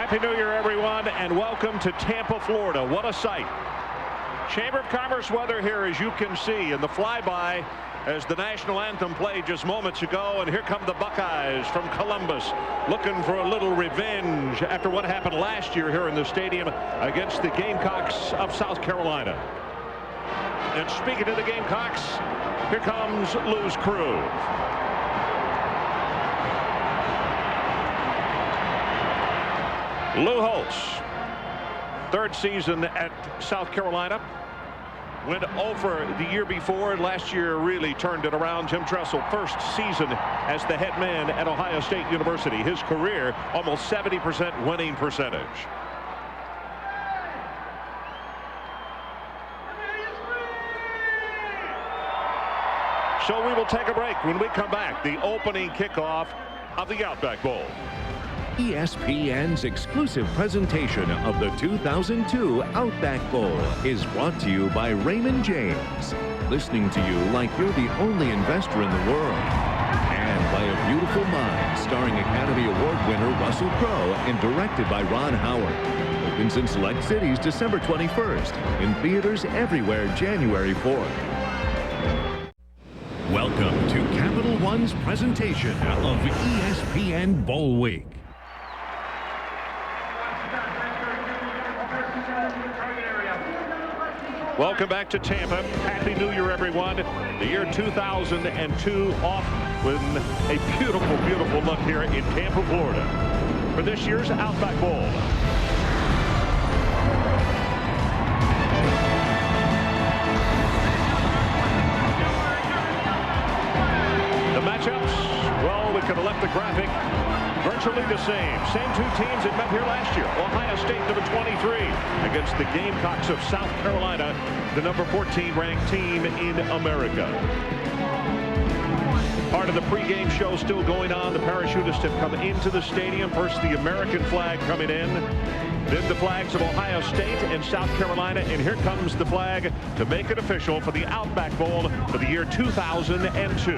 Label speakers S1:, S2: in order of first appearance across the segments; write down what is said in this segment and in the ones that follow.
S1: Happy New Year, everyone, and welcome to Tampa, Florida. What a sight. Chamber of Commerce weather here, as you can see, in the flyby as the national anthem played just moments ago. And here come the Buckeyes from Columbus, looking for a little revenge after what happened last year here in the stadium against the Gamecocks of South Carolina. And speaking of the Gamecocks, here comes Lou's crew. Lou Holtz, third season at South Carolina, went over the year before. Last year really turned it around. Jim Tressel, first season as the head man at Ohio State University. His career, almost 70% winning percentage. So we will take a break. When we come back, the opening kickoff of the Outback Bowl.
S2: ESPN's exclusive presentation of the 2002 Outback Bowl is brought to you by Raymond James. Listening to you like you're the only investor in the world. And by A Beautiful Mind, starring Academy Award winner Russell Crowe and directed by Ron Howard. Opens in select cities December 21st. In theaters everywhere January 4th. Welcome to Capital One's presentation of ESPN Bowl Week.
S1: Welcome back to Tampa. Happy New Year, everyone. The year 2002 off with a beautiful, beautiful look here in Tampa, Florida, for this year's Outback Bowl. The matchups, well, we could have left the graphic virtually the same. Same two teams that met here last year. Ohio State, number 23, against the Gamecocks of South Carolina, the number 14 ranked team in America. Part of the pregame show still going on. The parachutists have come into the stadium. First, the American flag coming in. Then the flags of Ohio State and South Carolina. And here comes the flag to make it official for the Outback Bowl for the year 2002.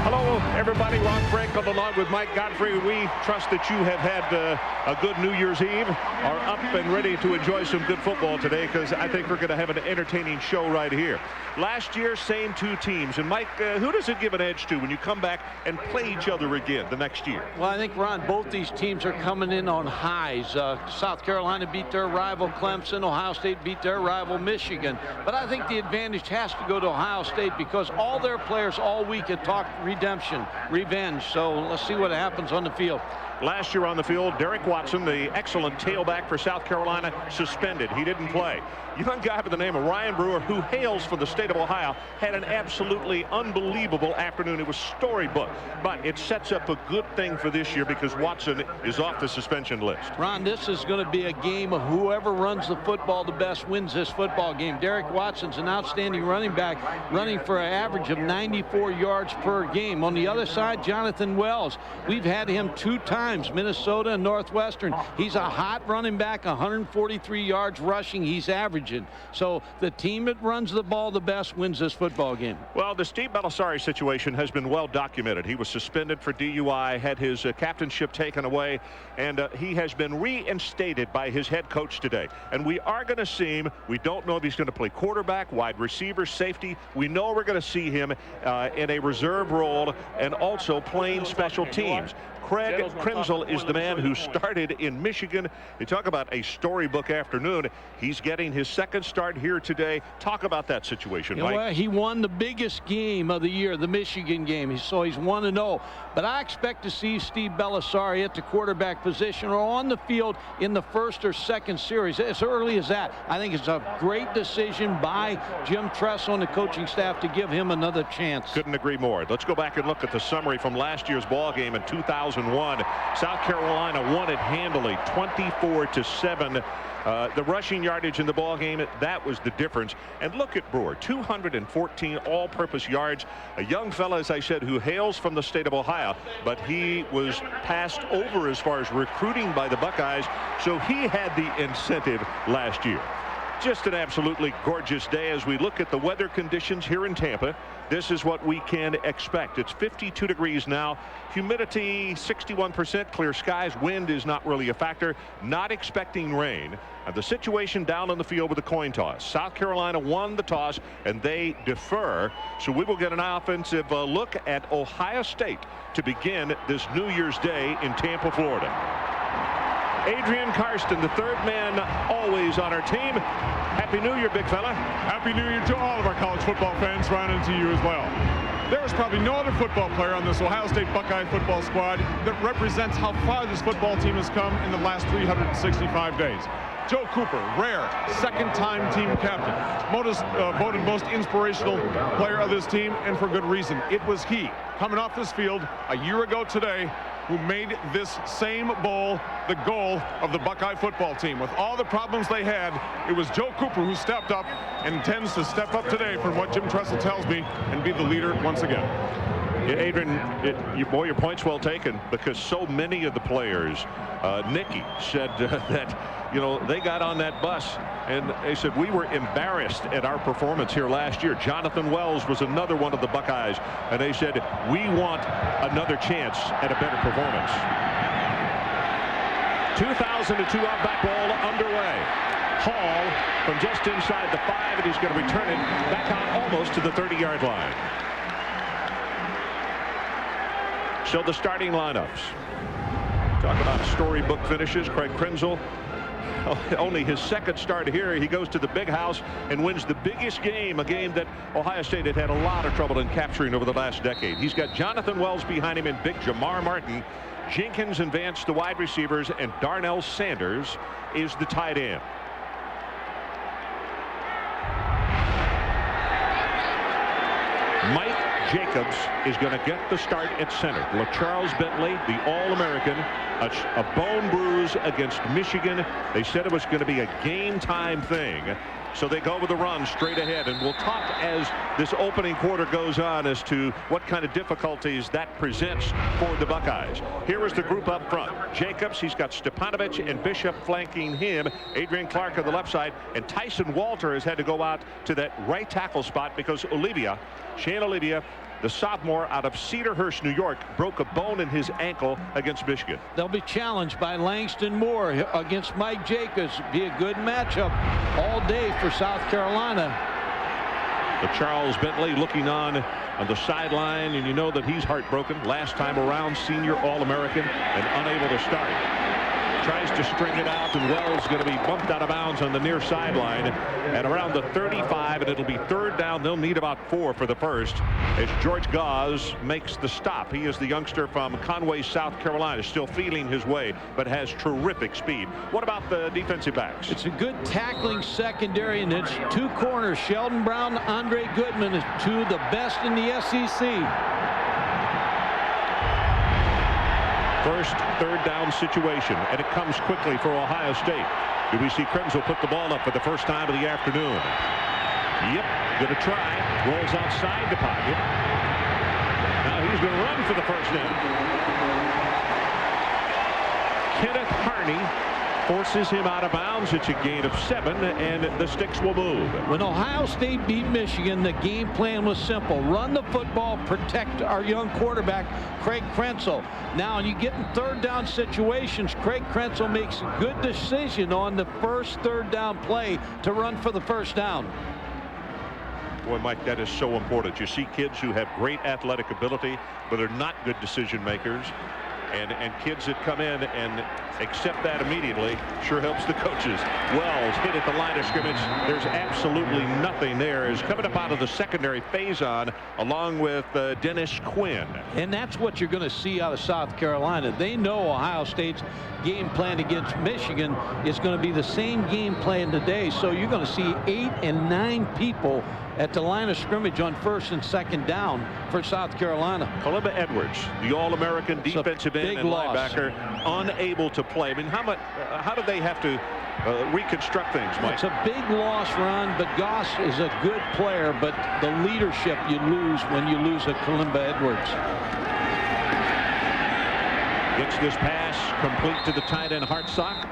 S1: Hello, everybody. Ron Franklin along with Mike Godfrey. We trust that you have had a good New Year's Eve, are up and ready to enjoy some good football today, because I think we're going to have an entertaining show right here. Last year, same two teams. And, Mike, who does it give an edge to when you come back and play each other again the next year?
S3: Well, I think, Ron, both these teams are coming in on highs. South Carolina beat their rival Clemson. Ohio State beat their rival Michigan. But I think the advantage has to go to Ohio State, because all their players all week had talked redemption, revenge. So let's see what happens on the field.
S1: Last year on the field, Derek Watson, the excellent tailback for South Carolina, suspended. He didn't play. Young guy by the name of Ryan Brewer, who hails from the state of Ohio, had an absolutely unbelievable afternoon. It was storybook, but it sets up a good thing for this year because Watson is off the suspension list.
S3: Ron, this is going to be a game of whoever runs the football the best wins this football game. Derek Watson's an outstanding running back, running for an average of 94 yards per game. On the other side, Jonathan Wells. We've had him 2 times, Minnesota and Northwestern. He's a hot running back, 143 yards rushing. He's averaging. So the team that runs the ball the best wins this football game.
S1: Well, the Steve Belisari situation has been well documented. He was suspended for DUI, had his captainship taken away, and he has been reinstated by his head coach today. And we are going to see him. We don't know if he's going to play quarterback, wide receiver, safety. We know we're going to see him in a reserve role and also playing special teams. Craig Krenzel is the man who started in Michigan. You talk about a storybook afternoon. He's getting his second start here today. Talk about that situation, Mike.
S3: Well, he won the biggest game of the year, the Michigan game. So he's 1-0. But I expect to see Steve Belisari at the quarterback position or on the field in the first or second series. As early as that, I think it's a great decision by Jim Tressel and the coaching staff to give him another chance.
S1: Couldn't agree more. Let's go back and look at the summary from last year's ball game in 2001. South Carolina won it handily, 24-7. The rushing yardage in the ball game, that was the difference. And look at Brewer, 214 all-purpose yards. A young fella, as I said, who hails from the state of Ohio, but he was passed over as far as recruiting by the Buckeyes, so he had the incentive last year. Just an absolutely gorgeous day as we look at the weather conditions here in Tampa. This is what we can expect. It's 52 degrees now. Humidity 61%. Clear skies. Wind is not really a factor. Not expecting rain. And the situation down on the field with the coin toss. South Carolina won the toss and they defer. So we will get an offensive look at Ohio State to begin this New Year's Day in Tampa, Florida. Adrian Karsten, the third man always on our team. Happy New Year, big fella.
S4: Happy New Year to all of our college football fans, Ron, and to you as well. There is probably no other football player on this Ohio State Buckeye football squad that represents how far this football team has come in the last 365 days. Joe Cooper, rare, second-time team captain, voted most inspirational player of this team, and for good reason. It was he, coming off this field a year ago today, who made this same bowl the goal of the Buckeye football team. With all the problems they had, it was Joe Cooper who stepped up and intends to step up today, from what Jim Tressel tells me, and be the leader once again.
S1: Yeah, Adrian, your point's well taken, because so many of the players, Nicky said that, you know, they got on that bus and they said we were embarrassed at our performance here last year. Jonathan Wells was another one of the Buckeyes, and they said we want another chance at a better performance. 2002 Outback Bowl underway. Hall from just inside the 5, and he's going to return it back out almost to the 30-yard line. So the starting lineups. Talk about storybook finishes. Craig Krenzel, only his second start here. He goes to the big house and wins the biggest game, a game that Ohio State had had a lot of trouble in capturing over the last decade. He's got Jonathan Wells behind him and big Jamar Martin. Jenkins and Vance, the wide receivers, and Darnell Sanders is the tight end. Mike Jacobs is going to get the start at center. LaCharles Bentley, the All-American, a bone bruise against Michigan. They said it was going to be a game-time thing. So they go with the run straight ahead, and we'll talk as this opening quarter goes on as to what kind of difficulties that presents for the Buckeyes. Here is the group up front. Jacobs, he's got Stepanovich and Bishop flanking him. Adrian Clark on the left side, and Tyson Walter has had to go out to that right tackle spot because Shane Olivia, the sophomore out of Cedarhurst, New York, broke a bone in his ankle against Michigan.
S3: They'll be challenged by Langston Moore against Mike Jacobs. Be a good matchup all day for South Carolina.
S1: Charles Bentley looking on the sideline, and you know that he's heartbroken. Last time around, senior All-American and unable to start. Tries to string it out, and Wells going to be bumped out of bounds on the near sideline at around the 35, and it'll be third down. They'll need about 4 for the first as George Gause makes the stop. He is the youngster from Conway, South Carolina, still feeling his way, but has terrific speed. What about the defensive backs?
S3: It's a good tackling secondary, and it's 2 corners. Sheldon Brown, Andre Goodman is 2 of the best in the SEC.
S1: First third down situation, and it comes quickly for Ohio State. Do we see Krenzel put the ball up for the first time of the afternoon? Yep, going to try. Rolls outside the pocket. Now he's going to run for the first down. Kenneth Harney forces him out of bounds. It's a gain of 7, and the sticks will move.
S3: When Ohio State beat Michigan, the game plan was simple. Run the football, protect our young quarterback, Craig Krenzel. Now, you get in third down situations, Craig Krenzel makes a good decision on the first third down play to run for the first down.
S1: Boy, Mike, that is so important. You see kids who have great athletic ability, but are not good decision makers. And kids that come in and accept that immediately sure helps the coaches. Wells hit at the line of scrimmage. There's absolutely nothing there. Is coming up out of the secondary phase on along with Dennis Quinn. And
S3: that's what you're going to see out of South Carolina. They know Ohio State's game plan against Michigan is going to be the same game plan today. So you're going to see 8 and 9 people at the line of scrimmage on first and second down for South Carolina.
S1: Kalimba Edwards, the All-American defensive end and linebacker, unable to play. I mean, how do they have to reconstruct things, Mike?
S3: It's a big loss, Ron, but Goss is a good player, but the leadership you lose when you lose a Kalimba Edwards.
S1: Gets this pass complete to the tight end Hartsock.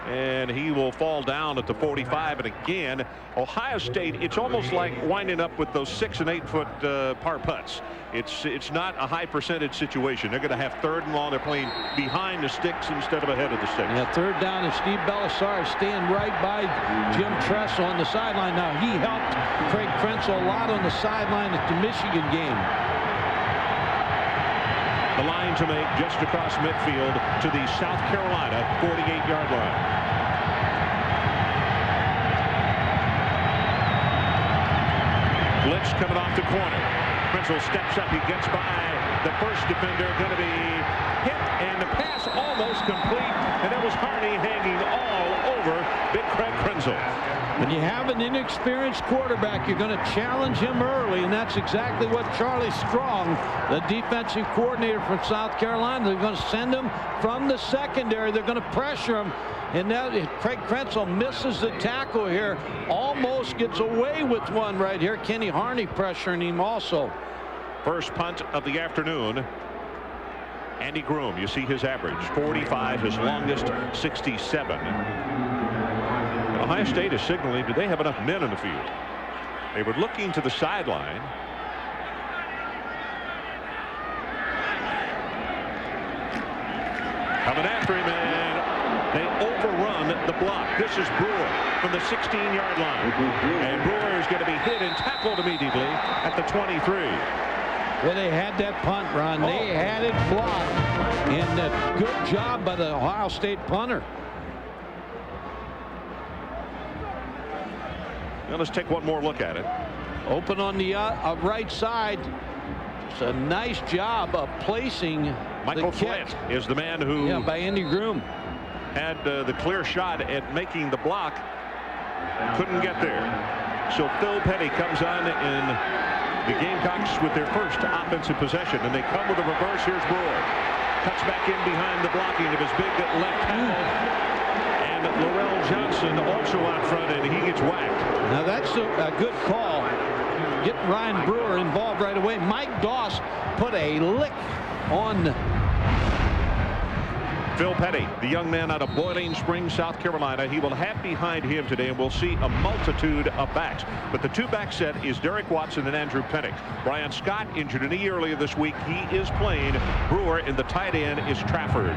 S1: and he will fall down at the 45. And again, Ohio State, it's almost like winding up with those 6- and 8-foot par putts. It's not a high percentage situation. They're going to have 3rd and long. They're playing behind the sticks instead of ahead of the sticks.
S3: Yeah, 3rd down, and Steve Belisar staying right by Jim Tressel on the sideline. Now, he helped Craig Krenzel a lot on the sideline at the Michigan game.
S1: The line to make just across midfield to the South Carolina 48-yard line. Blitz coming off the corner. Krenzel steps up. He gets by the first defender. Going to be hit, and the pass almost complete. And it was Harney hanging all over Big Craig Krenzel.
S3: When you have an inexperienced quarterback, you're going to challenge him early, and that's exactly what Charlie Strong, the defensive coordinator from South Carolina, they're going to send him from the secondary. They're going to pressure him, and now Craig Krenzel misses the tackle here, almost gets away with one right here. Kenny Harney pressuring him also.
S1: First punt of the afternoon. Andy Groom, you see his average 45, his longest 67. Ohio State is signaling, do they have enough men in the field? They were looking to the sideline. Coming after him, and they overrun the block. This is Brewer from the 16-yard line. And Brewer is going to be hit and tackled immediately at the 23.
S3: Well, they had that punt, Ron. They had it blocked. And a good job by the Ohio State punter.
S1: Now let's take one more look at it.
S3: Open on the right side. It's a nice job of placing
S1: Michael
S3: the
S1: Flint is the man who
S3: by Andy Groom
S1: had the clear shot at making the block. Couldn't get there. So Phil Petty comes on, and the Gamecocks with their first offensive possession, and they come with a reverse. Here's Brewer. Cuts back in behind the blocking of his big left tackle. And Laurel Johnson also out front, and he gets whacked.
S3: Now that's a good call. Get Ryan Brewer involved right away. Mike Doss put a lick on
S1: Phil Petty, the young man out of Boiling Springs, South Carolina. He will have behind him today, and we'll see a multitude of backs. But the 2-back set is Derek Watson and Andrew Pennick. Brian Scott injured a knee earlier this week. He is playing. Brewer, in the tight end is Trafford.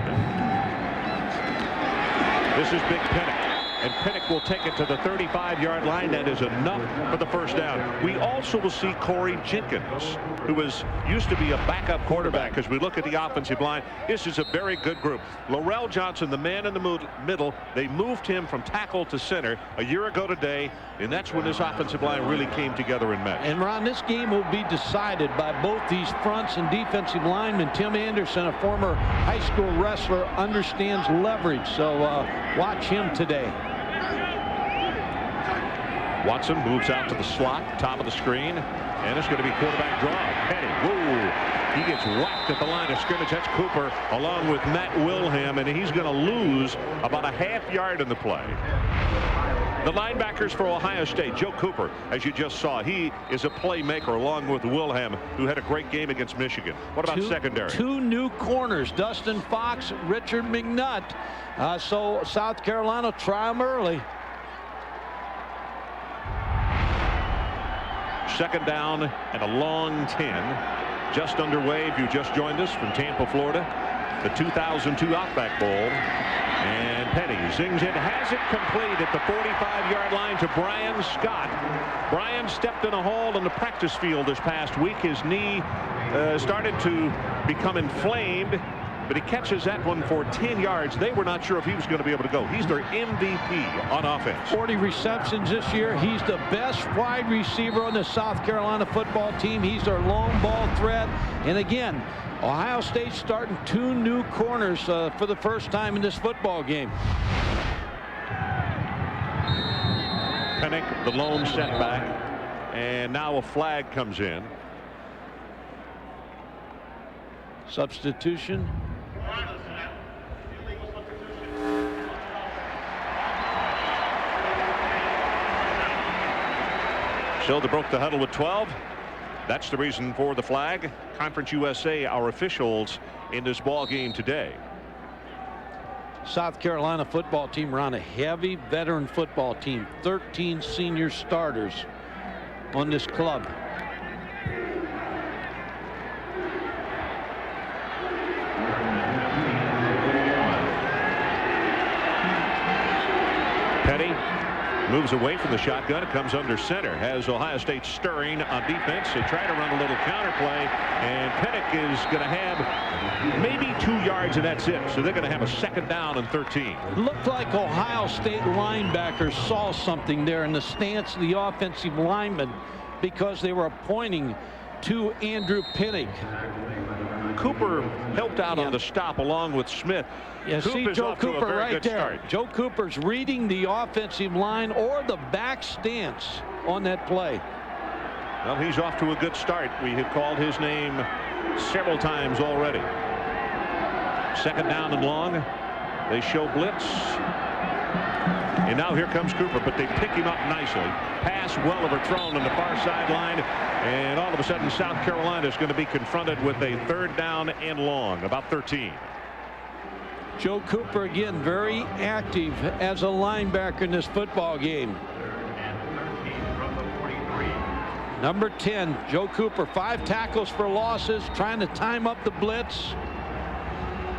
S1: This is Big Pennick, and Pennick will take it to the 35-yard line. That is enough for the first down. We also will see Corey Jenkins, who used to be a backup quarterback. As we look at the offensive line, this is a very good group. Laurel Johnson, the man in the middle, they moved him from tackle to center a year ago today, and that's when this offensive line really came together and met.
S3: And Ron, this game will be decided by both these fronts and defensive linemen. Tim Anderson, a former high school wrestler, understands leverage, so watch him today.
S1: Watson moves out to the slot, top of the screen, and it's going to be quarterback draw. Petty, whoa, he gets whacked at the line of scrimmage. That's Cooper along with Matt Wilhelm, and he's going to lose about a half-yard in the play. The linebackers for Ohio State, Joe Cooper, as you just saw, he is a playmaker along with Wilhelm, who had a great game against Michigan. What about secondary?
S3: Two new corners, Dustin Fox, Richard McNutt. So South Carolina try them early.
S1: Second down and a long 10. Just underway, if you just joined us from Tampa, Florida, the 2002 Outback Bowl. And Petty zings it, has it complete at the 45-yard line to Brian Scott. Brian stepped in a hole in the practice field this past week. His knee started to become inflamed, but he catches that one for 10 yards. They were not sure if he was going to be able to go. He's their MVP on offense. 40
S3: receptions this year. He's the best wide receiver on the South Carolina football team. He's their lone ball threat. And again, Ohio State starting two new corners for the first time in this football game.
S1: Pennick, the lone setback, and now a flag comes in.
S3: Substitution.
S1: Schilder broke the huddle with 12. That's the reason for the flag. Conference USA, our officials in this ball game today.
S3: South Carolina football team are on a heavy veteran football team. 13 senior starters on this club.
S1: Petty moves away from the shotgun. It comes under center. Has Ohio State stirring on defense. They try to run a little counter play, and Pettick is going to have maybe 2 yards, and that's it. So they're going to have a 2nd down and 13.
S3: It looked like Ohio State linebackers saw something there in the stance of the offensive linemen, because they were pointing to Andrew Pettick.
S1: Cooper helped out on the stop along with Smith.
S3: Yeah, see Joe Cooper right there. Joe Cooper's reading the offensive line or the back stance on that play.
S1: Well, he's off to a good start. We have called his name several times already. 2nd down and long. They show blitz. And now here comes Cooper, but they pick him up nicely. Pass well overthrown on the far sideline. And all of a sudden, South Carolina is going to be confronted with a 3rd down and long, about 13.
S3: Joe Cooper, again, very active as a linebacker in this football game. Number 10, Joe Cooper, 5 tackles for losses, trying to time up the blitz.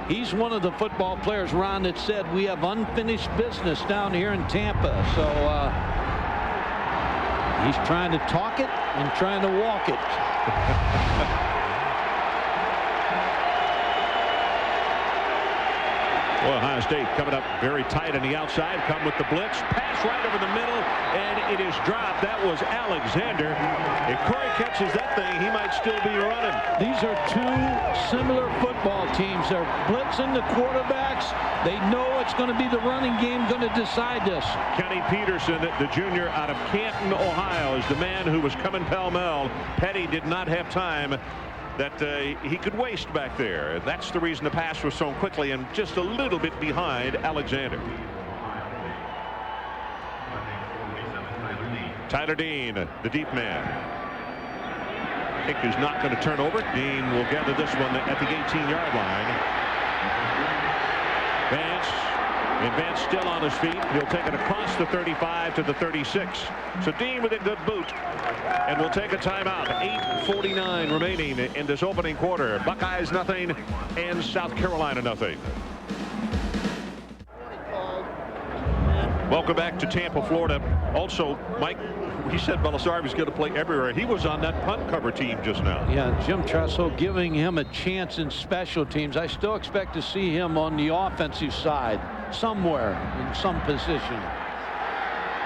S3: He's one of the football players, Ron, that said we have unfinished business down here in Tampa. So he's trying to talk it and trying to walk it.
S1: Well, Ohio State coming up very tight on the outside. Come with the blitz. Pass right over the middle, and it is dropped. That was Alexander. If Corey catches that thing, he might still be running.
S3: These are 2 similar football teams. They're blitzing the quarterbacks. They know it's going to be the running game going to decide this.
S1: Kenny Peterson, the junior out of Canton, Ohio, is the man who was coming pell-mell. Petty did not have time that he could waste back there. That's the reason the pass was so quickly and just a little bit behind Alexander. Tyler Dean, the deep man. Kick is not going to turn over. Dean will gather this one at the 18-yard line. Vance still on his feet. He'll take it across the 35 to the 36. So Dean with a good boot. And we'll take a timeout. 8:49 remaining in this opening quarter. Buckeyes nothing and South Carolina nothing. Welcome back to Tampa, Florida. Also, Mike, he said Belisari was going to play everywhere. He was on that punt cover team just now.
S3: Yeah, Jim Tressel giving him a chance in special teams. I still expect to see him on the offensive side somewhere in some position.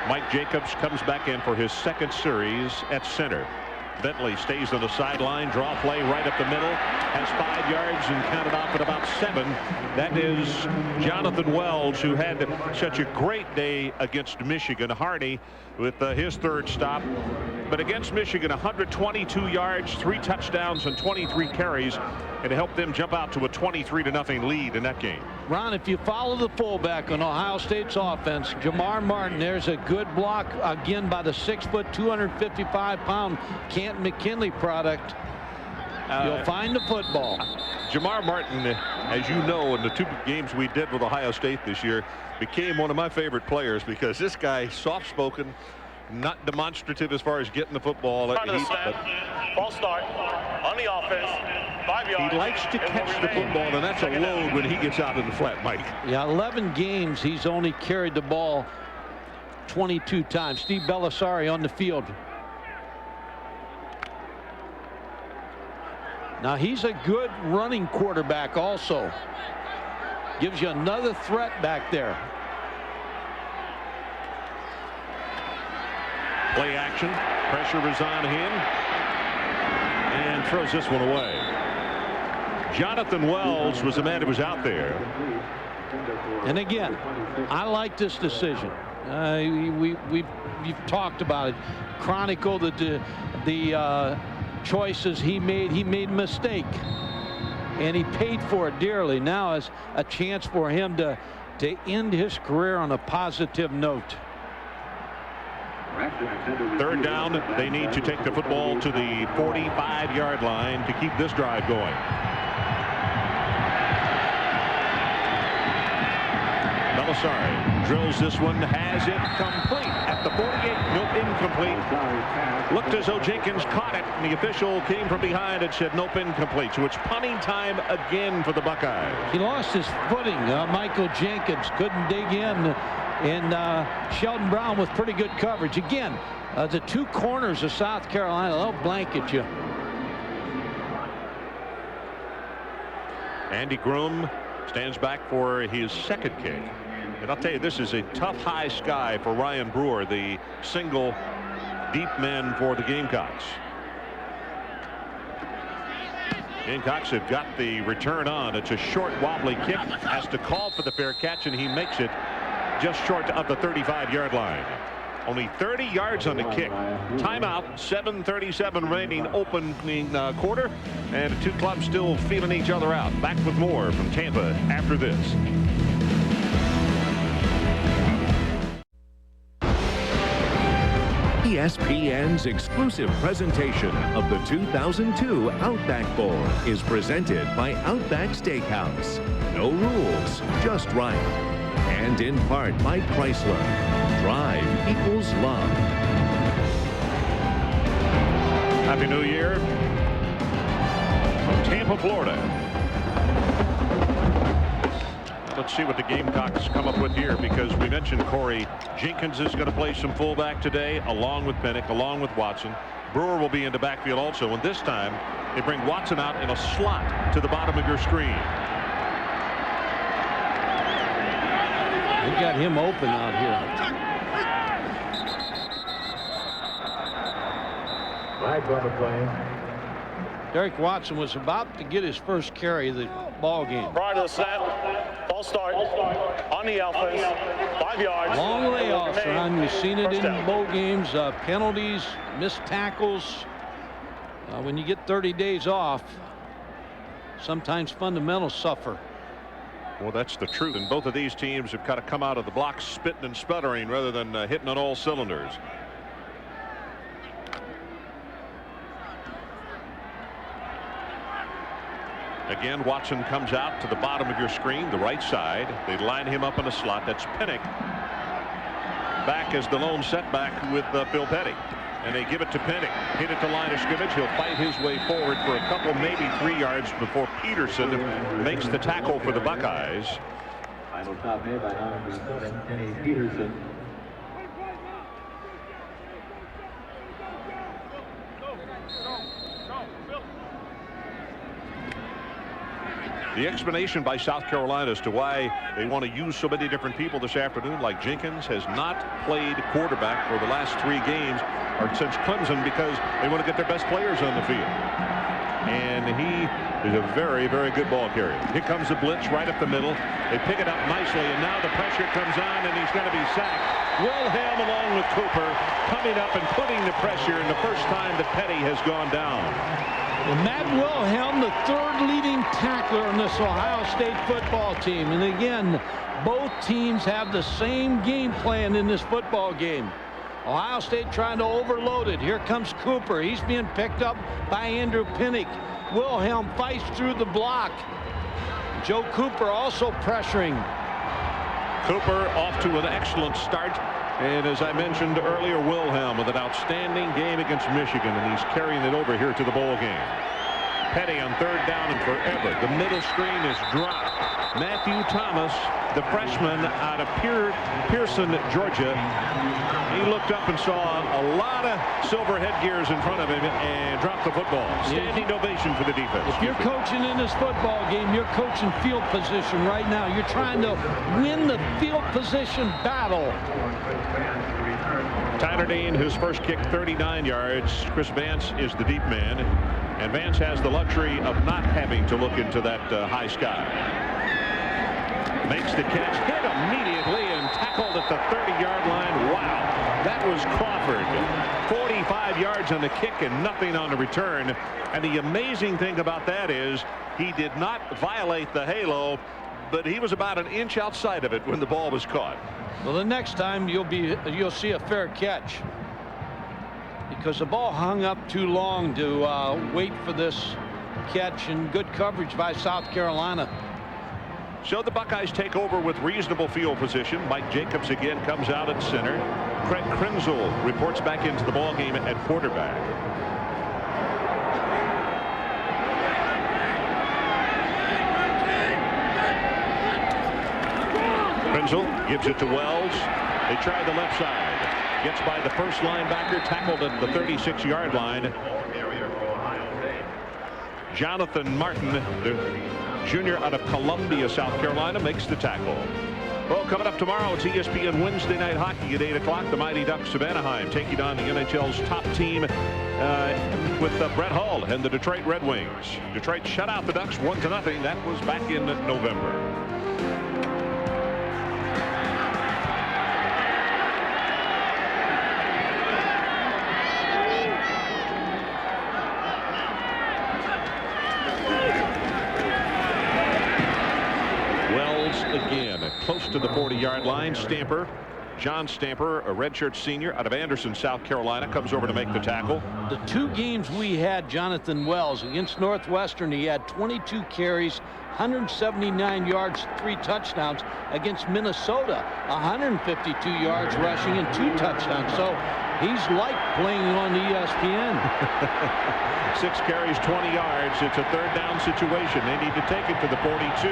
S1: Mike Jacobs comes back in for his 2nd series at center. Bentley stays on the sideline. Draw play right up the middle. Has 5 yards and counted off at about 7. That is Jonathan Wells, who had such a great day against Michigan. Hardy with his 3rd stop. But against Michigan, 122 yards, 3 touchdowns, and 23 carries. And to help them jump out to a 23-0 lead in that game.
S3: Ron, if you follow the fullback on Ohio State's offense, Jamar Martin, there's a good block again by the 6', 255-pound Canton McKinley product. You'll find the football.
S1: Jamar Martin, as you know, in the 2 games we did with Ohio State this year, became one of my favorite players because this guy, soft-spoken, not demonstrative as far as getting the football.
S5: Ball start on the offense. 5 yards.
S1: He likes to catch the football, and that's a load when he gets out in the flat, Mike.
S3: Yeah, 11 games he's only carried the ball 22 times. Steve Belisari on the field. Now he's a good running quarterback also. Gives you another threat back there.
S1: Play action. Pressure is on him. And throws this one away. Jonathan Wells was the man who was out there.
S3: And again, I like this decision. We've talked about it. Chronicle the choices he made. He made a mistake, and he paid for it dearly. Now is a chance for him to end his career on a positive note.
S1: 3rd down. They need to take the football to the 45-yard line to keep this drive going. Belisari drills this one, has it complete at the 48. Nope, incomplete. Looked as though Jenkins caught it, and the official came from behind and said nope, incomplete. So it's punting time again for the Buckeyes.
S3: He lost his footing. Michael Jenkins couldn't dig in, and Sheldon Brown with pretty good coverage. Again, the two corners of South Carolina, they'll blanket you.
S1: Andy Groom stands back for his second kick. And I'll tell you, this is a tough high sky for Ryan Brewer, the single deep man for the Gamecocks. Gamecocks have got the return on. It's a short wobbly kick. Has to call for the fair catch, and he makes it just short of the 35-yard line. Only 30 yards on the kick. Timeout, 7:37 remaining opening quarter, and the two clubs still feeling each other out. Back with more from Tampa after this.
S2: ESPN's exclusive presentation of the 2002 Outback Bowl is presented by Outback Steakhouse. No rules, just right. And in part by Chrysler. Drive equals love.
S1: Happy New Year from Tampa, Florida. Let's see what the Gamecocks come up with here, because we mentioned Corey Jenkins is going to play some fullback today, along with Pennick, along with Watson. Brewer will be in the backfield also, and this time they bring Watson out in a slot to the bottom of your screen.
S3: They got him open out here. Derek Watson was about to get his first carry of the ball game.
S5: Prior to the snap, false start on the offense, 5 yards.
S3: Long layoffs, Ron. We've seen it in bowl games. Penalties, missed tackles. When you get 30 days off, sometimes fundamentals suffer.
S1: Well, that's the truth. And both of these teams have kind of come out of the blocks spitting and sputtering rather than hitting on all cylinders. Again, Watson comes out to the bottom of your screen, the right side. They line him up in a slot. That's Pennick. Back as the lone setback with Bill Petty. And they give it to Pennick. Hit at the line of scrimmage. He'll fight his way forward for a couple, maybe 3 yards before Peterson makes the tackle for the Buckeyes.
S6: Final stop made by Penny Peterson.
S1: The explanation by South Carolina as to why they want to use so many different people this afternoon, like Jenkins, has not played quarterback for the last 3 games or since Clemson, because they want to get their best players on the field. And he is a very, very good ball carrier. Here comes the blitz right up the middle. They pick it up nicely, and now the pressure comes on, and he's going to be sacked. Wilhelm along with Cooper coming up and putting the pressure, and the first time that Petty has gone down.
S3: And Matt Wilhelm, the third leading tackler on this Ohio State football team. And again, both teams have the same game plan in this football game. Ohio State trying to overload it. Here comes Cooper. He's being picked up by Andrew Pennick. Wilhelm fights through the block. Joe Cooper also pressuring.
S1: Cooper off to an excellent start. And as I mentioned earlier, Wilhelm with an outstanding game against Michigan, and he's carrying it over here to the bowl game. Petty on 3rd down and forever. The middle screen is dropped. Matthew Thomas, the freshman out of Pearson, Georgia. He looked up and saw a lot of silver headgears in front of him and dropped the football. Standing ovation for the defense.
S3: If you're coaching in this football game, you're coaching field position right now. You're trying to win the field position battle.
S1: Tyler Dean, his first kick, 39 yards. Chris Vance is the deep man. And Vance has the luxury of not having to look into that high sky. Makes the catch, hit immediately, and tackled at the 30-yard line. Wow, that was Crawford. 45 yards on the kick and nothing on the return. And the amazing thing about that is he did not violate the halo, but he was about an inch outside of it when the ball was caught.
S3: Well, the next time you'll see a fair catch, because the ball hung up too long to wait for this catch, and good coverage by South Carolina.
S1: So the Buckeyes take over with reasonable field position. Mike Jacobs again comes out at center. Craig Krenzel reports back into the ballgame at quarterback. Krenzel gives it to Wells. They try the left side. Gets by the first linebacker, tackled at the 36-yard line. Jonathan Martin, the junior out of Columbia, South Carolina, makes the tackle. Well, coming up tomorrow, it's ESPN Wednesday Night Hockey at 8 o'clock. The Mighty Ducks of Anaheim taking on the NHL's top team with Brett Hull and the Detroit Red Wings. Detroit shut out the Ducks 1-0. That was back in November. Again, close to the 40-yard line. Stamper, John Stamper, a redshirt senior out of Anderson, South Carolina, comes over to make the tackle.
S3: The 2 games we had Jonathan Wells against Northwestern, he had 22 carries, 179 yards, 3 touchdowns. Against Minnesota, 152 yards rushing and 2 touchdowns. So he's like playing on ESPN.
S1: 6 carries, 20 yards. It's a 3rd down situation. They need to take it to the 42.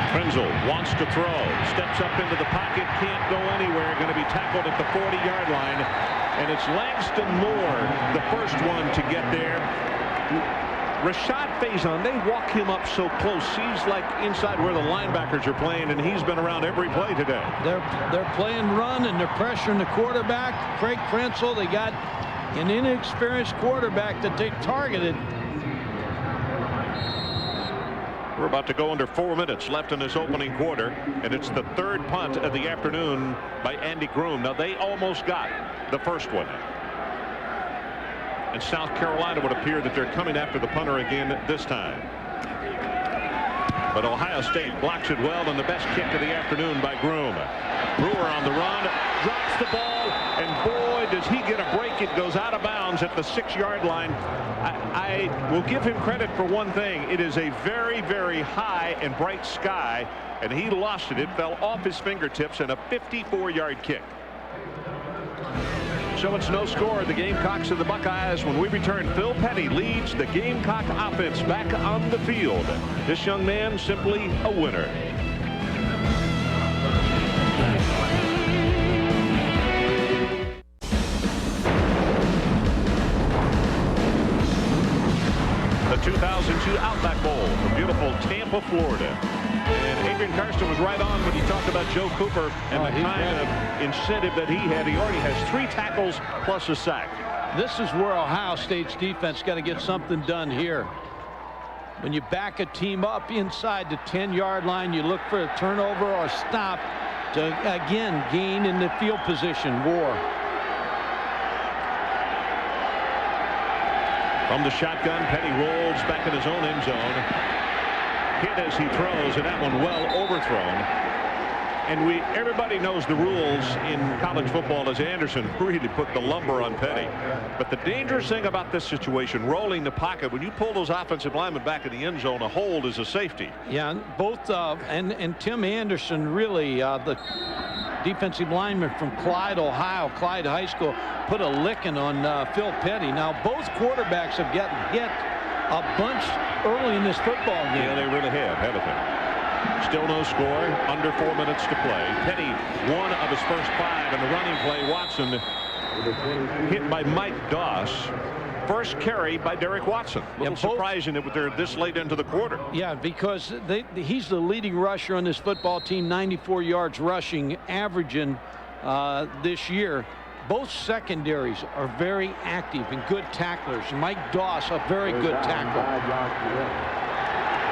S1: Krenzel wants to throw, steps up into the pocket, can't go anywhere, going to be tackled at the 40-yard line, and it's Langston Moore, the first one to get there. Rashad Faison, they walk him up so close. He's like inside where the linebackers are playing, and he's been around every play today.
S3: They're playing run, and they're pressuring the quarterback. Craig Krenzel, they got an inexperienced quarterback that they targeted.
S1: We're about to go under 4 minutes left in this opening quarter, and it's the 3rd punt of the afternoon by Andy Groom. Now, they almost got the first one. And South Carolina would appear that they're coming after the punter again this time. But Ohio State blocks it well, and the best kick of the afternoon by Groom. Brewer on the run, drops the ball, and boy, does he get a break. It goes out of bounds at the 6-yard line. I will give him credit for one thing. It is a very, very high and bright sky, and he lost it. It fell off his fingertips, and a 54-yard kick. So it's no score. The Gamecocks and the Buckeyes. When we return, Phil Petty leads the Gamecock offense back on the field. This young man simply a winner. The 2002 Outback Bowl from beautiful Tampa, Florida. And Adrian Karsten was right on when he talked about Joe Cooper and the kind of incentive that he had. He already has 3 tackles plus a sack.
S3: This is where Ohio State's defense got to get something done here. When you back a team up inside the 10-yard line, you look for a turnover or stop to, again, gain in the field position war.
S1: From the shotgun, Petty rolls back in his own end zone. Hit as he throws, and that one well overthrown. And everybody knows the rules in college football as Anderson really put the lumber on Petty. But the dangerous thing about this situation, rolling the pocket, when you pull those offensive linemen back in the end zone, a hold is a safety.
S3: Yeah, both and Tim Anderson, really, the defensive lineman from Clyde, Ohio, Clyde High School, put a licking on Phil Petty. Now, both quarterbacks have gotten hit a bunch early in this football game.
S1: Yeah, they really have, haven't they? Still no score, under 4 minutes to play. Petty, one of his first 5 in the running play. Watson hit by Mike Doss. First carry by Derek Watson. A little surprising that they're this late into the quarter.
S3: Yeah, because he's the leading rusher on this football team, 94 yards rushing, averaging this year. Both secondaries are very active and good tacklers. Mike Doss, a very good tackler.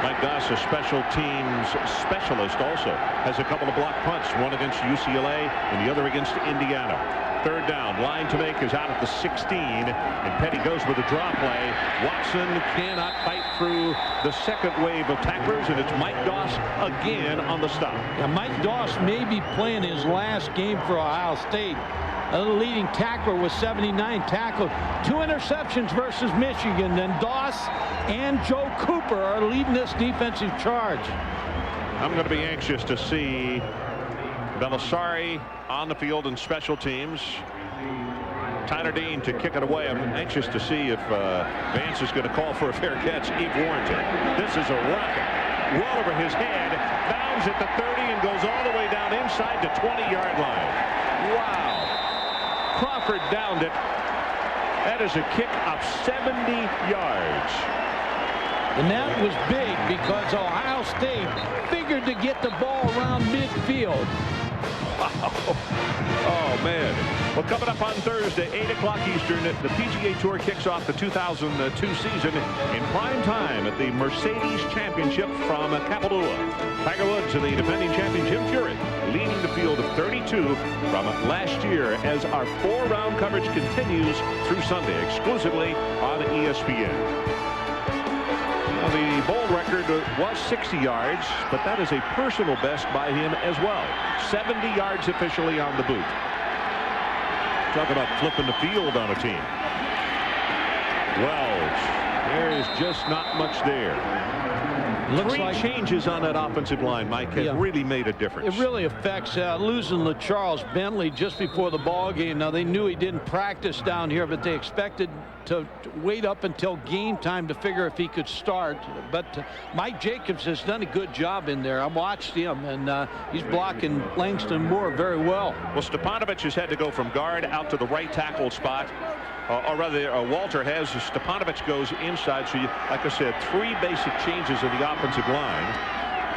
S1: Mike Doss, a special teams specialist, also has a couple of block punts, one against UCLA and the other against Indiana. 3rd down, line to make is out at the 16, and Petty goes with a draw play. Watson cannot fight through the second wave of tacklers, and it's Mike Doss again on the stop.
S3: Yeah, Mike Doss may be playing his last game for Ohio State. The leading tackler with 79 tackles. 2 interceptions versus Michigan. And Doss and Joe Cooper are leading this defensive charge.
S1: I'm going to be anxious to see Belisari on the field in special teams. Tyler Dean to kick it away. I'm anxious to see if Vance is going to call for a fair catch. Eve Warrington. This is a rocket. Well over his head. Bounds at the 30 and goes all the way down inside the 20-yard line. Wow. Crawford downed it. That is a kick of 70 yards.
S3: And that was big because Ohio State figured to get the ball around midfield.
S1: Oh, man. Well, coming up on Thursday, 8 o'clock Eastern, the PGA Tour kicks off the 2002 season in prime time at the Mercedes Championship from Kapalua. Tiger Woods and the defending champion Jim Furyk leading the field of 32 from last year as our 4-round coverage continues through Sunday exclusively on ESPN. The bowl record was 60 yards, but that is a personal best by him as well. 70 yards officially on the boot. Talk about flipping the field on a team. Wells, there is just not much there.
S3: Looks
S1: 3
S3: like
S1: changes on that offensive line, Mike, has really made a difference.
S3: It really affects losing LaCharles Bentley just before the ball game. Now, they knew he didn't practice down here, but they expected to wait up until game time to figure if he could start. But Mike Jacobs has done a good job in there. I watched him, and he's blocking Langston Moore very well.
S1: Well, Stepanovic has had to go from guard out to the right tackle spot. Or rather, Walter has. Stepanovic goes inside. So, like I said, 3 basic changes in the offensive line.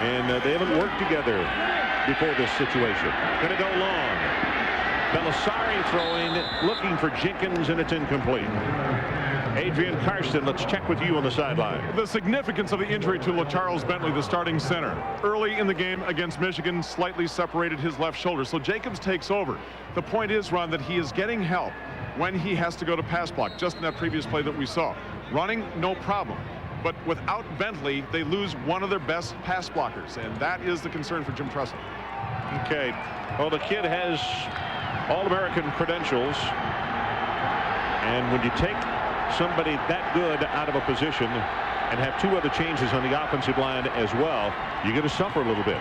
S1: And they haven't worked together before this situation. Going to go long. Belisari throwing, looking for Jenkins, and it's incomplete. Adrian Karsten, let's check with you on the sideline.
S4: The significance of the injury to LaCharles Bentley, the starting center. Early in the game against Michigan, slightly separated his left shoulder. So Jacobs takes over. The point is, Ron, that he is getting help when he has to go to pass block, just in that previous play that we saw. Running, no problem. But without Bentley, they lose one of their best pass blockers, and that is the concern for Jim Tressel.
S1: Okay. Well, the kid has All-American credentials, and when you take somebody that good out of a position and have 2 other changes on the offensive line as well, you're going to suffer a little bit.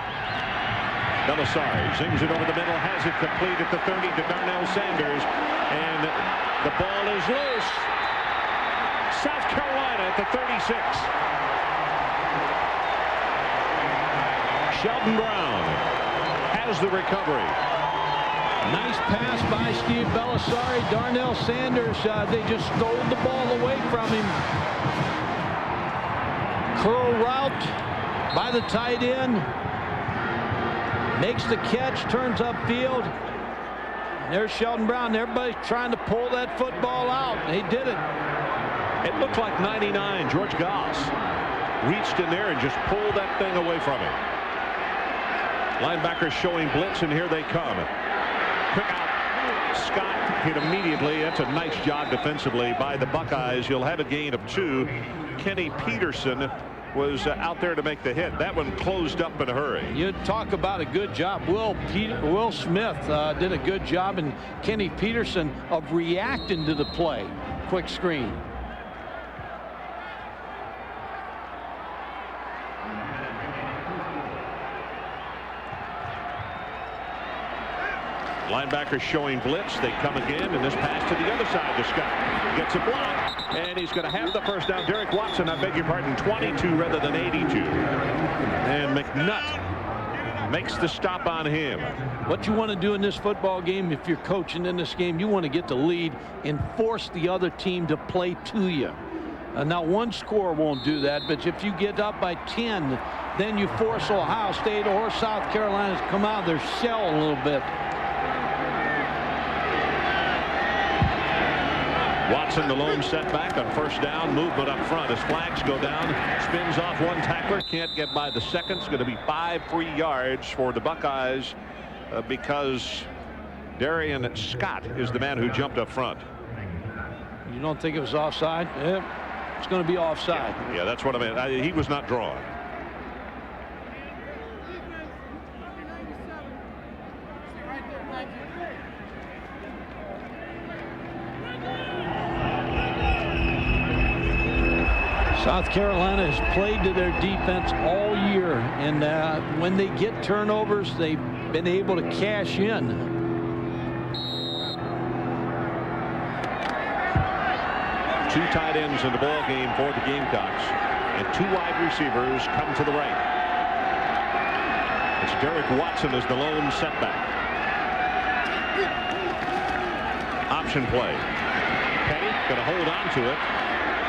S1: Belisari zings it over the middle, has it complete at the 30 to Darnell Sanders, and the ball is loose. South Carolina at the 36. Sheldon Brown has the recovery.
S3: Nice pass by Steve Belisari. Darnell Sanders, they just stole the ball away from him. Curl route by the tight end. Makes the catch, turns upfield. There's Sheldon Brown. Everybody's trying to pull that football out. He did it.
S1: It looked like 99. George Goss reached in there and just pulled that thing away from him. Linebackers showing blitz, and here they come. Quick out. Scott hit immediately. That's a nice job defensively by the Buckeyes. He'll have a gain of 2. Kenny Peterson was out there to make the hit. That one closed up in a hurry.
S3: You talk about a good job. Will Smith did a good job, and Kenny Peterson of reacting to the play. Quick screen.
S1: Linebackers showing blitz. They come again, and this pass to the other side to Scott. Gets a block, and he's going to have the first down. Derek Watson, I beg your pardon, 22 rather than 82. And McNutt makes the stop on him.
S3: What you want to do in this football game, if you're coaching in this game, you want to get the lead and force the other team to play to you. Now, one score won't do that, but if you get up by 10, then you force Ohio State or South Carolina to come out of their shell a little bit.
S1: Watson, the lone setback on first down. Movement up front as flags go down. Spins off one tackler. Can't get by the second. It's going to be 5 free yards for the Buckeyes because Darian Scott is the man who jumped up front.
S3: You don't think it was offside? Yeah, it's going to be offside.
S1: Yeah, that's what I meant. He was not drawn.
S3: South Carolina has played to their defense all year, and when they get turnovers, they've been able to cash in.
S1: Two tight ends in the ball game for the Gamecocks, and two wide receivers come to the right. It's Derek Watson as the lone setback. Option play. Petty going to hold on to it.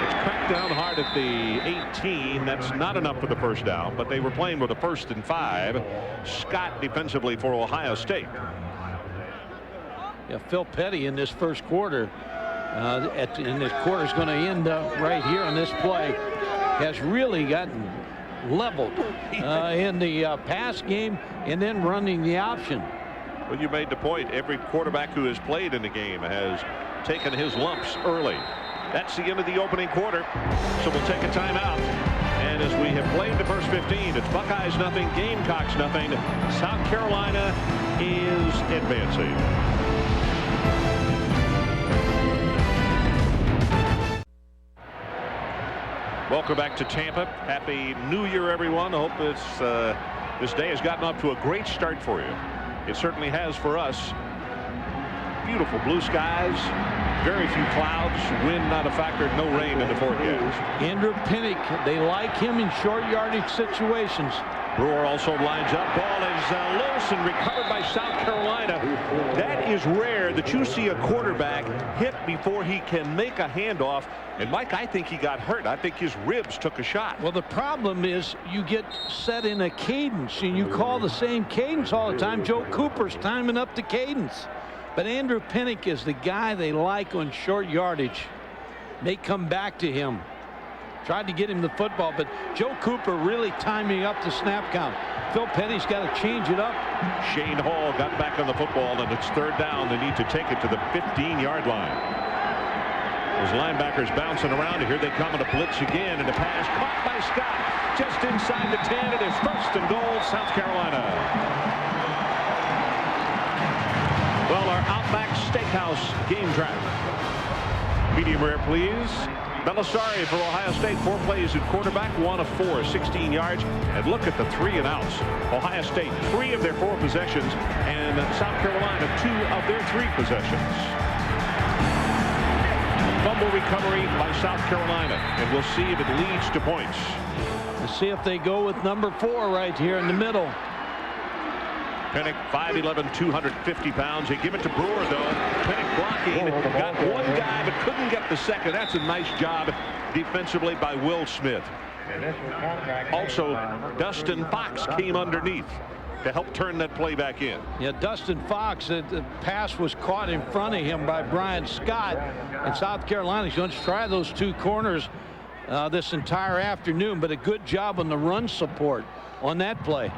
S1: It's cracked down hard at the 18. That's not enough for the first down, but they were playing with a 1st and 5. Scott defensively for Ohio State.
S3: Yeah, Phil Petty in this first quarter, and this quarter is going to end right here on this play, has really gotten leveled in the pass game and then running the option.
S1: Well, you made the point. Every quarterback who has played in the game has taken his lumps early. That's the end of the opening quarter, so we'll take a timeout. And as we have played the first 15, it's Buckeyes nothing, Gamecocks nothing. South Carolina is advancing. Welcome back to Tampa. Happy New Year, everyone. I hope this day has gotten off to a great start for you. It certainly has for us. Beautiful blue skies, very few clouds, wind not a factor, no rain in the forecast.
S3: Andrew Pinnick, they like him in short yardage situations.
S1: Brewer also lines up. Ball is loose and recovered by South Carolina. That is rare that you see a quarterback hit before he can make a handoff. And Mike, I think he got hurt. I think his ribs took a shot.
S3: Well, the problem is you get set in a cadence and you call the same cadence all the time. Joe Cooper's timing up the cadence. But Andrew Pinnick is the guy they like on short yardage. They come back to him. Tried to get him the football, but Joe Cooper really timing up the snap count. Phil Petty's got to change it up.
S1: Shane Hall got back on the football, and it's 3rd down. They need to take it to the 15-yard line. His linebackers bouncing around. Here they come on a blitz again, and a pass caught by Scott just inside the 10. It is 1st and goal, South Carolina. Well, our Outback Steakhouse game track. Medium rare, please. Belisari for Ohio State, 4 plays at quarterback, 1 of 4, 16 yards. And look at the 3 and outs. Ohio State, 3 of their 4 possessions, and South Carolina, 2 of their 3 possessions. Fumble recovery by South Carolina, and we'll see if it leads to points.
S3: Let's see if they go with number 4 right here in the middle.
S1: Pinnick, 5'11", 250 pounds. They give it to Brewer, though. Pinnick blocking. Got one guy, but couldn't get the second. That's a nice job defensively by Will Smith. Also, Dustin Fox came underneath to help turn that play back in.
S3: Yeah, Dustin Fox, the pass was caught in front of him by Brian Scott. And South Carolina's going to try those 2 corners this entire afternoon, but a good job on the run support on that play.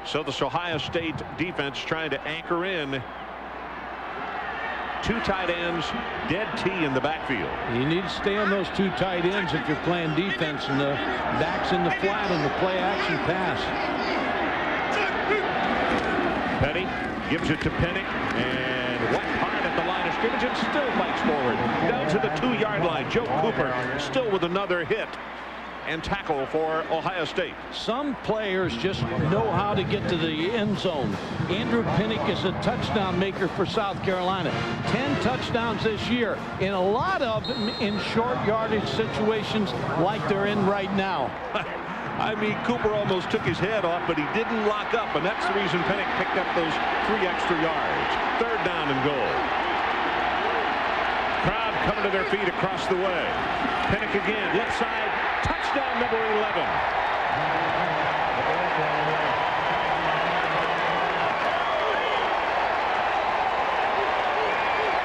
S1: So this Ohio State defense trying to anchor in. 2 tight ends, dead T in the backfield.
S3: You need to stay on those 2 tight ends if you're playing defense, and the back's in the flat on the play action pass.
S1: Petty gives it to Pinnick, and what hard at the line of scrimmage, and still fights forward down to the 2-yard line. Joe Cooper still with another hit and tackle for Ohio State.
S3: Some players just know how to get to the end zone. Andrew Pinnick is a touchdown maker for South Carolina. 10 touchdowns this year, and a lot of them in short yardage situations like they're in right now.
S1: I mean, Cooper almost took his head off, but he didn't lock up, and that's the reason Pinnick picked up those 3 extra yards. 3rd down and goal. Crowd coming to their feet across the way. Pinnick again, left side. Touchdown number 11.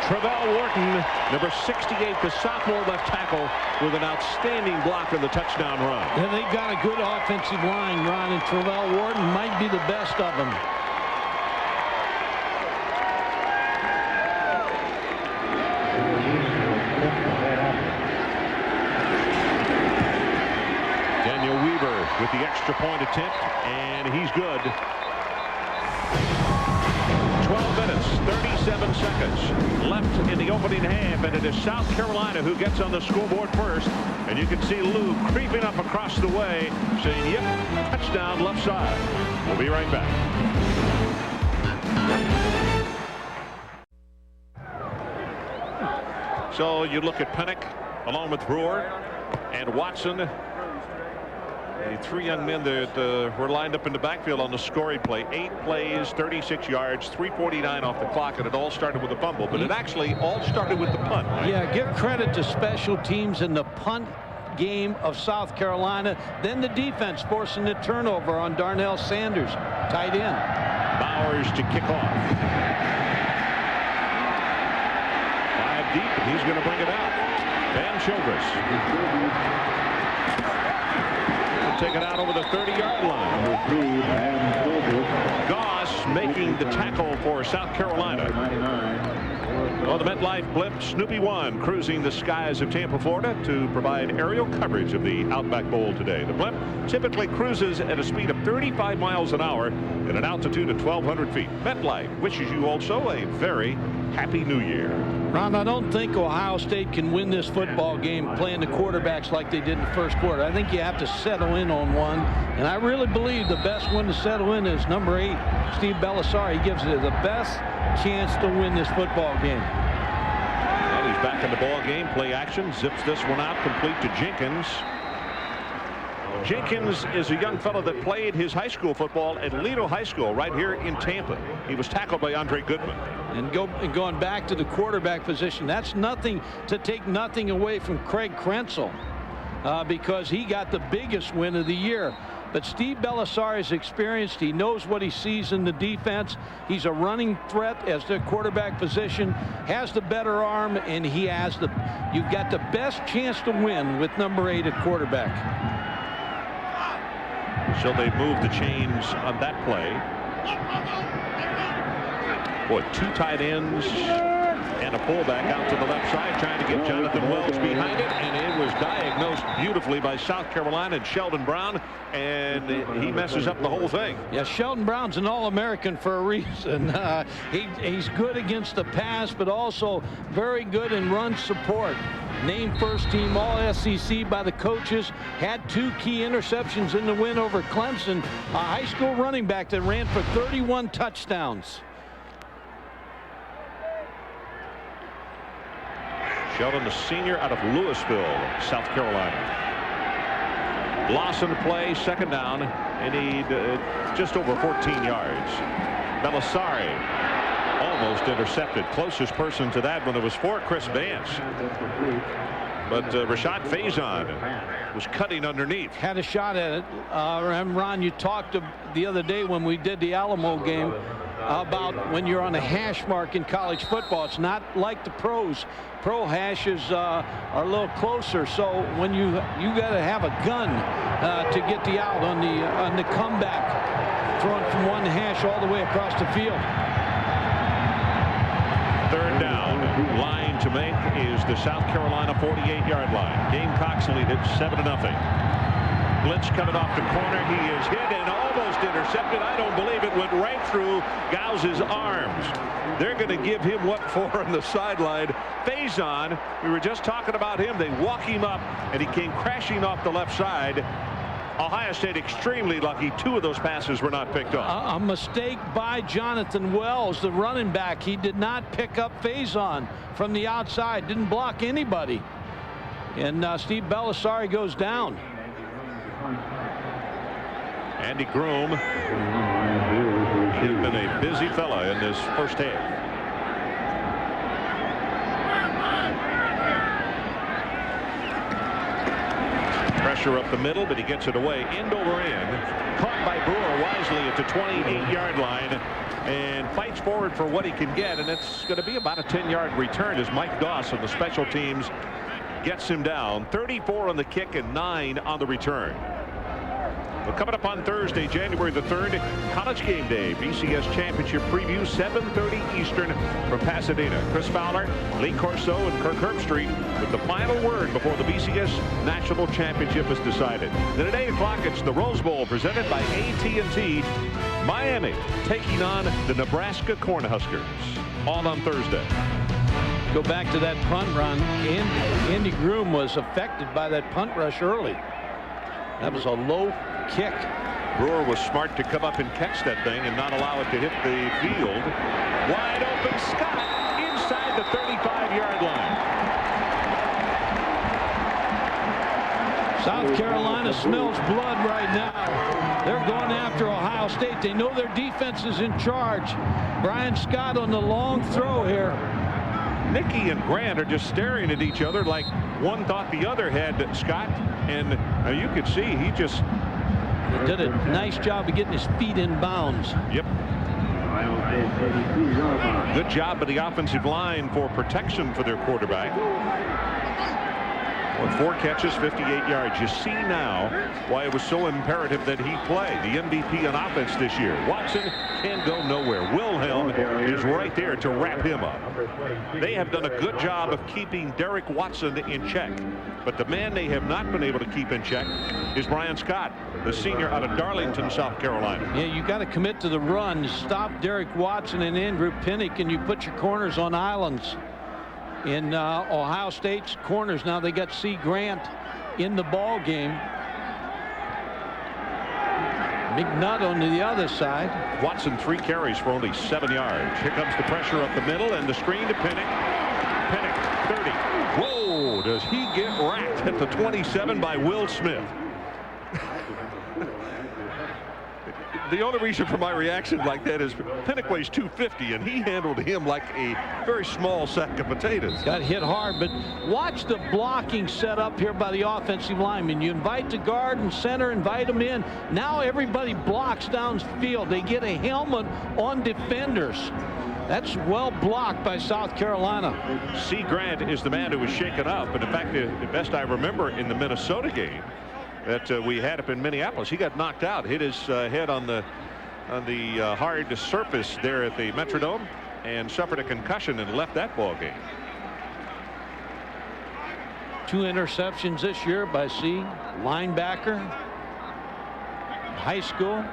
S1: Travell Wharton, number 68, the sophomore left tackle, with an outstanding block on the touchdown run.
S3: And they've got a good offensive line, Ron, and Travell Wharton might be the best of them. With the extra point attempt, and he's good.
S1: 12 minutes, 37 seconds left in the opening half, and it is South Carolina who gets on the scoreboard first. And you can see Lou creeping up across the way, saying, yep, touchdown left side. We'll be right back. So you look at Pennick along with Brewer and Watson, the three young men that were lined up in the backfield on the scoring play. 8 plays, 36 yards, 3:49 off the clock, and it all started with a fumble. But it actually all started with the punt. Right?
S3: Yeah, give credit to special teams in the punt game of South Carolina. Then the defense forcing the turnover on Darnell Sanders, tight end.
S1: Bowers to kick off. 5 deep, and he's going to bring it out. Van Childress. Take it out over the 30-yard line. Goss making the tackle for South Carolina. Well, the MetLife blimp Snoopy 1 cruising the skies of Tampa, Florida to provide aerial coverage of the Outback Bowl today. The blimp typically cruises at a speed of 35 miles an hour at an altitude of 1,200 feet. MetLife wishes you also a very happy new year.
S3: Ron, I don't think Ohio State can win this football game playing the quarterbacks like they did in the first quarter. I think you have to settle in on one, and I really believe the best one to settle in is number 8, Steve Belisari. He gives it the best chance to win this football game.
S1: Well, he's back in the ball game. Play action, zips this one out, complete to Jenkins. Jenkins is a young fellow that played his high school football at Lido High School right here in Tampa. He was tackled by Andre Goodman.
S3: And going back to the quarterback position, that's nothing to take nothing away from Craig Krenzel because he got the biggest win of the year. But Steve Belisari is experienced. He knows what he sees in the defense. He's a running threat as the quarterback position, has the better arm, and he has you've got the best chance to win with number 8 at quarterback.
S1: So they moved the chains on that play. Boy, 2 tight ends and a fullback out to the left side trying to get Jonathan Wells behind it, and it was diagnosed beautifully by South Carolina and Sheldon Brown, and he messes up the whole thing.
S3: Yeah, Sheldon Brown's an All-American for a reason. He's good against the pass, but also very good in run support. Named first team All-SEC by the coaches, had 2 key interceptions in the win over Clemson, a high school running back that ran for 31 touchdowns.
S1: Sheldon, the senior out of Louisville, South Carolina. Loss in the play, second down, and need just over 14 yards. Belisari almost intercepted. Closest person to that one that was for Chris Vance. But Rashad Faison was cutting underneath.
S3: Had a shot at it. Ron, you talked the other day when we did the Alamo game about when you're on a hash mark in college football. It's not like the pros. Pro hashes are a little closer, so when you got to have a gun to get the out on the comeback, throwing from one hash all the way across the field.
S1: Third down. Line to make is the South Carolina 48-yard line. Gamecocks lead it 7-0. Blitz coming off the corner. He is hit and almost intercepted. I don't believe it. Went right through Gauss's arms. They're going to give him what for on the sideline. Faison, we were just talking about him. They walk him up, and he came crashing off the left side. Ohio State extremely lucky. 2 of those passes were not picked up.
S3: A mistake by Jonathan Wells, the running back. He did not pick up Faison from the outside. Didn't block anybody. And Steve Belisari goes down.
S1: Andy Groom has been a busy fella in this first half. Pressure up the middle, but he gets it away. End over end. Caught by Brewer wisely at the 28-yard line and fights forward for what he can get. And it's going to be about a 10-yard return as Mike Doss of the special teams gets him down. 34 on the kick and 9 on the return. Well, coming up on Thursday, January the 3rd, College Game Day, BCS Championship Preview, 7:30 Eastern from Pasadena. Chris Fowler, Lee Corso, and Kirk Herbstreit with the final word before the BCS National Championship is decided. Then at 8 o'clock, it's the Rose Bowl presented by AT&T. Miami taking on the Nebraska Cornhuskers, all on Thursday.
S3: Go back to that punt run. Andy Groom was affected by that punt rush early. That was a low kick.
S1: Brewer was smart to come up and catch that thing and not allow it to hit the field. Wide open Scott inside the 35-yard line.
S3: South Carolina smells blood right now. They're going after Ohio State. They know their defense is in charge. Brian Scott on the long throw here.
S1: Nicky and Grant are just staring at each other like one thought the other had Scott. And you could see he just
S3: did a nice job of getting his feet in bounds.
S1: Yep. Good job by the offensive line for protection for their quarterback. With 4 catches, 58 yards. You see now why it was so imperative that he play. The MVP on offense this year. Watson can go nowhere. Wilhelm is right there to wrap him up. They have done a good job of keeping Derek Watson in check. But the man they have not been able to keep in check is Brian Scott, the senior out of Darlington, South Carolina.
S3: Yeah, you got to commit to the run. Stop Derek Watson and Andrew Pinnick, and you put your corners on islands. In Ohio State's corners now, they got C. Grant in the ball game. McNutt on the other side.
S1: Watson 3 carries for only 7 yards. Here comes the pressure up the middle and the screen to Pinnick. Pinnick 30. Whoa, does he get racked at the 27 by Will Smith? The only reason for my reaction like that is Pinnick weighs 250 and he handled him like a very small sack of potatoes.
S3: Got hit hard, but watch the blocking set up here by the offensive lineman. You invite the guard and center, invite them in. Now everybody blocks downfield. They get a helmet on defenders. That's well blocked by South Carolina.
S1: C. Grant is the man who was shaken up, and in fact, the best I remember in the Minnesota game that we had up in Minneapolis, he got knocked out, hit his head on the hard surface there at the Metrodome, and suffered a concussion and left that ball game.
S3: 2 interceptions this year by C. Linebacker, high school.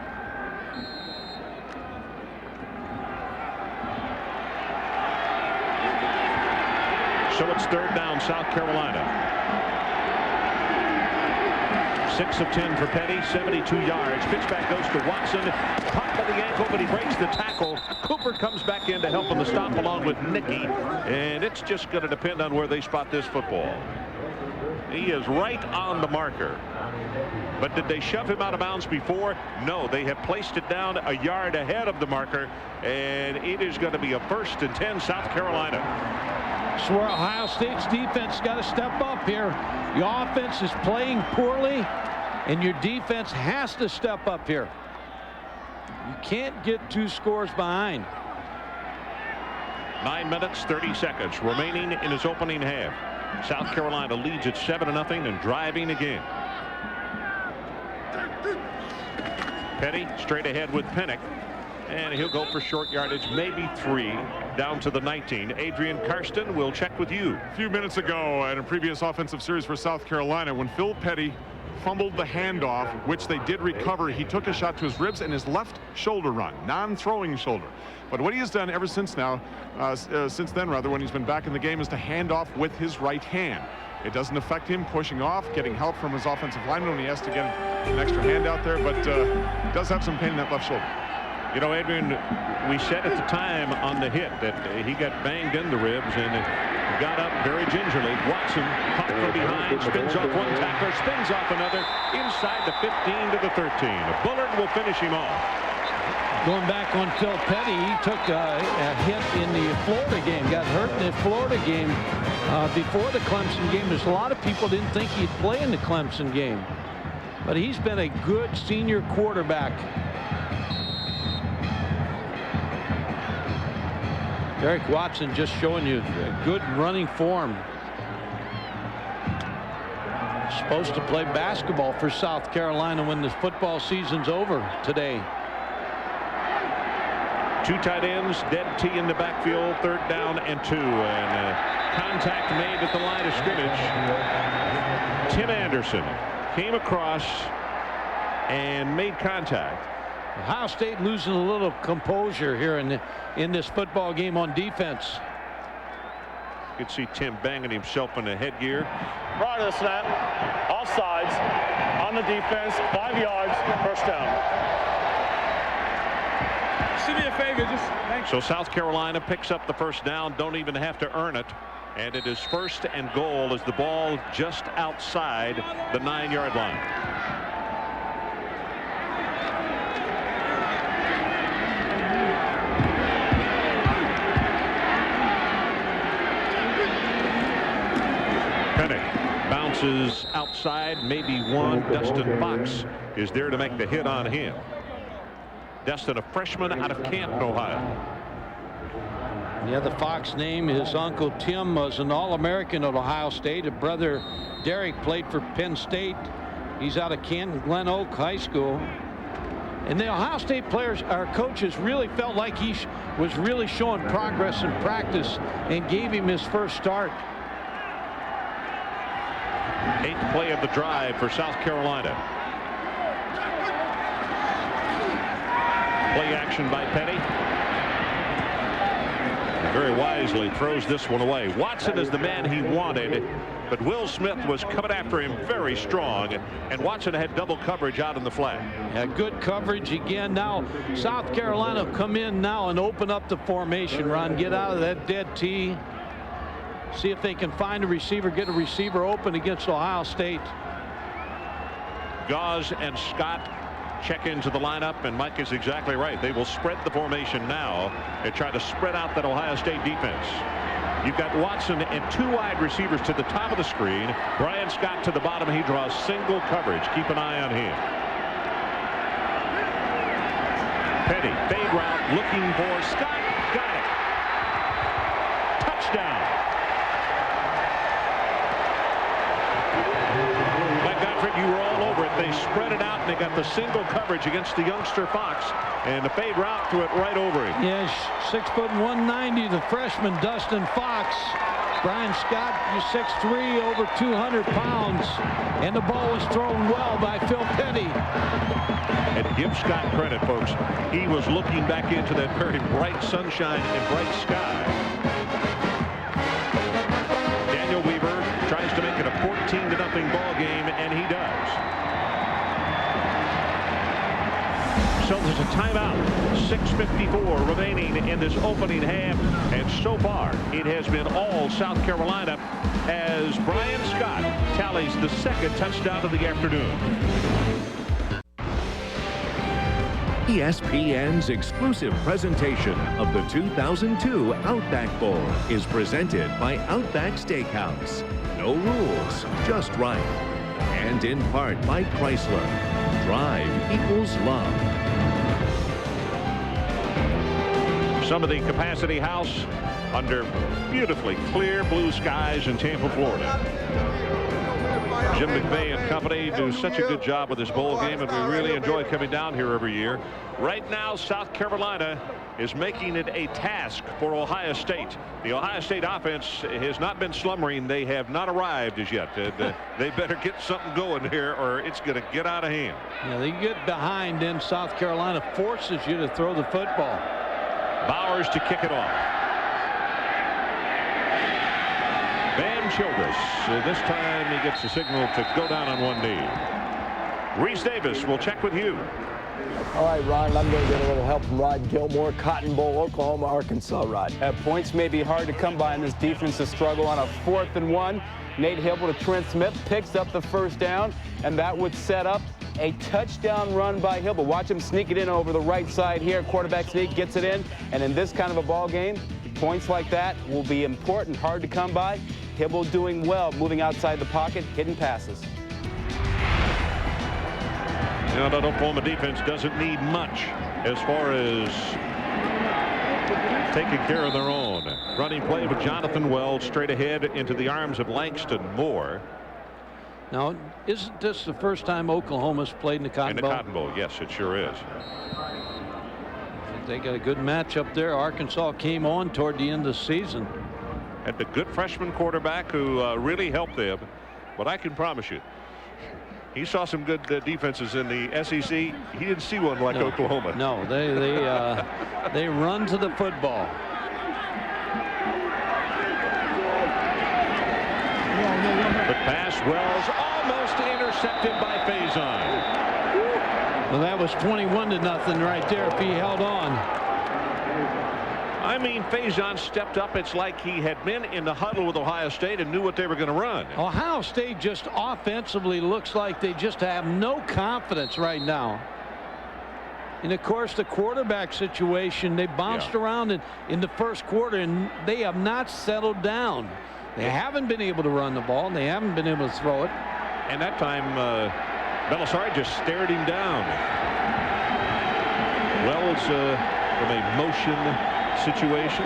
S1: So it's 3rd down, South Carolina. 6 of 10 for Petty, 72 yards. Pitch back goes to Watson. Caught by the ankle, but he breaks the tackle. Cooper comes back in to help him to stop along with Nicky. And it's just going to depend on where they spot this football. He is right on the marker. But did they shove him out of bounds before? No, they have placed it down a yard ahead of the marker. And it is going to be a 1st and 10, South Carolina.
S3: That's where Ohio State's defense got to step up here. Your offense is playing poorly, and your defense has to step up here. You can't get 2 scores behind.
S1: 9 minutes, 30 seconds remaining in his opening half. South Carolina leads at 7-0 and driving again. Petty straight ahead with Pinnick. And he'll go for short yardage, maybe 3, down to the 19. Adrian Karsten will check with you.
S4: A few minutes ago in a previous offensive series for South Carolina, when Phil Petty fumbled the handoff, which they did recover, he took a shot to his ribs and his left shoulder run, non-throwing shoulder. But what he has done ever since then, when he's been back in the game, is to hand off with his right hand. It doesn't affect him pushing off, getting help from his offensive lineman when he has to get an extra hand out there, but does have some pain in that left shoulder.
S1: You know, Adrian, we said at the time on the hit that he got banged in the ribs and got up very gingerly. Watson caught from behind, spins off one tackler, spins off another, inside the 15 to the 13. Bullard will finish him off.
S3: Going back on Phil Petty, he took a hit in the Florida game, got hurt in the Florida game before the Clemson game. There's a lot of people didn't think he'd play in the Clemson game, but he's been a good senior quarterback. Derek Watson just showing you a good running form. Supposed to play basketball for South Carolina when the football season's over today.
S1: 2 tight ends, dead T in the backfield, 3rd down and 2. And contact made at the line of scrimmage. Tim Anderson came across and made contact.
S3: Ohio State losing a little composure here in this football game on defense.
S1: You can see Tim banging himself in the headgear.
S5: Prior to the snap, offsides on the defense, 5 yards, first down.
S4: Do me a favor,
S1: So South Carolina picks up the first down, don't even have to earn it. And it is 1st and goal as the ball just outside the 9-yard line. Pennick bounces outside, maybe one. Dustin Fox is there to make the hit on him. Dustin, a freshman out of Canton, Ohio.
S3: Yeah, the Fox name, his uncle Tim was an All-American at Ohio State. His brother Derek played for Penn State. He's out of Canton Glen Oak High School. And the Ohio State players, our coaches, really felt like he was really showing progress in practice and gave him his first start.
S1: 8th play of the drive for South Carolina. Play action by Petty. Very wisely throws this one away. Watson is the man he wanted, but Will Smith was coming after him very strong, and Watson had double coverage out in the flat.
S3: Yeah, good coverage again. Now South Carolina come in now and open up the formation, Ron. Get out of that dead tee. See if they can find a receiver, get a receiver open against Ohio State.
S1: Gause and Scott check into the lineup, and Mike is exactly right. They will spread the formation now and try to spread out that Ohio State defense. You've got Watson and 2 wide receivers to the top of the screen. Brian Scott to the bottom. He draws single coverage. Keep an eye on him. Petty, fade route, looking for Scott. Got it. Touchdown. You were all over it. They spread it out and they got the single coverage against the youngster Fox, and the fade route threw it right over him.
S3: Yes, 6 foot 190, the freshman Dustin Fox. Brian Scott, you 6'3", over 200 pounds, and the ball was thrown well by Phil Petty.
S1: And give Scott credit, folks. He was looking back into that very bright sunshine and bright sky. Daniel Weaver tries to make it a 14-0 ball game, and he does. So there's a timeout. 6:54 remaining in this opening half, and so far it has been all South Carolina as Brian Scott tallies the 2nd touchdown of the afternoon.
S2: ESPN's exclusive presentation of the 2002 Outback Bowl is presented by Outback Steakhouse. No rules, just right. And in part by Chrysler. Drive equals love.
S1: Some of the Capacity House under beautifully clear blue skies in Tampa, Florida. Jim McVay and company do such a good job with this bowl game, and we really enjoy coming down here every year. Right now, South Carolina is making it a task for Ohio State. The Ohio State offense has not been slumbering. They have not arrived as yet. They better get something going here, or it's going to get out of hand.
S3: Yeah, they get behind, then South Carolina forces you to throw the football.
S1: Bowers to kick it off. Van Childress, this time he gets the signal to go down on one knee. Reese Davis will check with you.
S7: All right, Rod, I'm going to get a little help from Rod Gilmore. Cotton Bowl, Oklahoma, Arkansas, Rod.
S8: Points may be hard to come by in this defensive struggle. On a 4th and 1, Nate Hibble to Trent Smith picks up the first down, and that would set up a touchdown run by Hibble. Watch him sneak it in over the right side here. Quarterback sneak, gets it in, and in this kind of a ball game, points like that will be important, hard to come by. Hibble doing well, moving outside the pocket, hitting passes.
S1: You know, that Oklahoma defense doesn't need much as far as taking care of their own. Running play with Jonathan Wells straight ahead into the arms of Langston Moore.
S3: Now, isn't this the first time Oklahoma's played in the Cotton Bowl?
S1: In the Cotton Bowl, yes, it sure is.
S3: They got a good matchup there. Arkansas came on toward the end of the season.
S1: Had the good freshman quarterback who really helped them. But I can promise you, He saw some good defenses in the SEC. He didn't see one like Oklahoma.
S3: No, they run to the football.
S1: The pass, Wells, almost intercepted by Faison.
S3: Well, that was 21-0 right there if he held on.
S1: I mean, Faison stepped up. It's like he had been in the huddle with Ohio State and knew what they were going to run.
S3: Ohio State just offensively looks like they just have no confidence right now. And of course, the quarterback situation, they bounced around in the first quarter, and they have not settled down. They haven't been able to run the ball, and they haven't been able to throw it.
S1: And that time, Belisari just stared him down. Wells from a motion situation.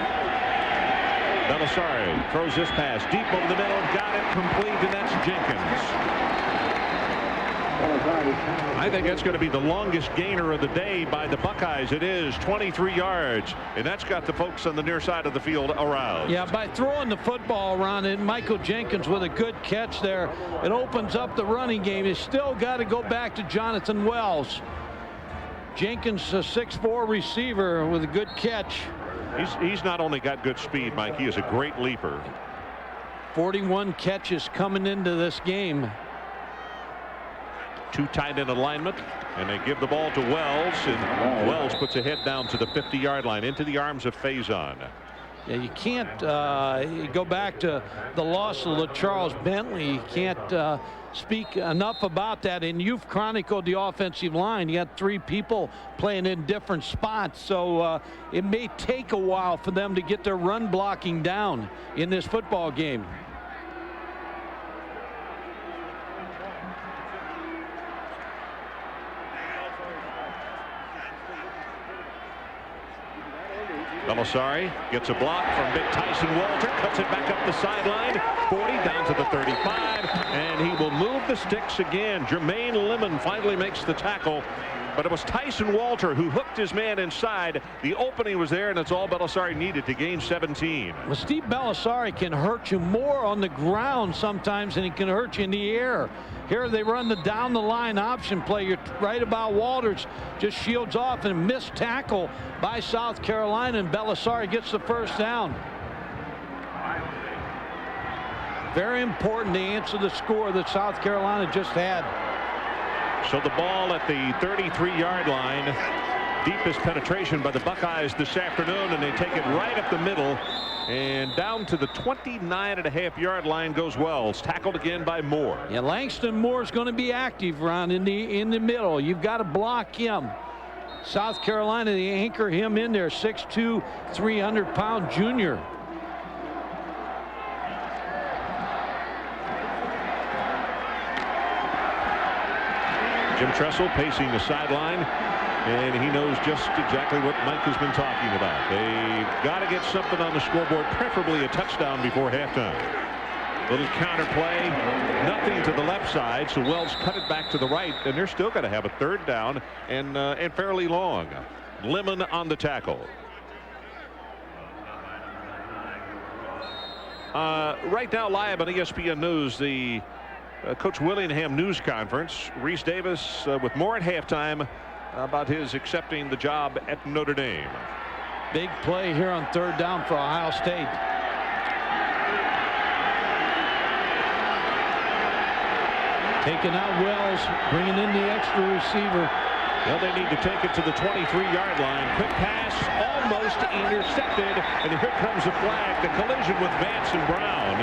S1: Belisari throws this pass deep over the middle, got it complete, and that's Jenkins. I think that's going to be the longest gainer of the day by the Buckeyes. It is 23 yards, and that's got the folks on the near side of the field aroused.
S3: Yeah, by throwing the football around it, Michael Jenkins with a good catch there. It opens up the running game. He's still got to go back to Jonathan Wells. Jenkins, a 6'4" receiver with a good catch.
S1: He's not only got good speed, Mike, he is a great leaper.
S3: 41 catches coming into this game.
S1: Too tight in alignment, and they give the ball to Wells, and Wells puts a head down to the 50-yard line into the arms of Faison.
S3: Yeah, you can't you go back to the loss of Charles Bentley. You can't speak enough about that, and you've chronicled the offensive line. You got 3 people playing in different spots, so it may take a while for them to get their run blocking down in this football game.
S1: Belisari gets a block from big Tyson Walter, cuts it back up the sideline, 40 down to the 35, and he will move the sticks again. Jermaine Lemon finally makes the tackle, but it was Tyson Walter who hooked his man inside. The opening was there, and it's all Belisari needed to gain 17.
S3: Well, Steve Belisari can hurt you more on the ground sometimes than he can hurt you in the air. Here they run the down the line option play. You're right about Walters, just shields off, and missed tackle by South Carolina, and Belisari gets the first down. Very important to answer the score that South Carolina just had.
S1: So the ball at the 33-yard line. Deepest penetration by the Buckeyes this afternoon, and they take it right up the middle, and down to the 29.5-yard line goes Wells, tackled again by Moore.
S3: Yeah, Langston Moore's going to be active, Ron, in the middle. You've got to block him. South Carolina, they anchor him in there, 6'2", 300-pound junior.
S1: Jim Tressel pacing the sideline, and he knows just exactly what Mike has been talking about. They've got to get something on the scoreboard, preferably a touchdown before halftime. Little counter play, nothing to the left side, so Wells cut it back to the right, and they're still going to have a 3rd down and fairly long. Lemon on the tackle. Right now, live on ESPN News, the Coach Willingham news conference. Reese Davis with more at halftime about his accepting the job at Notre Dame.
S3: Big play here on 3rd down for Ohio State. Taking out Wells, bringing in the extra receiver.
S1: Well, they need to take it to the 23-yard line. Quick pass, almost intercepted, and here comes a flag. The collision with Vance and Brown.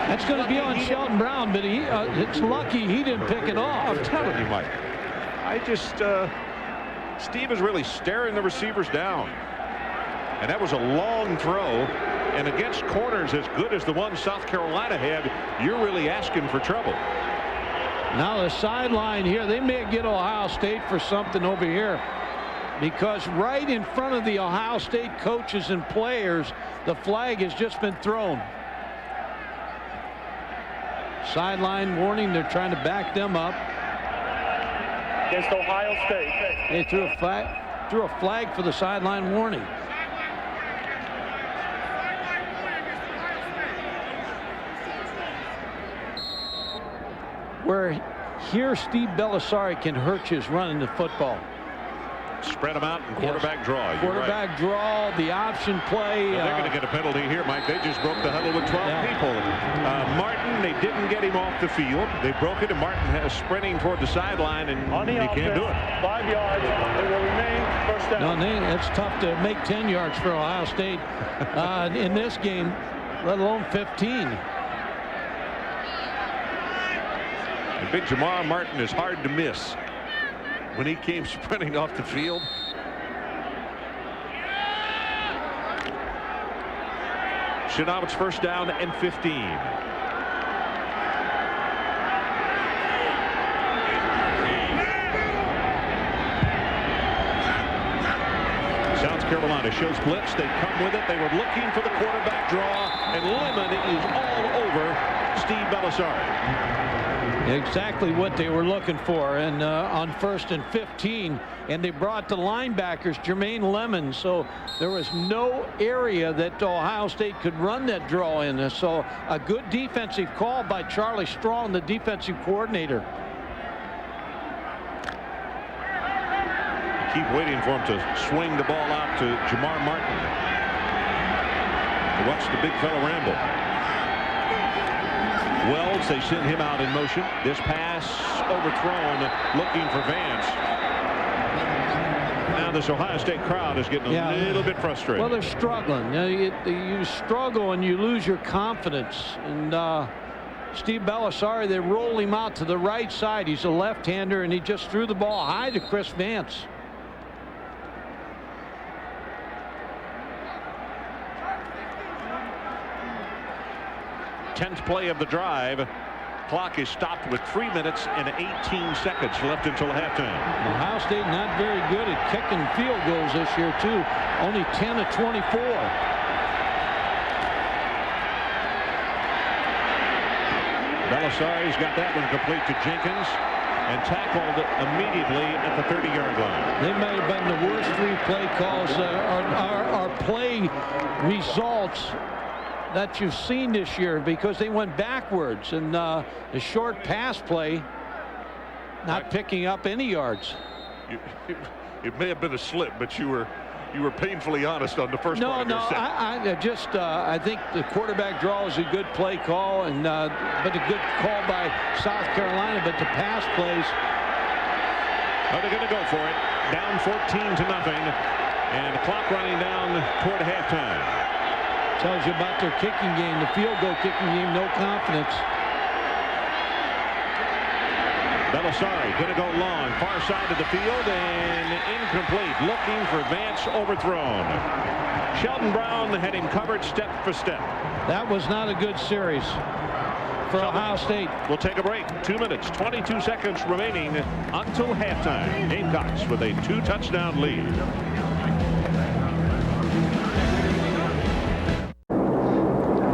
S3: That's going to be on Shelton Brown, but it's lucky he didn't pick it off.
S1: I'm telling you, Mike. Steve is really staring the receivers down. And that was a long throw. And against corners as good as the one South Carolina had, you're really asking for trouble.
S3: Now the sideline here, they may get Ohio State for something over here, because right in front of the Ohio State coaches and players, the flag has just been thrown. Sideline warning. They're trying to back them up.
S5: Against Ohio State.
S3: They threw a flag for the sideline warning. where here Steve Belisari can hurt his running the football.
S1: Spread them out and quarterback draw. You're
S3: quarterback
S1: right.
S3: draw, the option play.
S1: Well, they're going to get a penalty here, Mike. They just broke the huddle with 12 people. Martin, they didn't get him off the field. They broke it, and Martin has sprinting toward the sideline, and he can't do it.
S5: 5 yards. It will remain first down.
S3: No, it's tough to make 10 yards for Ohio State in this game, let alone 15.
S1: And big Jamar Martin is hard to miss when he came sprinting off the field. So now it's first down and 15. South Carolina shows blitz. They come with it. They were looking for the quarterback draw, and Lemon is all over Steve Belisari.
S3: Exactly what they were looking for, and on 1st and 15, and they brought the linebackers Jermaine Lemon, so there was no area that Ohio State could run that draw in. So a good defensive call by Charlie Strong, the defensive coordinator.
S1: Keep waiting for him to swing the ball out to Jamar Martin. Watch the big fella ramble. Wells, they send him out in motion. This pass overthrown, looking for Vance. Now this Ohio State crowd is getting a little bit frustrated.
S3: Well, they're struggling. You struggle and you lose your confidence. And Steve Belisari, they roll him out to the right side. He's a left-hander, and he just threw the ball high to Chris Vance.
S1: Tenth play of the drive. Clock is stopped with 3 minutes and 18 seconds left until halftime.
S3: Ohio State not very good at kicking field goals this year, too. Only 10 of 24.
S1: Belisari's got that one complete to Jenkins and tackled immediately at the 30-yard line.
S3: They may have been the worst 3 play calls or play results that you've seen this year, because they went backwards, and the short pass play not picking up any yards.
S1: It may have been a slip, but you were painfully honest on the first part of your set.
S3: I think the quarterback draw is a good play call, and but a good call by South Carolina, but the pass plays.
S1: Oh, they're going to go for it. Down 14-0, and the clock running down toward halftime.
S3: Tells you about their kicking game, the field goal kicking game, no confidence.
S1: Belisari going to go long, far side of the field, and incomplete. Looking for Vance, overthrown. Sheldon Brown had him covered step for step.
S3: That was not a good series for Ohio State.
S1: We'll take a break. 2 minutes, 22 seconds remaining until halftime. Gamecocks with a 2-touchdown lead.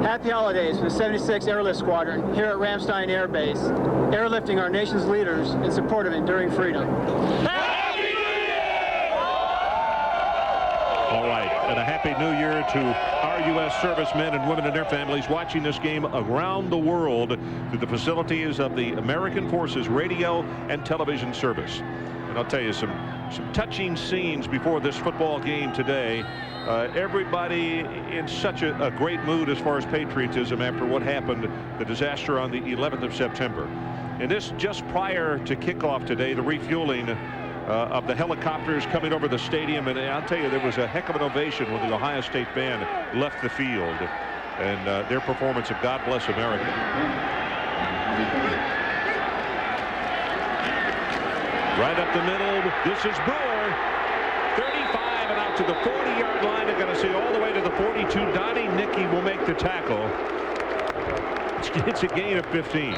S9: Happy holidays from the 76th Airlift Squadron here at Ramstein Air Base, airlifting our nation's leaders in support of enduring freedom.
S1: All right, and a happy new year to our U.S. servicemen and women and their families watching this game around the world through the facilities of the American Forces Radio and Television Service. And I'll tell you some touching scenes before this football game today. Everybody in such a great mood as far as patriotism after what happened, the disaster on the 11th of September. And this just prior to kickoff today, the refueling of the helicopters coming over the stadium. And I'll tell you, there was a heck of an ovation when the Ohio State band left the field, and their performance of God Bless America. Right up the middle, this is Brewer. 35 and out to the 40-yard line. They're going to see all the way to the 42. Donnie Nicky will make the tackle. It's a gain of 15.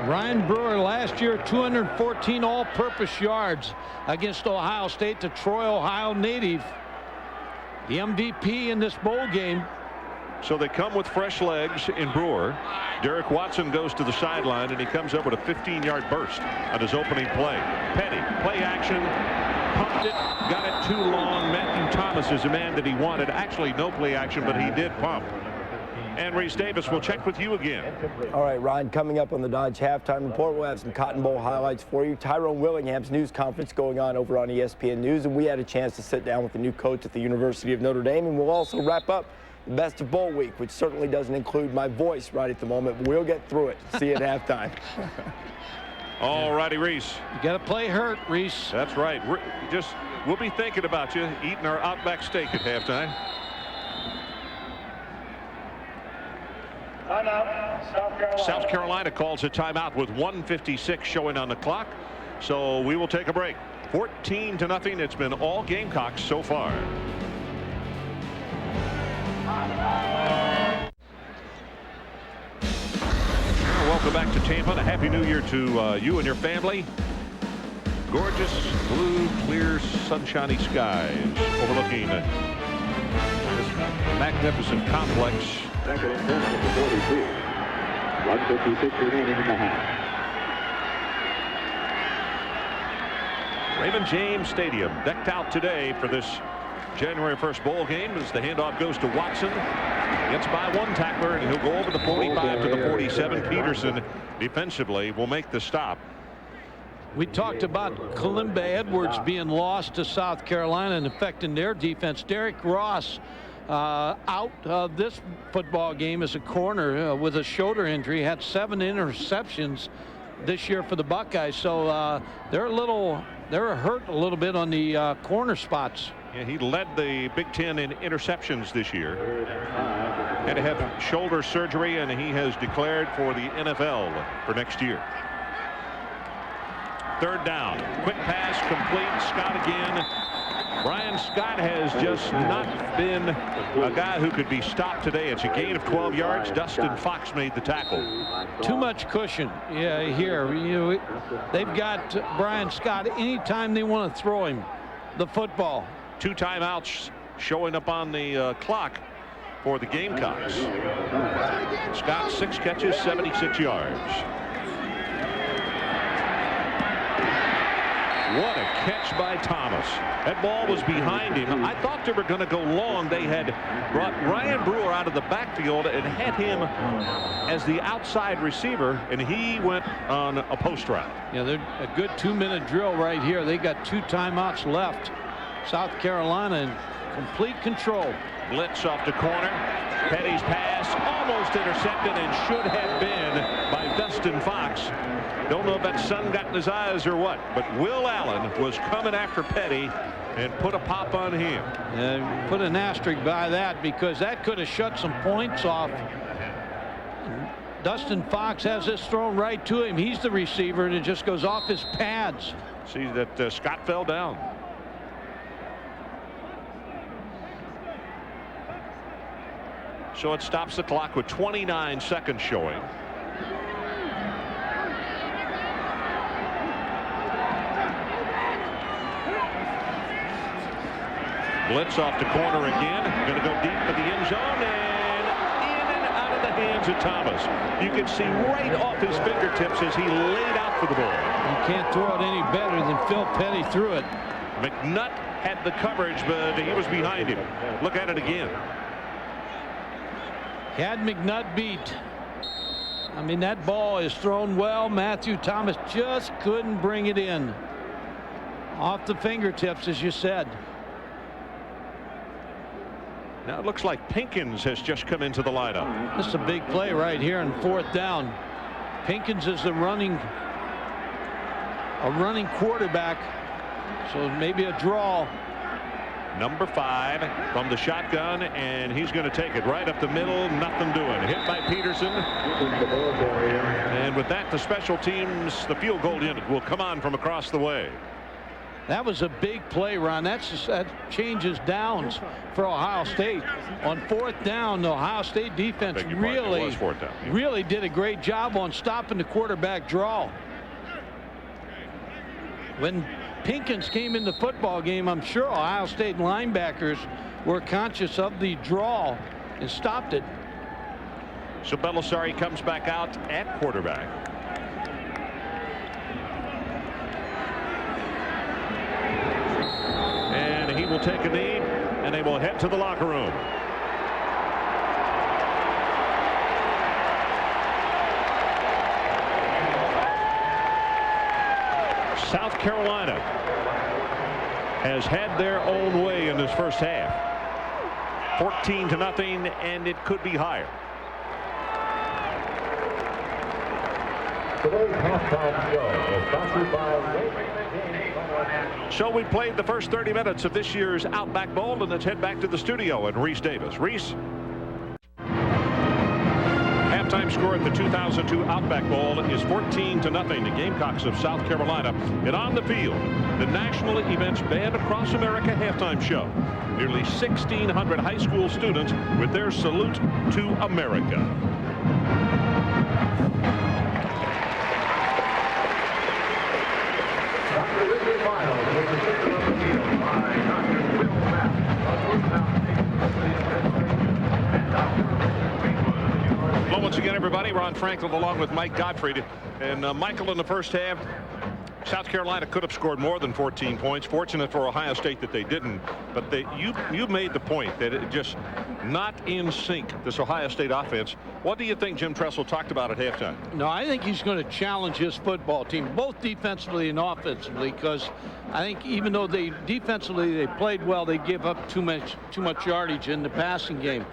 S3: Ryan Brewer last year, 214 all-purpose yards against Ohio State, the Troy, Ohio native. The MVP in this bowl game.
S1: So they come with fresh legs in Brewer. Derek Watson goes to the sideline, and he comes up with a 15-yard burst on his opening play. Petty, play action, pumped it, got it too long. Matthew Thomas is the man that he wanted. Actually, no play action, but he did pump. And Reese Davis, will check with you again.
S7: All right, Ryan, coming up on the Dodge halftime report, we'll have some Cotton Bowl highlights for you. Tyrone Willingham's news conference going on over on ESPN News, and we had a chance to sit down with the new coach at the University of Notre Dame, and we'll also wrap up the best of bowl week, which certainly doesn't include my voice right at the moment, but we'll get through it. See you at halftime.
S1: All righty, Reese.
S3: You got to play hurt, Reese.
S1: That's right. We'll be thinking about you eating our Outback steak at halftime. South Carolina calls a timeout with 1:56 showing on the clock. So we will take a break. 14-0. It's been all Gamecocks so far. Welcome back to Tampa. A happy New Year to you and your family. Gorgeous blue, clear, sunshiny skies overlooking this magnificent complex.
S6: Second and 10 at the 42. 1:56 remaining in the half.
S1: Raymond James Stadium decked out today for this January 1st bowl game as the handoff goes to Watson. Gets by one tackler, and he'll go over the 45 to the 47. Peterson defensively will make the stop.
S3: We talked about Kalimba Edwards being lost to South Carolina and affecting their defense. Derek Ross out of this football game as a corner with a shoulder injury. Had 7 interceptions this year for the Buckeyes. So they're hurt a little bit on the corner spots.
S1: Yeah, he led the Big Ten in interceptions this year. Had to have shoulder surgery, and he has declared for the NFL for next year. Third down. Quick pass complete. Scott again. Brian Scott has just not been a guy who could be stopped today. It's a gain of 12 yards. Dustin Fox made the tackle.
S3: Too much cushion. Yeah, here. They've got Brian Scott anytime they want to throw him the football.
S1: 2 timeouts showing up on the clock for the Gamecocks. Scott 6 catches, 76 yards. What a catch by Thomas. That ball was behind him. I thought they were going to go long. They had brought Ryan Brewer out of the backfield and had him as the outside receiver, and he went on a post route.
S3: Yeah, they're a good 2-minute drill right here. They got 2 timeouts left. South Carolina in complete control.
S1: Blitz off the corner. Petty's pass almost intercepted and should have been by Dustin Fox. Don't know if that sun got in his eyes or what, but Will Allen was coming after Petty and put a pop on him.
S3: Put an asterisk by that because that could have shut some points off. Dustin Fox has this thrown right to him. He's the receiver, and it just goes off his pads.
S1: See that Scott fell down. So it stops the clock with 29 seconds showing. Blitz off the corner again. Going to go deep for the end zone and in and out of the hands of Thomas. You can see right off his fingertips as he laid out for the ball.
S3: You can't throw it any better than Phil Petty threw it.
S1: McNutt had the coverage, but he was behind him. Look at it again.
S3: Had McNutt beat. I mean, that ball is thrown well. Matthew Thomas just couldn't bring it in. Off the fingertips, as you said.
S1: Now it looks like Pinkins has just come into the lineup.
S3: This is a big play right here in 4th down. Pinkins is a running quarterback, so maybe a draw.
S1: Number 5 from the shotgun, and he's going to take it right up the middle. Nothing doing. Hit by Peterson. And with that, the special teams, the field goal unit will come on from across the way.
S3: That was a big play, Ron. That changes downs for Ohio State. On 4th down, the Ohio State defense really did a great job on stopping the quarterback draw. When Pinkins came in the football game, I'm sure Ohio State linebackers were conscious of the draw and stopped it.
S1: So Belisari comes back out at quarterback. And he will take a knee, and they will head to the locker room. South Carolina has had their own way in this first half. 14-0, and it could be higher.
S6: Today's halftime show is brought to you by
S1: So we played the first 30 minutes of this year's Outback Bowl, and let's head back to the studio and Reese Davis. Reese. Halftime score at the 2002 Outback Bowl is 14-0. The Gamecocks of South Carolina. And on the field, the National Events Band Across America halftime show. Nearly 1,600 high school students with their salute to America. Well, once again, everybody, Ron Franklin along with Mike Gottfried. And Michael, in the first half, South Carolina could have scored more than 14 points. Fortunate for Ohio State that they didn't. But you made the point that it just not in sync, this Ohio State offense. What do you think Jim Tressel talked about at halftime?
S3: No, I think he's going to challenge his football team, both defensively and offensively, because I think even though defensively they played well, they give up too much yardage in the passing game.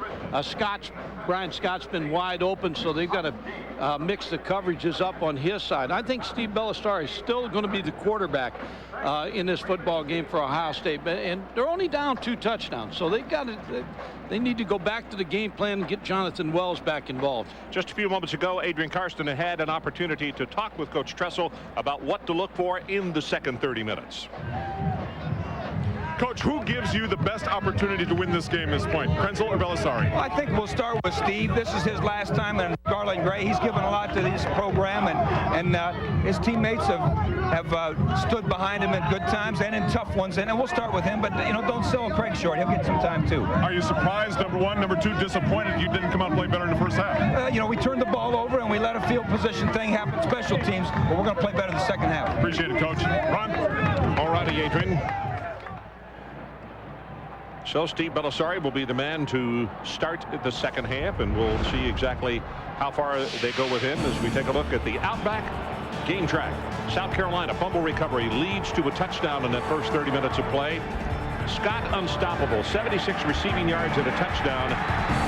S3: Brian Scott's been wide open, so they've got to mix the coverages up on his side. I think Steve Bellisari is still going to be the quarterback in this football game for Ohio State, and they're only down 2 touchdowns, so they need to go back to the game plan and get Jonathan Wells back involved.
S1: Just a few moments ago, Adrian Karsten had an opportunity to talk with Coach Tressel about what to look for in the second 30 minutes.
S4: Coach, who gives you the best opportunity to win this game at this point, Krenzel or Bellisari?
S10: Well, I think we'll start with Steve. This is his last time in Garland Gray. He's given a lot to this program, and his teammates have stood behind him in good times and in tough ones. And we'll start with him, but don't sell Craig short. He'll get some time too.
S4: Are you surprised, number one? Number two, disappointed you didn't come out and play better in the first half?
S10: We turned the ball over and we let a field position thing happen, special teams, but we're going to play better the second half.
S4: Appreciate it, Coach. Ron?
S1: All righty, Adrian. So Steve Bellisari will be the man to start the second half, and we'll see exactly how far they go with him as we take a look at the Outback game track. South Carolina fumble recovery leads to a touchdown in that first 30 minutes of play. Scott unstoppable, 76 receiving yards and a touchdown.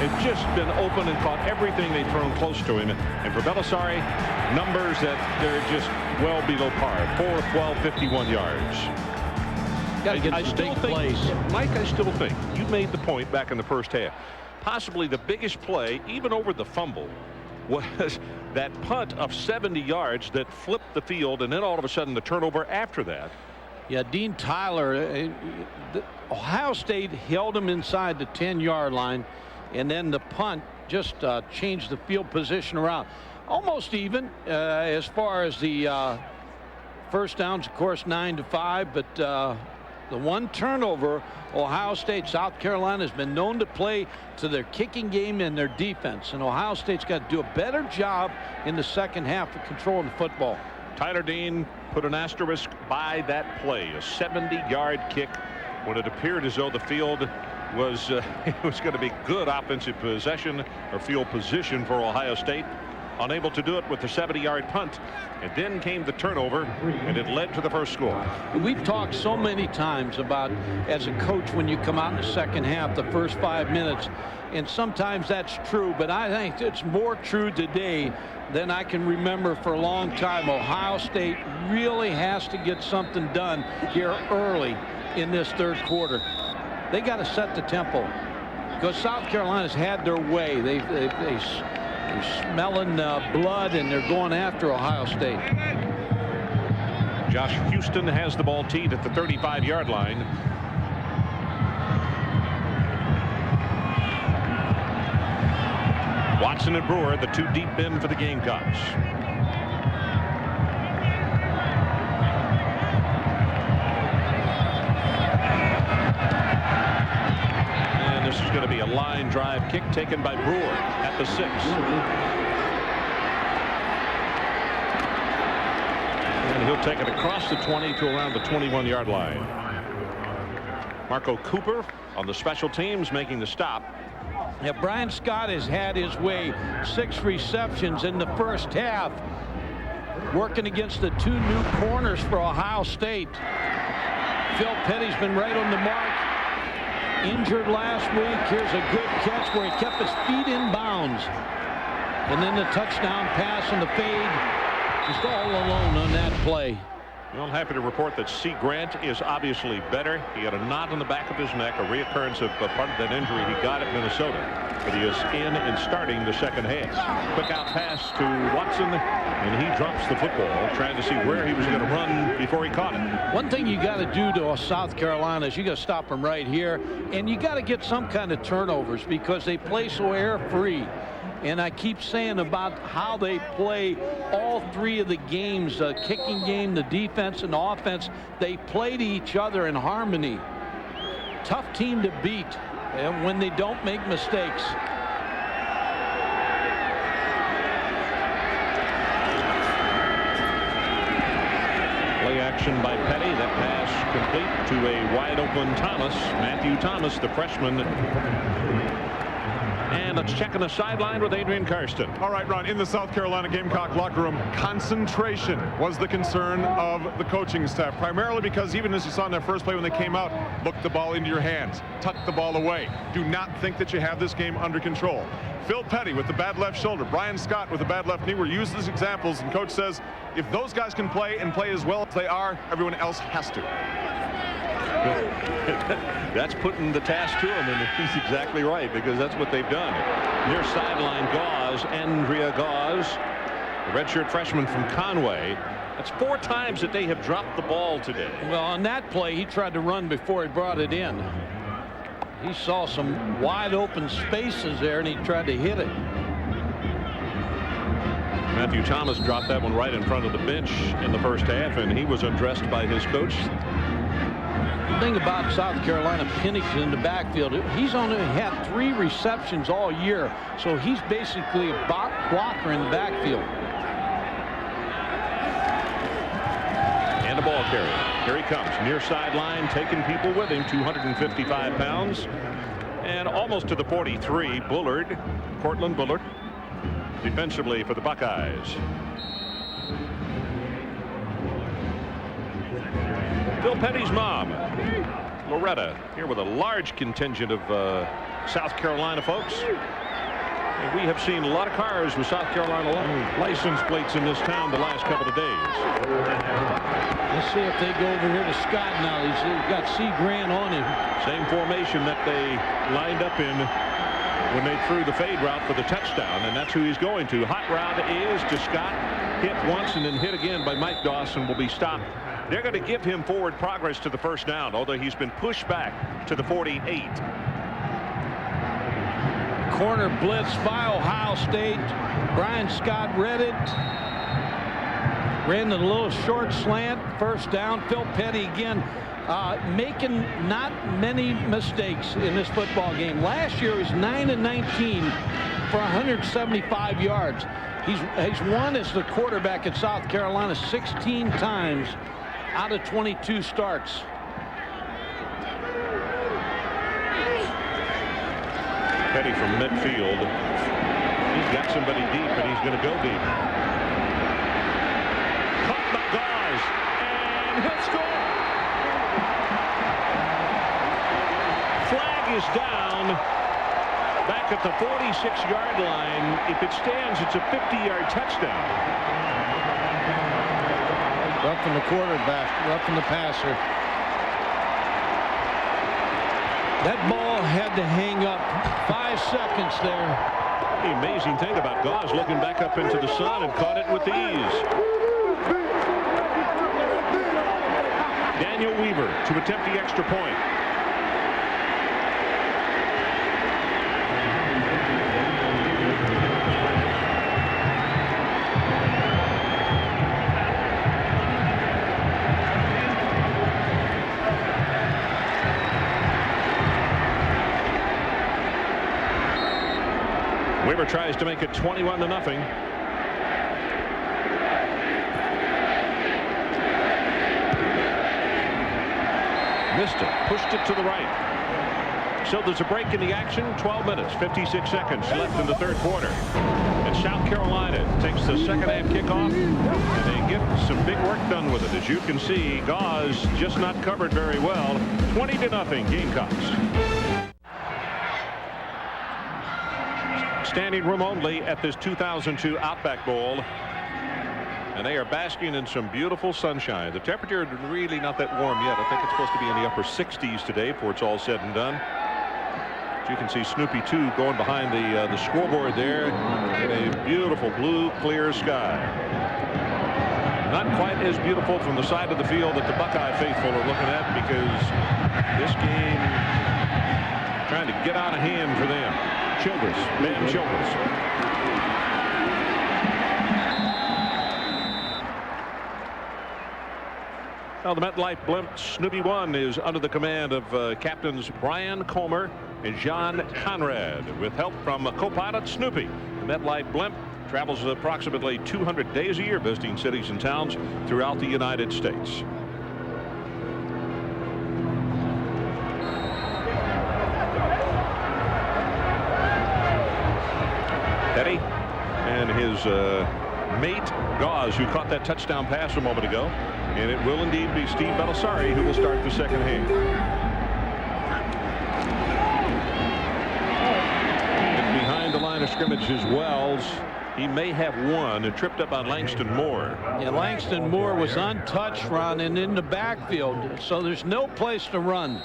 S1: It's just been open and caught everything they've thrown close to him. And for Bellisari, numbers that they're just well below par. 4 of 12, 51 yards. I still think, Mike, I still think you made the point back in the first half. Possibly the biggest play, even over the fumble, was that punt of 70 yards that flipped the field, and then all of a sudden the turnover after that.
S3: Yeah, Dean Tyler, Ohio State held him inside the 10-yard line, and then the punt just changed the field position around. Almost even as far as the first downs, of course, 9-5, but the one turnover, Ohio State, South Carolina has been known to play to their kicking game and their defense. And Ohio State's got to do a better job in the second half of controlling the football.
S1: Tyler Dean put an asterisk by that play, a 70-yard kick when it appeared as though the field was it was going to be good offensive possession or field position for Ohio State. Unable to do it with the 70-yard punt, and then came the turnover, and it led to the first score.
S3: We've talked so many times about, as a coach, when you come out in the second half, the first 5 minutes, and sometimes that's true, but I think it's more true today than I can remember for a long time. Ohio State really has to get something done here early in this third quarter. They got to set the tempo, because South Carolina's had their way. They're smelling blood, and they're going after Ohio State.
S1: Josh Houston has the ball teed at the 35-yard line. Watson and Brewer, the two deep men for the Gamecocks. This is going to be a line drive kick taken by Brewer at the 6. And he'll take it across the 20 to around the 21-yard line. Marco Cooper on the special teams making the stop.
S3: Yeah, Brian Scott has had his way. 6 receptions in the first half. working against the two new corners for Ohio State. Phil Petty's been right on the mark. Injured last week. Here's a good catch where he kept his feet in bounds. And then the touchdown pass and the fade. Just all alone on that play.
S1: Well, I'm happy to report that C. Grant is obviously better. He had a knot in the back of his neck, a reoccurrence of part of that injury he got at Minnesota. But he is in and starting the second half. Quick out pass to Watson, and he drops the football, trying to see where he was going to run before he caught it.
S3: One thing you got to do to South Carolina is you got to stop them right here, and you got to get some kind of turnovers because they play so air-free. And I keep saying about how they play all three of the games, the kicking game, the defense, and the offense. They play to each other in harmony. Tough team to beat and when they don't make mistakes.
S1: Play action by Petty. That pass complete to a wide open Thomas. Matthew Thomas, the freshman. And let's check on the sideline with Adrian Karsten.
S4: All right, Ron, in the South Carolina Gamecock locker room, concentration was the concern of the coaching staff, primarily because even as you saw in that first play when they came out, look the ball into your hands, tuck the ball away. Do not think that you have this game under control. Phil Petty with the bad left shoulder, Brian Scott with the bad left knee were used as examples, and coach says if those guys can play and play as well as they are, everyone else has to.
S1: That's putting the task to him, and he's exactly right, because that's what they've done. Near sideline, Gauze, Andrea Gauze, the redshirt freshman from Conway. That's 4 times that they have dropped the ball today.
S3: Well, on that play, he tried to run before he brought it in. He saw some wide open spaces there, and he tried to hit it.
S1: Matthew Thomas dropped that one right in front of the bench in the first half, and he was undressed by his coach.
S3: The thing about South Carolina, Pennington in the backfield, he's only had 3 receptions all year, so he's basically a blocker in the backfield.
S1: And a ball carrier. Here he comes, near sideline, taking people with him, 255 pounds. And almost to the 43, Bullard, Cortland Bullard, defensively for the Buckeyes. Phil Petty's mom, Loretta, here with a large contingent of South Carolina folks. And we have seen a lot of cars with South Carolina license plates in this town the last couple of days.
S3: Let's see if they go over here to Scott now. He's got C. Grant on him.
S1: Same formation that they lined up in when they threw the fade route for the touchdown, and that's who he's going to. Hot route is to Scott. Hit once and then hit again by Mike Dawson. Will be stopped. They're going to give him forward progress to the first down, although he's been pushed back to the 48.
S3: Corner blitz by Ohio State. Brian Scott read it. Ran the little short slant. First down. Phil Petty again making not many mistakes in this football game. Last year he was 9-19 for 175 yards. He's won as the quarterback at South Carolina 16 times out of 22 starts.
S1: Petty from midfield. He's got somebody deep, and he's going to go deep. Caught by Gauze, and he'll score. Flag is down back at the 46-yard line. If it stands, it's a 50-yard touchdown.
S3: Roughing the quarterback, roughing the passer. That ball had to hang up. 5 seconds there.
S1: The amazing thing about Gauze looking back up into the sun and caught it with ease. Daniel Weaver to attempt the extra point. Weaver tries to make it 21-0. Missed it, pushed it to the right. So there's a break in the action. 12 minutes, 56 seconds left in the third quarter. And South Carolina takes the second half kickoff, and they get some big work done with it. As you can see, Gauze just not covered very well. 20-0 Gamecocks. Standing room only at this 2002 Outback Bowl. And they are basking in some beautiful sunshine. The temperature is really not that warm yet. I think it's supposed to be in the upper 60s today before it's all said and done. As you can see Snoopy 2 going behind the scoreboard there in a beautiful blue clear sky. Not quite as beautiful from the side of the field that the Buckeye faithful are looking at, because this game trying to get out of hand for them. Childress, Ben Childress. Now the MetLife Blimp Snoopy 1 is under the command of captains Brian Comer and John Conrad, with help from co-pilot Snoopy. The MetLife Blimp travels approximately 200 days a year, visiting cities and towns throughout the United States. Petty and his mate Gauze, who caught that touchdown pass a moment ago, and it will indeed be Steve Belisari who will start the second half. And behind the line of scrimmage is Wells. He may have one. It tripped up on Langston Moore.
S3: Yeah, Langston Moore was untouched, Ron, and in the backfield, so there's no place to run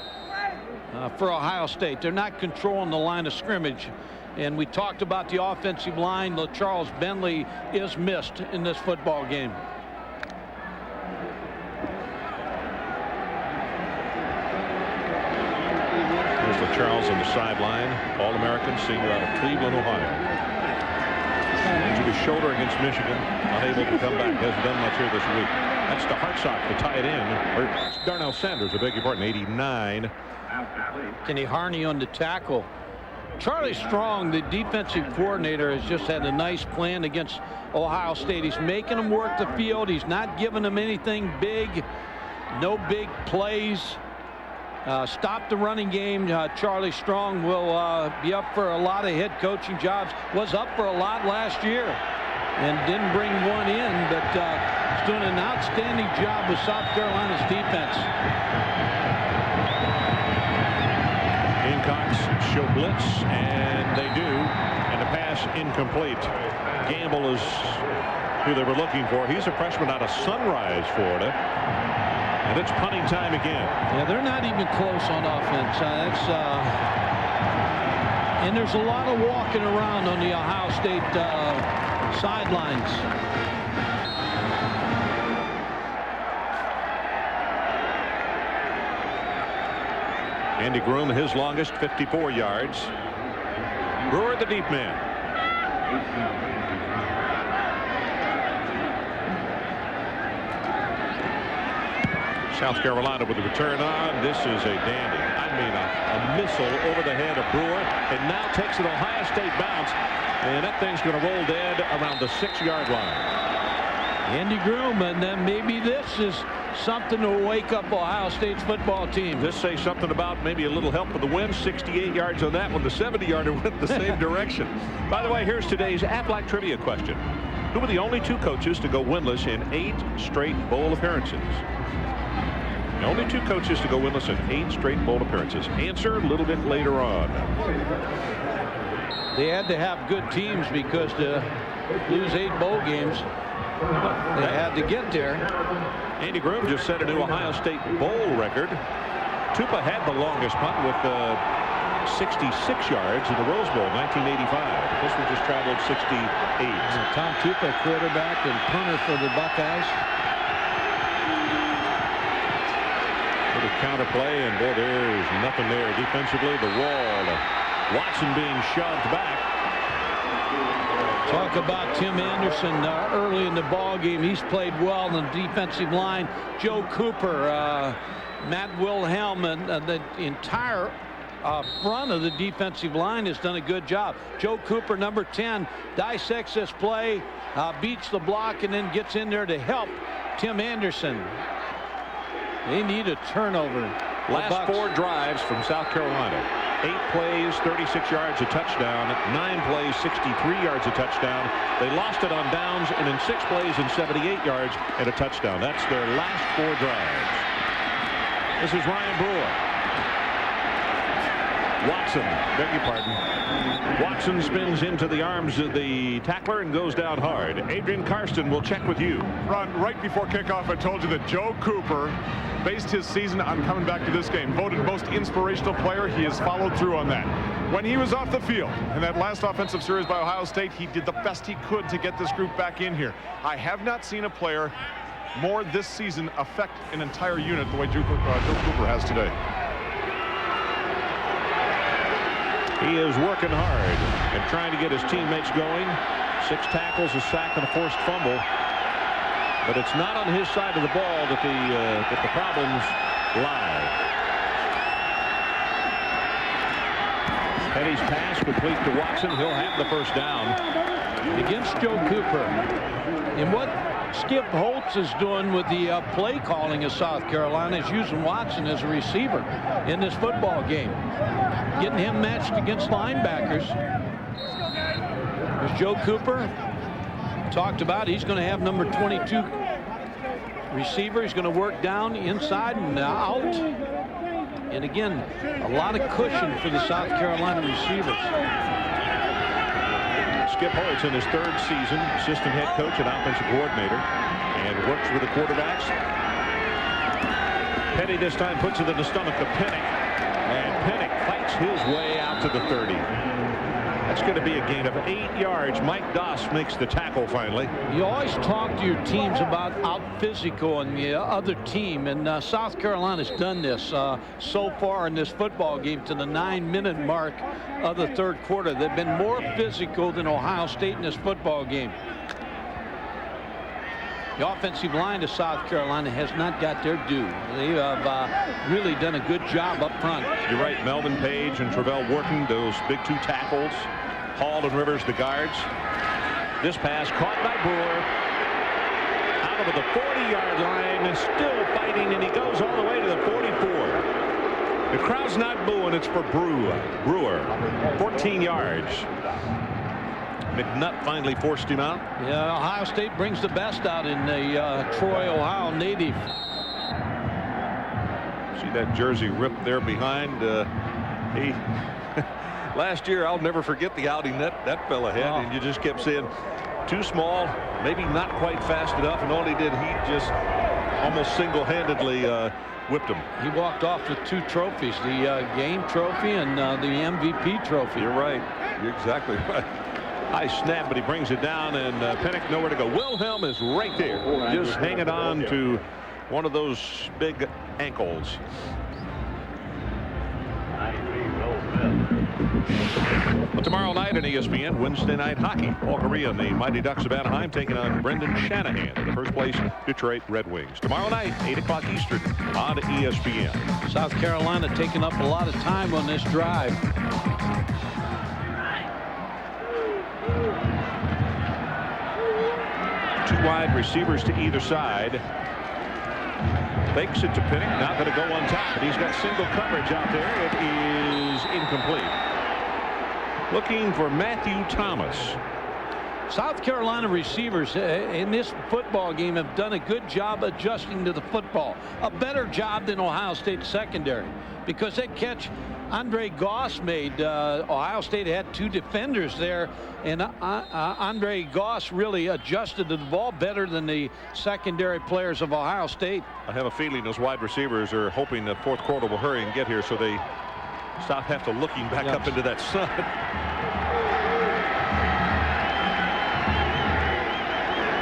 S3: for Ohio State. They're not controlling the line of scrimmage. And we talked about the offensive line. Charles Bentley is missed in this football game.
S1: Here's Charles on the sideline. All-American senior out of Cleveland, Ohio. Injured his shoulder against Michigan. Unable to come back. Hasn't done much here this week. That's the Hartsock to tie it in. Or Darnell Sanders, I beg your pardon, 89.
S3: Kenny Harney on the tackle. Charlie Strong, the defensive coordinator, has just had a nice plan against Ohio State. He's making them work the field. He's not giving them anything big. No big plays. Stop the running game. Charlie Strong will be up for a lot of head coaching jobs. Was up for a lot last year and didn't bring one in, but he's doing an outstanding job with South Carolina's defense.
S1: Gamecocks show blitz, and they do, and the pass incomplete. Gamble is who they were looking for. He's a freshman out of Sunrise, Florida, and it's punting time again.
S3: Yeah, they're not even close on offense. And there's a lot of walking around on the Ohio State sidelines.
S1: Andy Groom, his longest, 54 yards. Brewer, the deep man. South Carolina with the return on. This is a dandy. I mean, a missile over the head of Brewer, and now takes an Ohio State bounce, and that thing's going to roll dead around the 6-yard line.
S3: Andy Groom, and then maybe this is something to wake up Ohio State's football team.
S1: This say something about maybe a little help with the wind. 68 yards on that one. The 70-yarder went the same direction. By the way, here's today's Aflac trivia question. Who were the only 2 coaches to go winless in 8 straight bowl appearances? The only 2 coaches to go winless in 8 straight bowl appearances. Answer a little bit later on.
S3: They had to have good teams, because to lose 8 bowl games, they had to get there.
S1: Andy Groom just set a new Ohio State bowl record. Tupa had the longest punt with 66 yards in the Rose Bowl, 1985. This one just traveled 68.
S3: Tom Tupa, quarterback and punter for the Buckeyes.
S1: Little counter play, and boy, there's nothing there defensively. The wall. Watson being shoved back.
S3: Talk about Tim Anderson early in the ball game. He's played well on the defensive line. Joe Cooper, Matt Wilhelm, and the entire front of the defensive line has done a good job. Joe Cooper, number 10, dissects this play, beats the block, and then gets in there to help Tim Anderson. They need a turnover.
S1: Last 4 drives from South Carolina. 8 plays, 36 yards, a touchdown. 9 plays, 63 yards, a touchdown. They lost it on downs and in 6 plays and 78 yards and a touchdown. That's their last 4 drives. This is Ryan Brewer. Watson, beg your pardon. Watson spins into the arms of the tackler and goes down hard. Adrian Karsten will check with you.
S4: Ron, right before kickoff, I told you that Joe Cooper based his season on coming back to this game. Voted most inspirational player. He has followed through on that. When he was off the field in that last offensive series by Ohio State, he did the best he could to get this group back in here. I have not seen a player more this season affect an entire unit the way Joe Cooper has today.
S1: He is working hard and trying to get his teammates going. 6 tackles, a sack, and a forced fumble. But it's not on his side of the ball that the problems lie. Petty's pass complete to Watson. He'll have the first down.
S3: Against Joe Cooper. And what Skip Holtz is doing with the play calling of South Carolina is using Watson as a receiver in this football game. Getting him matched against linebackers. There's Joe Cooper. Talked about he's going to have number 22 receiver. He's going to work down inside and out. And again, a lot of cushion for the South Carolina receivers.
S1: Skip Holtz in his 3rd season, assistant head coach and offensive coordinator, and works with the quarterbacks. Petty this time puts it in the stomach of Pinnock, and Pinnock fights his way out to the 30. That's going to be a gain of 8 yards. Mike Doss makes the tackle finally.
S3: You always talk to your teams about out physical and the other team, and South Carolina's done this so far in this football game to the 9-minute mark of the 3rd quarter. They've been more physical than Ohio State in this football game. The offensive line of South Carolina has not got their due. They have really done a good job up front.
S1: You're right. Melvin Page and Travell Wharton, those big 2 tackles. Hall and Rivers, the guards. This pass caught by Brewer. Out of the 40-yard line and still fighting, and he goes all the way to the 44. The crowd's not booing. It's for Brewer. 14 yards. McNutt finally forced him out.
S3: Yeah, Ohio State brings the best out in the Troy, Ohio native.
S1: See that jersey ripped there behind. Last year, I'll never forget the outing that fella had, and you just kept saying, too small, maybe not quite fast enough, and all he did, he just almost single-handedly whipped him.
S3: He walked off with 2 trophies, the game trophy and the MVP trophy.
S1: You're right. You're exactly right. High snap, but he brings it down, and Pinnock nowhere to go. Wilhelm is right there, just hanging on to one of those big ankles. But tomorrow night on ESPN, Wednesday night hockey. Paul Correa and the Mighty Ducks of Anaheim taking on Brendan Shanahan in the first place Detroit Red Wings. Tomorrow night, 8 o'clock Eastern on ESPN.
S3: South Carolina taking up a lot of time on this drive.
S1: 2 wide receivers to either side. Fakes it to Pinnock, not going to go on top, but he's got single coverage out there. It is incomplete. Looking for Matthew Thomas.
S3: South Carolina receivers in this football game have done a good job adjusting to the football. A better job than Ohio State secondary, because that catch Andre Goss made, Ohio State had 2 defenders there, and Andre Goss really adjusted to the ball better than the secondary players of Ohio State.
S1: I have a feeling those wide receivers are hoping that 4th quarter will hurry and get here so they stop having to looking back up into that sun.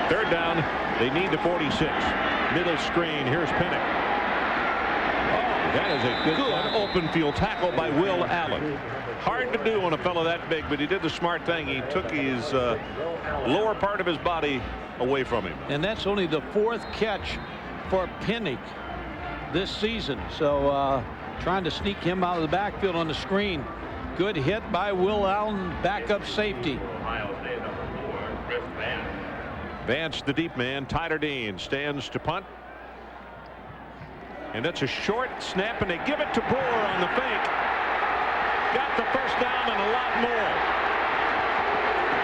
S1: Third down, they need the 46. Middle screen, here's Pinnock. That is a good open field tackle by Will Allen. Hard to do on a fellow that big, but he did the smart thing. He took his lower part of his body away from him.
S3: And that's only the 4th catch for Pinnock this season. So trying to sneak him out of the backfield on the screen. Good hit by Will Allen, backup safety.
S1: Vance, the deep man. Tyler Dean stands to punt. And that's a short snap, and they give it to Brewer on the fake. got the first down and a lot more.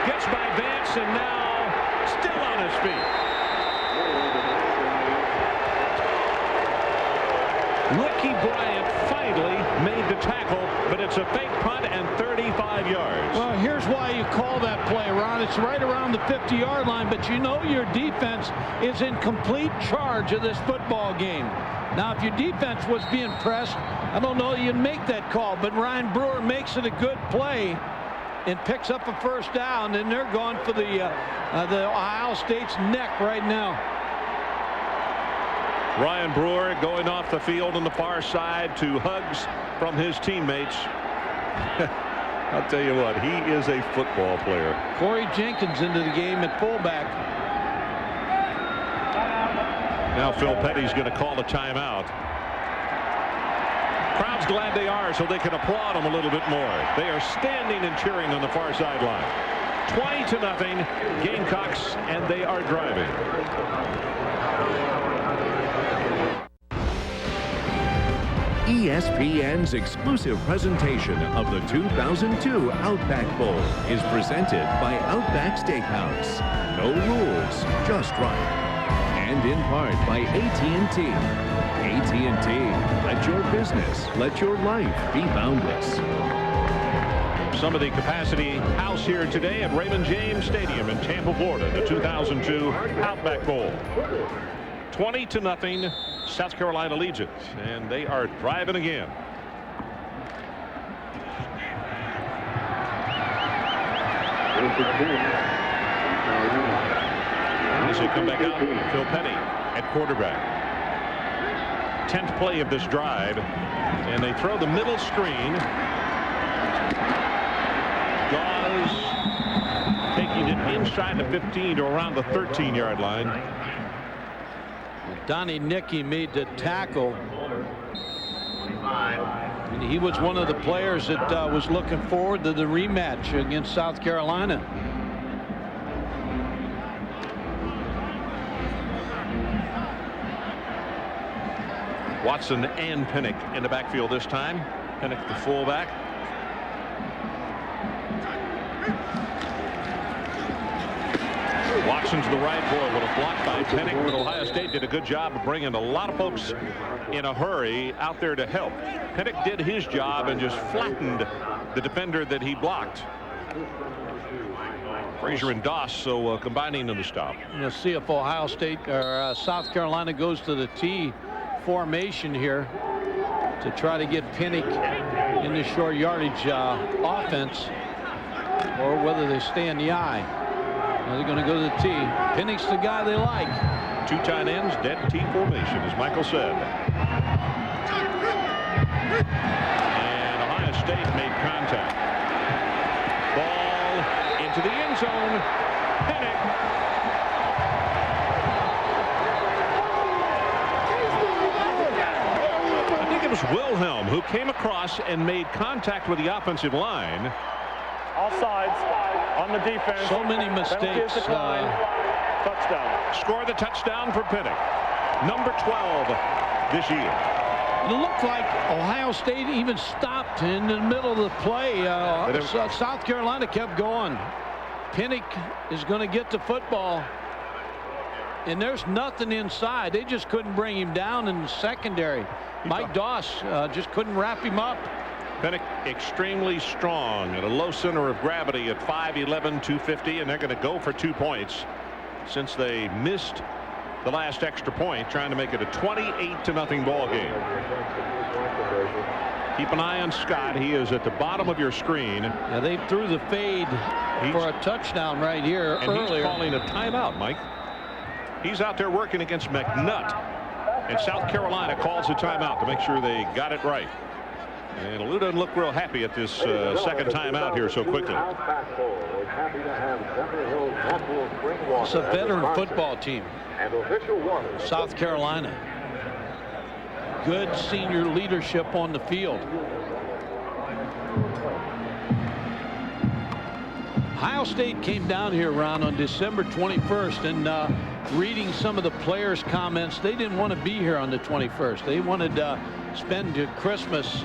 S1: Gets by Vance and now still on his feet. Ricky Bryant finally made the tackle, but it's a fake punt and 35 yards.
S3: Well, here's why you call that play, Ron. It's right around the 50-yard line, but you know your defense is in complete charge of this football game. Now, if your defense was being pressed, I don't know you'd make that call, but Ryan Brewer makes it a good play and picks up a first down, and they're going for the Ohio State's neck right now.
S1: Ryan Brewer going off the field on the far side to hugs from his teammates. I'll tell you what, he is a football player.
S3: Corey Jenkins into the game at fullback.
S1: Now Phil Petty's going to call a timeout. Crowd's glad they are, so they can applaud him a little bit more. They are standing and cheering on the far sideline. 20-0 Gamecocks, and they are driving.
S2: ESPN's exclusive presentation of the 2002 Outback Bowl is presented by Outback Steakhouse. No rules, just right. And in part by AT&T. AT&T, let your business, let your life be boundless.
S1: Some of the capacity house here today at Raymond James Stadium in Tampa, Florida, the 2002 Outback Bowl. 20-0, South Carolina leads it, and they are driving again. As they come back out, Phil Petty at quarterback. 10th play of this drive, and they throw the middle screen. Dawes taking it inside the 15 to around the 13-yard line.
S3: Donnie Nicky made the tackle. And he was one of the players that was looking forward to the rematch against South Carolina.
S1: Watson and Pinnock in the backfield this time. Pinnock the fullback. Watson's the right boy with a block by Pinnock, but Ohio State did a good job of bringing a lot of folks in a hurry out there to help. Pinnock did his job and just flattened the defender that he blocked. Frazier and Doss so combining in the stop.
S3: Let's see if Ohio State or South Carolina goes to the T formation here to try to get Pinnock in the short yardage offense, or whether they stay in the I. Well, they're going to go to the T. Pinnock's the guy they like.
S1: Two tight ends, dead T formation, as Michael said. And Ohio State made contact. Ball into the end zone. Pinnock. I think it was Wilhelm who came across and made contact with the offensive line.
S5: All sides on the defense.
S3: So many mistakes.
S5: Touchdown.
S1: Score the touchdown for Pinnock. Number 12 this year.
S3: It looked like Ohio State even stopped in the middle of the play. South Carolina kept going. Pinnock is going to get the football. And there's nothing inside. They just couldn't bring him down in the secondary. Mike Doss just couldn't wrap him up.
S1: Pinnock extremely strong at a low center of gravity at 5'11", 250, and they're going to go for 2 points since they missed the last extra point, trying to make it a 28-0 ball game. Keep an eye on Scott. He is at the bottom of your screen.
S3: Yeah, they threw the fade for a touchdown right here earlier.
S1: He's calling a timeout, Mike. He's out there working against McNutt, and South Carolina calls a timeout to make sure they got it right. And Lou doesn't look real happy at this second time out here so quickly.
S3: It's a veteran football team. South Carolina. Good senior leadership on the field. Ohio State came down here, Ron, on December 21st, and reading some of the players' comments, they didn't want to be here on the 21st. They wanted to spend Christmas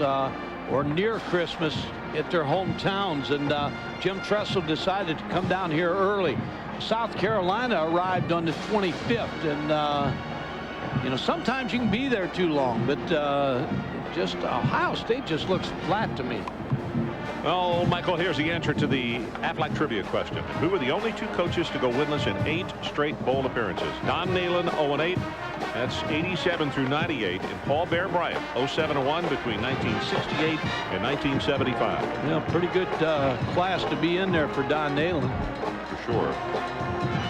S3: or near Christmas at their hometowns. And Jim Tressel decided to come down here early. South Carolina arrived on the 25th, and you know, sometimes you can be there too long, but just Ohio State just looks flat to me.
S1: Well, Michael, here's the answer to the Aflac trivia question. Who were the only 2 coaches to go winless in 8 straight bowl appearances? Don Nehlen, 0-8. That's 87 through 98. And Paul Bear Bryant, 07-1 between 1968 and 1975.
S3: Yeah, pretty good class to be in there for Don Nehlen.
S1: For sure.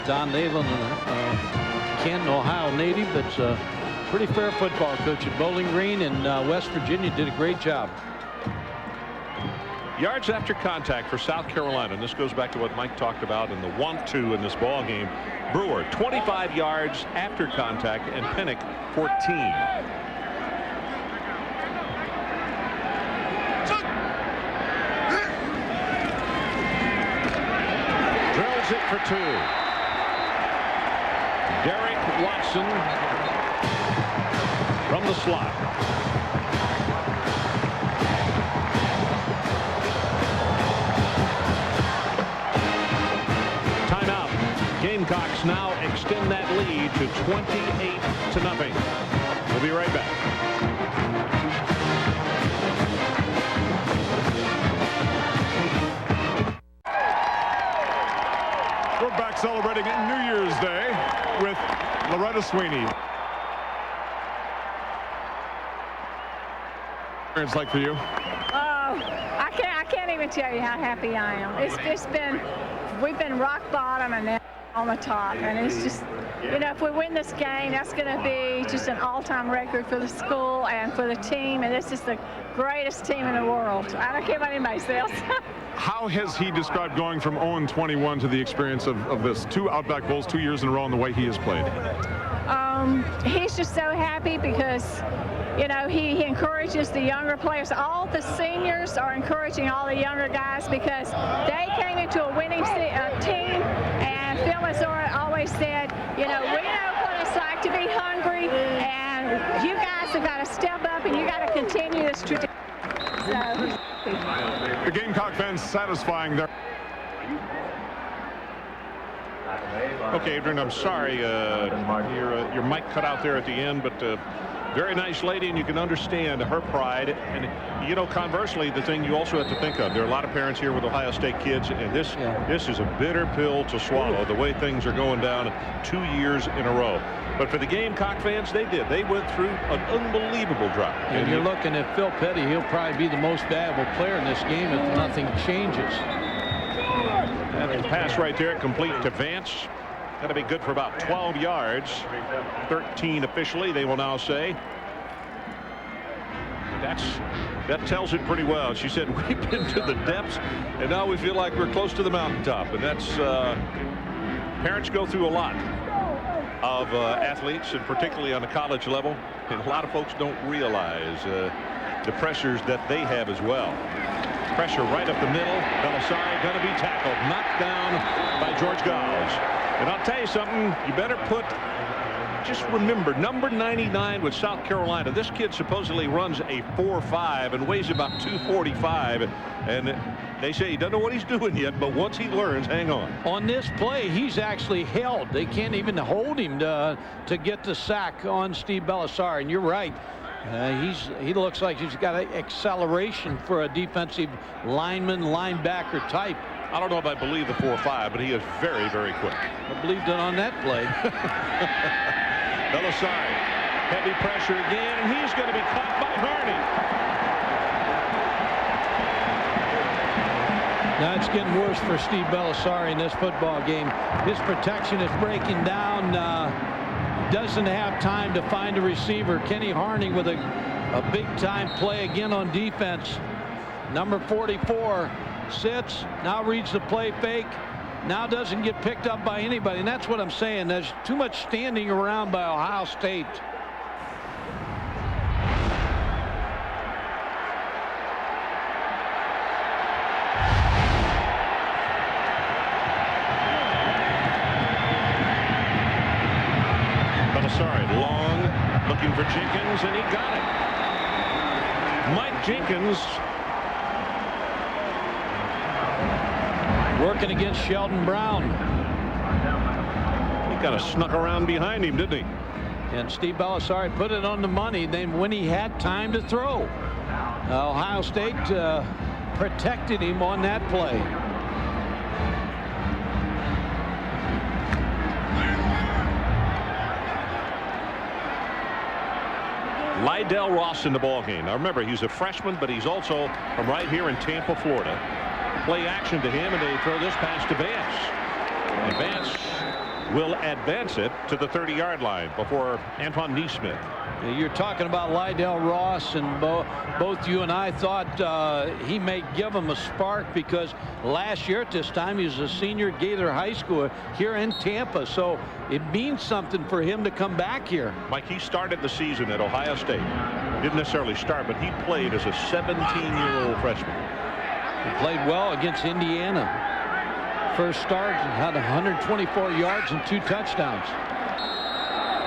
S3: Don Nehlen, Canton, Ohio native. That's a pretty fair football coach at Bowling Green, and West Virginia did a great job.
S1: Yards after contact for South Carolina, and this goes back to what Mike talked about in the want-to in this ball game. Brewer, 25 yards after contact, and Pinnock, 14. Drills it for 2. Derek Watson from the slot. Gamecocks now extend that lead to 28-0. We'll be right back.
S4: We're back celebrating New Year's Day with Loretta Sweeney. It's like for you?
S11: I can't even tell you how happy I am. It's just been, we've been rock bottom and now on the top, and it's just, you know, if we win this game, that's going to be just an all-time record for the school and for the team, and this is the greatest team in the world. I don't care what anybody says.
S4: How has he described going from 0-21 to the experience of this 2 Outback Bowls 2 years in a row and the way he has played?
S11: He's just so happy because, you know, he encourages the younger players. All the seniors are encouraging all the younger guys because they came into a winning team, and Phil has always said, you know, we know what it's like to be hungry, and you guys have got to step up and you got to continue this tradition. So,
S4: the Gamecock fans satisfying their.
S1: Okay, Adrian, I'm sorry your mic cut out there at the end, but very nice lady, and you can understand her pride. And, you know, conversely, the thing you also have to think of, there are a lot of parents here with Ohio State kids, and this is a bitter pill to swallow, the way things are going down 2 years in a row. But for the Gamecock fans, they did. They went through an unbelievable drought.
S3: And you're looking at Phil Petty. He'll probably be the most valuable player in this game if nothing changes.
S1: And the pass right there, complete to Vance. Going to be good for about 12 yards. 13 officially, they will now say. That tells it pretty well. She said, we've been to the depths, and now we feel like we're close to the mountaintop. And that's, parents go through a lot of athletes, and particularly on the college level. And a lot of folks don't realize the pressures that they have as well. Pressure right up the middle. Belisari going to be tackled, knocked down by George Gauze. And I'll tell you something, you better just remember, number 99 with South Carolina. This kid supposedly runs a 4.5 and weighs about 245. And they say he doesn't know what he's doing yet, but once he learns, hang on.
S3: On this play, he's actually held. They can't even hold him to get the sack on Steve Belisari. And you're right. He looks like he's got an acceleration for a defensive lineman, linebacker type.
S1: I don't know if I believe the 4.5, but he is very, very quick.
S3: I believed it on that play.
S1: Belisari, heavy pressure again, and he's going to be caught by Harney.
S3: Now it's getting worse for Steve Belisari in this football game. His protection is breaking down. Doesn't have time to find a receiver. Kenny Harney with a big-time play again on defense. Number 44 sits, now reads the play fake, now doesn't get picked up by anybody. And that's what I'm saying. There's too much standing around by Ohio State.
S1: Belisari long, looking for Jenkins, and he got it. Mike Jenkins
S3: Working against Sheldon Brown.
S1: He kind of snuck around behind him, didn't he?
S3: And Steve Belisari put it on the money then when he had time to throw. Ohio State protected him on that play.
S1: Lydell Ross in the ballgame. Now remember, he's a freshman, but he's also from right here in Tampa, Florida. Play action to him, and they throw this pass to Vance. And Vance will advance it to the 30-yard line before Antoine Neesmith.
S3: You're talking about Lydell Ross, and both you and I thought he may give him a spark because last year at this time he was a senior at Gaither High School here in Tampa, so it means something for him to come back here.
S1: Mike, he started the season at Ohio State. Didn't necessarily start, but he played as a 17-year-old freshman.
S3: He played well against Indiana. First start, had 124 yards and 2 touchdowns.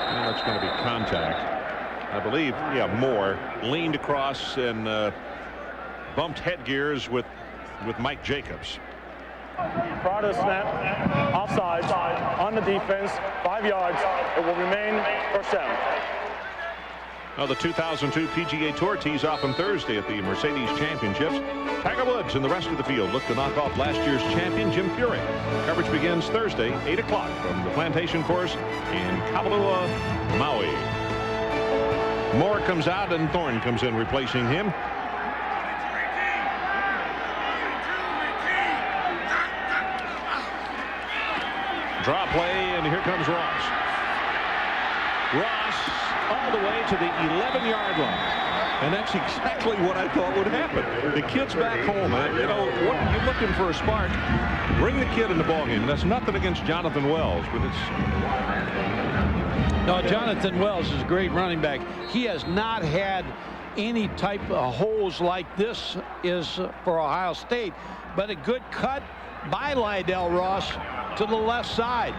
S1: And that's going to be contact. I believe, yeah, Moore leaned across and bumped headgears with Mike Jacobs.
S5: Prior to the snap, offside on the defense, 5 yards. It will remain first down.
S1: Now the 2002 PGA Tour tees off on Thursday at the Mercedes Championships. Tiger Woods and the rest of the field look to knock off last year's champion Jim Furyk. Coverage begins Thursday, 8 o'clock from the Plantation Course in Kapalua, Maui. Moore comes out and Thorne comes in replacing him. Draw play, and here comes Ross. Ross all the way to the 11-yard line. And that's exactly what I thought would happen. The kid's back home. You know, what, you're looking for a spark. Bring the kid in the ballgame. That's nothing against Jonathan Wells, but it's...
S3: No, Jonathan Wells is a great running back. He has not had any type of holes like this is for Ohio State, but a good cut by Lydell Ross to the left side.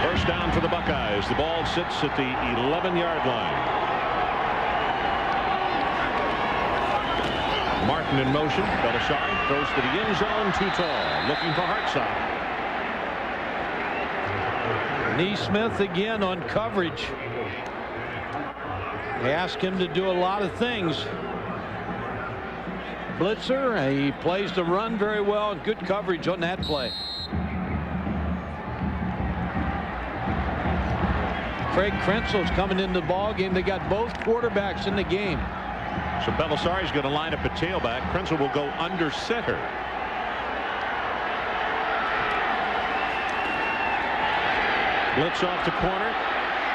S1: First down for the Buckeyes. The ball sits at the 11-yard line. Martin in motion. Belisari throws to the end zone. Too tall. Looking for Hartside.
S3: Neesmith again on coverage. They ask him to do a lot of things. Blitzer, he plays the run very well. Good coverage on that play. Craig Krenzel's coming into the ball game. They got both quarterbacks in the game.
S1: So Belisari's going to line up at tailback. Krenzel will go under center. Blitz off the corner.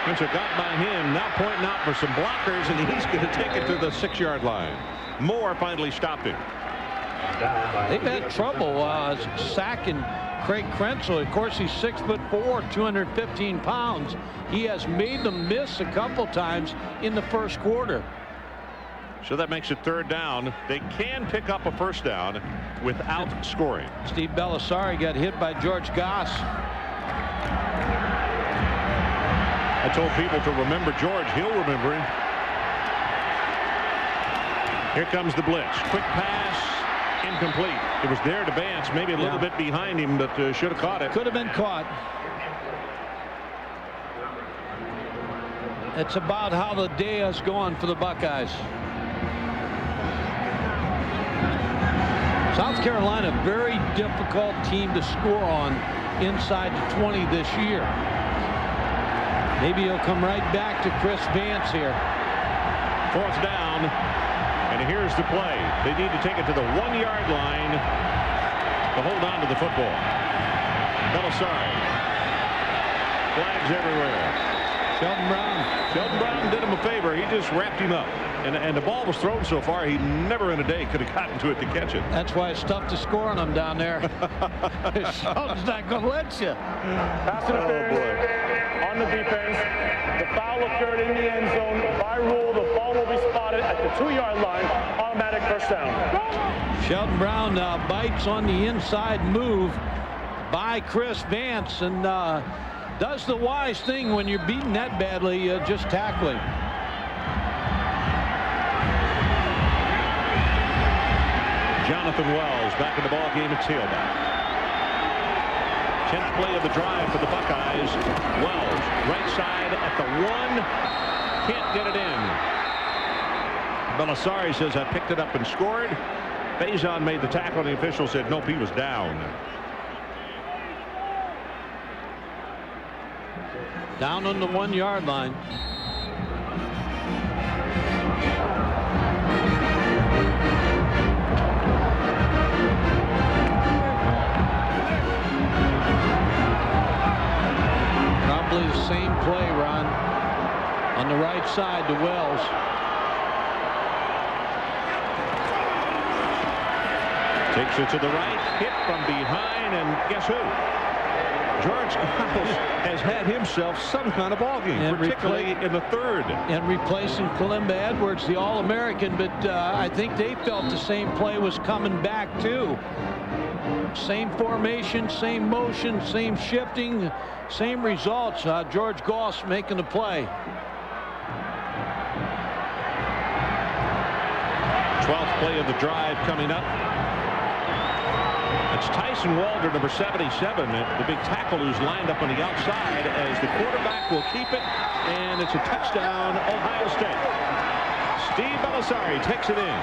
S1: Krenzel got by him. Now pointing out for some blockers, and he's going to take it to the 6-yard line. Moore finally stopped him.
S3: They've had trouble sacking Craig Krenzel. Of course, he's 6'4", 215 pounds. He has made them miss a couple times in the first quarter.
S1: So that makes it 3rd down. They can pick up a first down without scoring.
S3: Steve Belisari got hit by George Goss.
S1: I told people to remember George. He'll remember him. Here comes the blitz. Quick pass. Incomplete. It was there to Vance, maybe a little bit behind him, but should have caught it.
S3: Could have been caught. It's about how the day has gone for the Buckeyes. South Carolina, very difficult team to score on inside the 20 this year. Maybe he'll come right back to Chris Vance here.
S1: 4th down. And here's the play. They need to take it to the 1-yard line to hold on to the football. Belisari. Flags everywhere. Sheldon Brown did him a favor. He just wrapped him up. And the ball was thrown so far, he never in a day could have gotten to it to catch it.
S3: That's why it's tough to score on him down there. Sheldon's not going to let you.
S5: Pass interference on the defense. The foul occurred in the end zone. By rule, the ball will be spotted at the 2-yard line. Automatic first down.
S3: Sheldon Brown bites on the inside move by Chris Vance and does the wise thing when you're beaten that badly, just tackling.
S1: Jonathan Wells back in the ball game at tailback. 10th play of the drive for the Buckeyes. Wells, right side at the 1. Can't get it in. Belisari says, I picked it up and scored. Faison made the tackle, and the official said, nope, he was down.
S3: Down on the 1-yard line. Probably the same play, Ron, on the right side to Wells.
S1: Takes it to the right, hit from behind, and guess who? George Giles has had himself some kind of ball game, particularly in the third.
S3: And replacing Kalimba Edwards, the All-American, but I think they felt the same play was coming back too. Same formation, same motion, same shifting, same results. George Goss making the play.
S1: 12th play of the drive coming up. It's Tyson Walder, number 77, the big tackle who's lined up on the outside, as the quarterback will keep it, and it's a touchdown, Ohio State. Steve Belisari takes it in.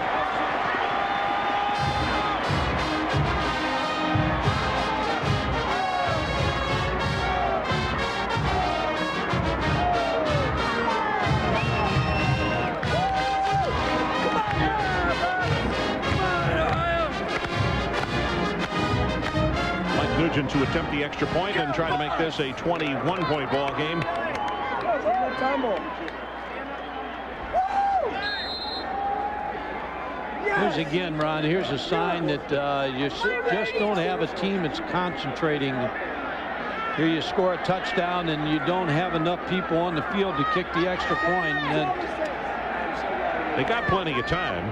S1: To attempt the extra point and try to make this a 21-point ball game.
S3: Here's again, Ron, here's a sign that you just don't have a team that's concentrating. Here you score a touchdown and you don't have enough people on the field to kick the extra point. And then
S1: they got plenty of time.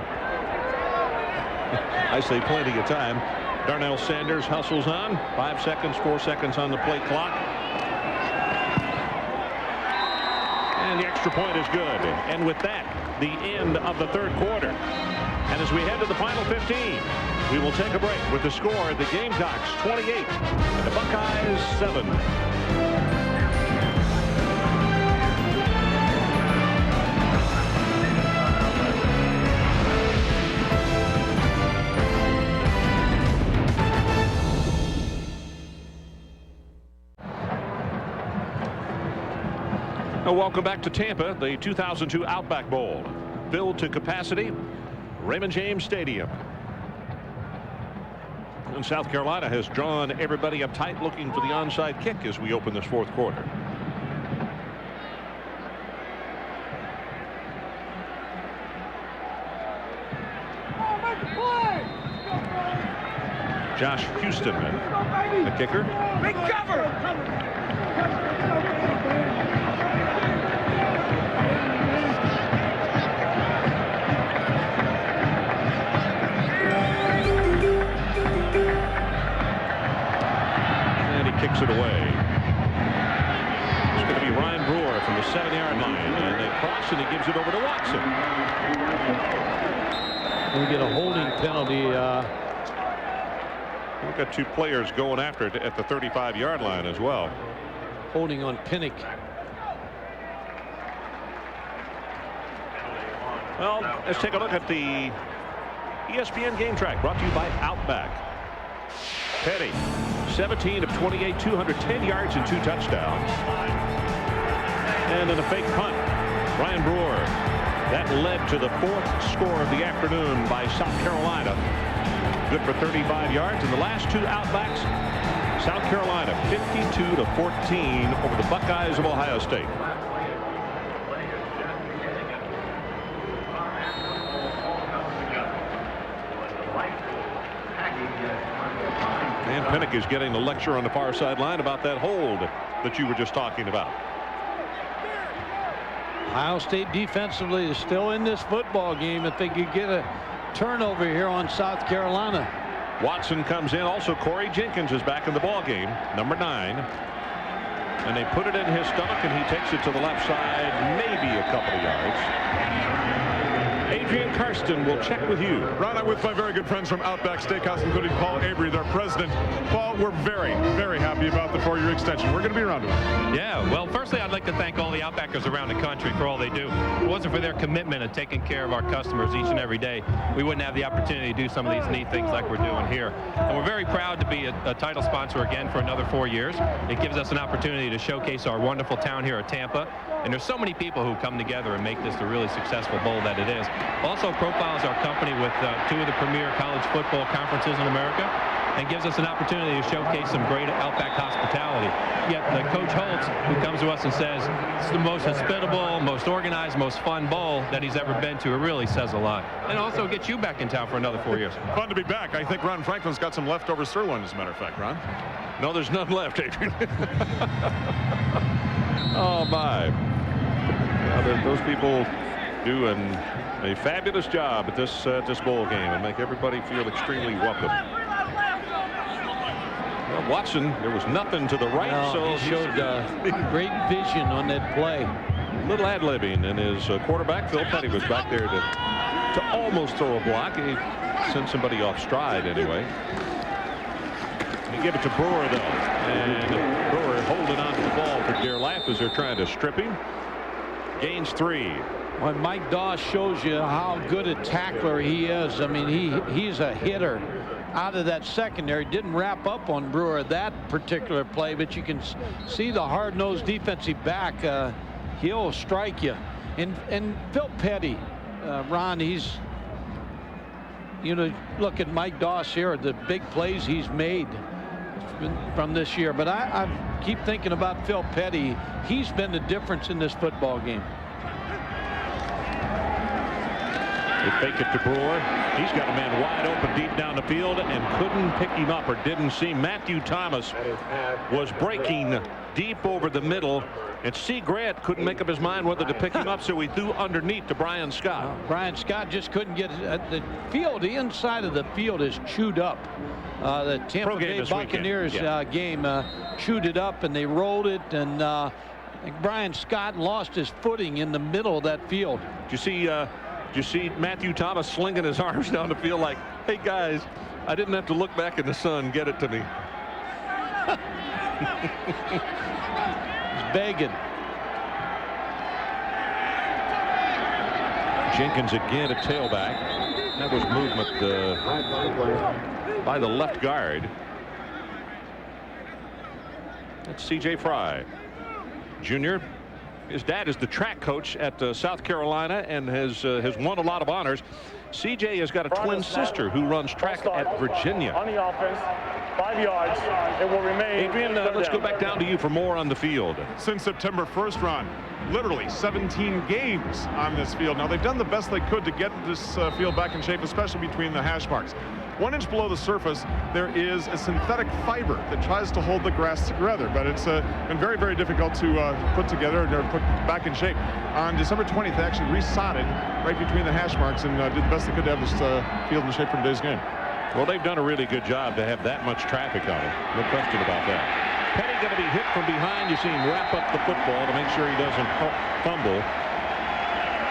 S1: I say plenty of time. Darnell Sanders hustles on. 5 seconds, 4 seconds on the play clock. And the extra point is good. And with that, the end of the third quarter. And as we head to the final 15, we will take a break with the score: the Gamecocks 28 and the Buckeyes 7. Welcome back to Tampa. The 2002 Outback Bowl, filled to capacity, Raymond James Stadium. And South Carolina has drawn everybody up tight, looking for the onside kick as we open this fourth quarter. Josh Houston, the kicker.
S12: Big cover.
S1: Kicks it away. It's going to be Ryan Brewer from the 7-yard line, and they cross, and he gives it over to Watson.
S3: We get a holding penalty.
S1: We've got 2 players going after it at the 35-yard line as well.
S3: Holding on Pinnock.
S1: Well, let's take a look at the ESPN game track, brought to you by Outback. Petty, 17 of 28, 210 yards and 2 touchdowns. And in a fake punt, Ryan Brewer. That led to the 4th score of the afternoon by South Carolina. Good for 35 yards. And the last 2 Outbacks, South Carolina 52-14 over the Buckeyes of Ohio State. And Pinnock is getting the lecture on the far sideline about that hold that you were just talking about.
S3: Ohio State defensively is still in this football game if they could get a turnover here on South Carolina.
S1: Watson comes in. Also, Corey Jenkins is back in the ball game, number 9. And they put it in his stomach, and he takes it to the left side, maybe a couple of yards. Adrian Karsten will check with you.
S4: Ron, I'm with my very good friends from Outback Steakhouse, including Paul Avery, their president. Paul, we're very, very happy about the 4-year extension. We're going to be around to it.
S12: Yeah, well, firstly, I'd like to thank all the Outbackers around the country for all they do. If it wasn't for their commitment of taking care of our customers each and every day, we wouldn't have the opportunity to do some of these neat things like we're doing here. And we're very proud to be a title sponsor again for another 4 years. It gives us an opportunity to showcase our wonderful town here at Tampa. And there's so many people who come together and make this the really successful bowl that it is. Also profiles our company with 2 of the premier college football conferences in America, and gives us an opportunity to showcase some great Outback hospitality. Yet Coach Holtz, who comes to us and says it's the most hospitable, most organized, most fun bowl that he's ever been to, it really says a lot. And also gets you back in town for another 4 years.
S4: Fun to be back. I think Ron Franklin's got some leftover sirloin, as a matter of fact, Ron.
S1: No, there's none left, Adrian. Oh, my. Yeah, those people do a fabulous job at this bowl game and make everybody feel extremely welcome. Well, Watson, there was nothing to the right, so
S3: he showed great vision on that play.
S1: Little ad-libbing, and his quarterback, Phil Petty, was back there to almost throw a block. He sent somebody off stride anyway. He gave it to Brewer, though, and Brewer holding on to the ball for dear life as they're trying to strip him. Gains 3.
S3: When Mike Doss shows you how good a tackler he is, I mean, he's a hitter out of that secondary. Didn't wrap up on Brewer that particular play, but you can see the hard-nosed defensive back. He'll strike you. And Phil Petty, Ron, he's, you know, look at Mike Doss here, the big plays he's made from this year. But I keep thinking about Phil Petty. He's been the difference in this football game.
S1: They fake it to Brewer. He's got a man wide open deep down the field and couldn't pick him up, or didn't see. Matthew Thomas was breaking deep over the middle, and C. Grant couldn't make up his mind whether to pick him up, so he threw underneath to Brian Scott.
S3: Brian Scott just couldn't get it. The field, the inside of the field is chewed up. The Tampa Bay Buccaneers game chewed it up, and they rolled it, and I think Brian Scott lost his footing in the middle of that field.
S1: Did you see Matthew Thomas slinging his arms down the field like, hey, guys, I didn't have to look back in the sun. Get it to me.
S3: He's begging.
S1: Jenkins again at tailback. That was movement by the left guard. That's C.J. Fry, Jr. His dad is the track coach at South Carolina and has won a lot of honors. CJ has got a twin sister who runs track at Virginia.
S5: On the offense, 5 yards. It will remain.
S1: Adrian, let's go back down to you for more on the field.
S4: Since September 1st, Ron, literally 17 games on this field. Now, they've done the best they could to get this field back in shape, especially between the hash marks. 1 inch below the surface, there is a synthetic fiber that tries to hold the grass together, but it's been very, very difficult to put together or put back in shape. On December 20th, they actually resodded right between the hash marks and did the best they could to have this field in shape for today's game.
S1: Well, they've done a really good job to have that much traffic on it. No question about that. Petty going to be hit from behind. You see him wrap up the football to make sure he doesn't fumble.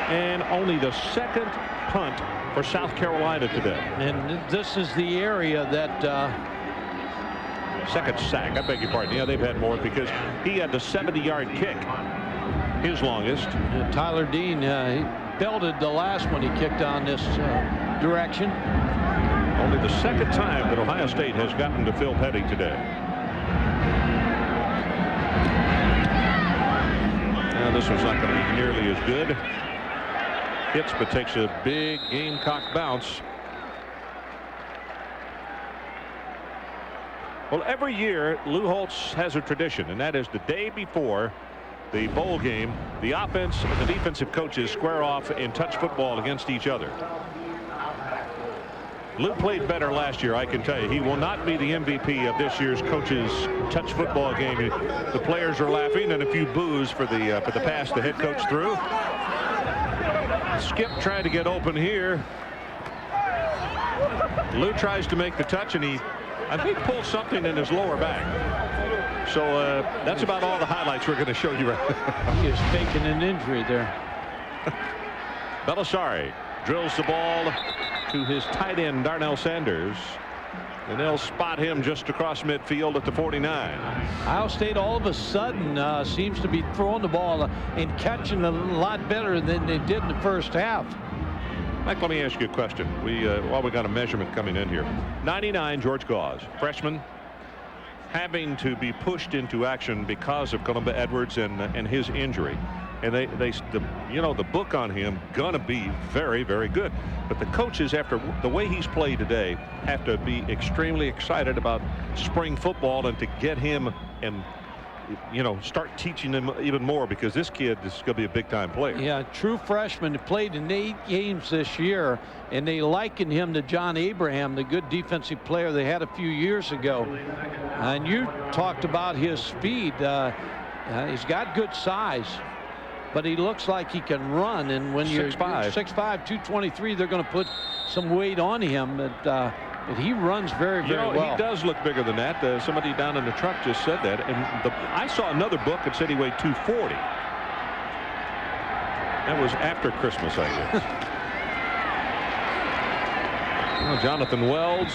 S1: And only the second punt for South Carolina today.
S3: And this is the area that
S1: second sack. I beg your pardon. Yeah, they've had more because he had the 70-yard kick, his longest.
S3: Tyler Dean, he belted the last one he kicked on this direction.
S1: Only the second time that Ohio State has gotten to Phil Petty today. Now, this one's not going to be nearly as good. Hits, but takes a big Gamecock bounce. Well, every year, Lou Holtz has a tradition, and that is the day before the bowl game, the offense and the defensive coaches square off in touch football against each other. Lou played better last year, I can tell you. He will not be the MVP of this year's coaches touch football game. The players are laughing, and a few boos for the pass the head coach threw. Skip trying to get open here. Lou tries to make the touch, and I think pulls something in his lower back. So that's about all the highlights we're going to show you right now.
S3: He is faking an injury there.
S1: Belisari drills the ball to his tight end, Darnell Sanders. And they'll spot him just across midfield at the 49.
S3: Ohio State all of a sudden seems to be throwing the ball and catching it a lot better than they did in the first half.
S1: Mike, let me ask you a question. We got a measurement coming in here. 99, George Gauze, freshman, having to be pushed into action because of Columba Edwards and his injury. And the book on him gonna be very, very good. But the coaches, after the way he's played today, have to be extremely excited about spring football and to get him and start teaching him even more, because this kid is going to be a big-time player.
S3: Yeah, true freshman. Played in 8 games this year, and they likened him to John Abraham, the good defensive player they had a few years ago. And you talked about his speed. He's got good size, but he looks like he can run. And when you're 6'5", 223, they're going to put some weight on him. But he runs very, very well.
S1: He does look bigger than that. Somebody down in the truck just said that. And I saw another book that said he weighed 240. That was after Christmas, I guess. Jonathan Wells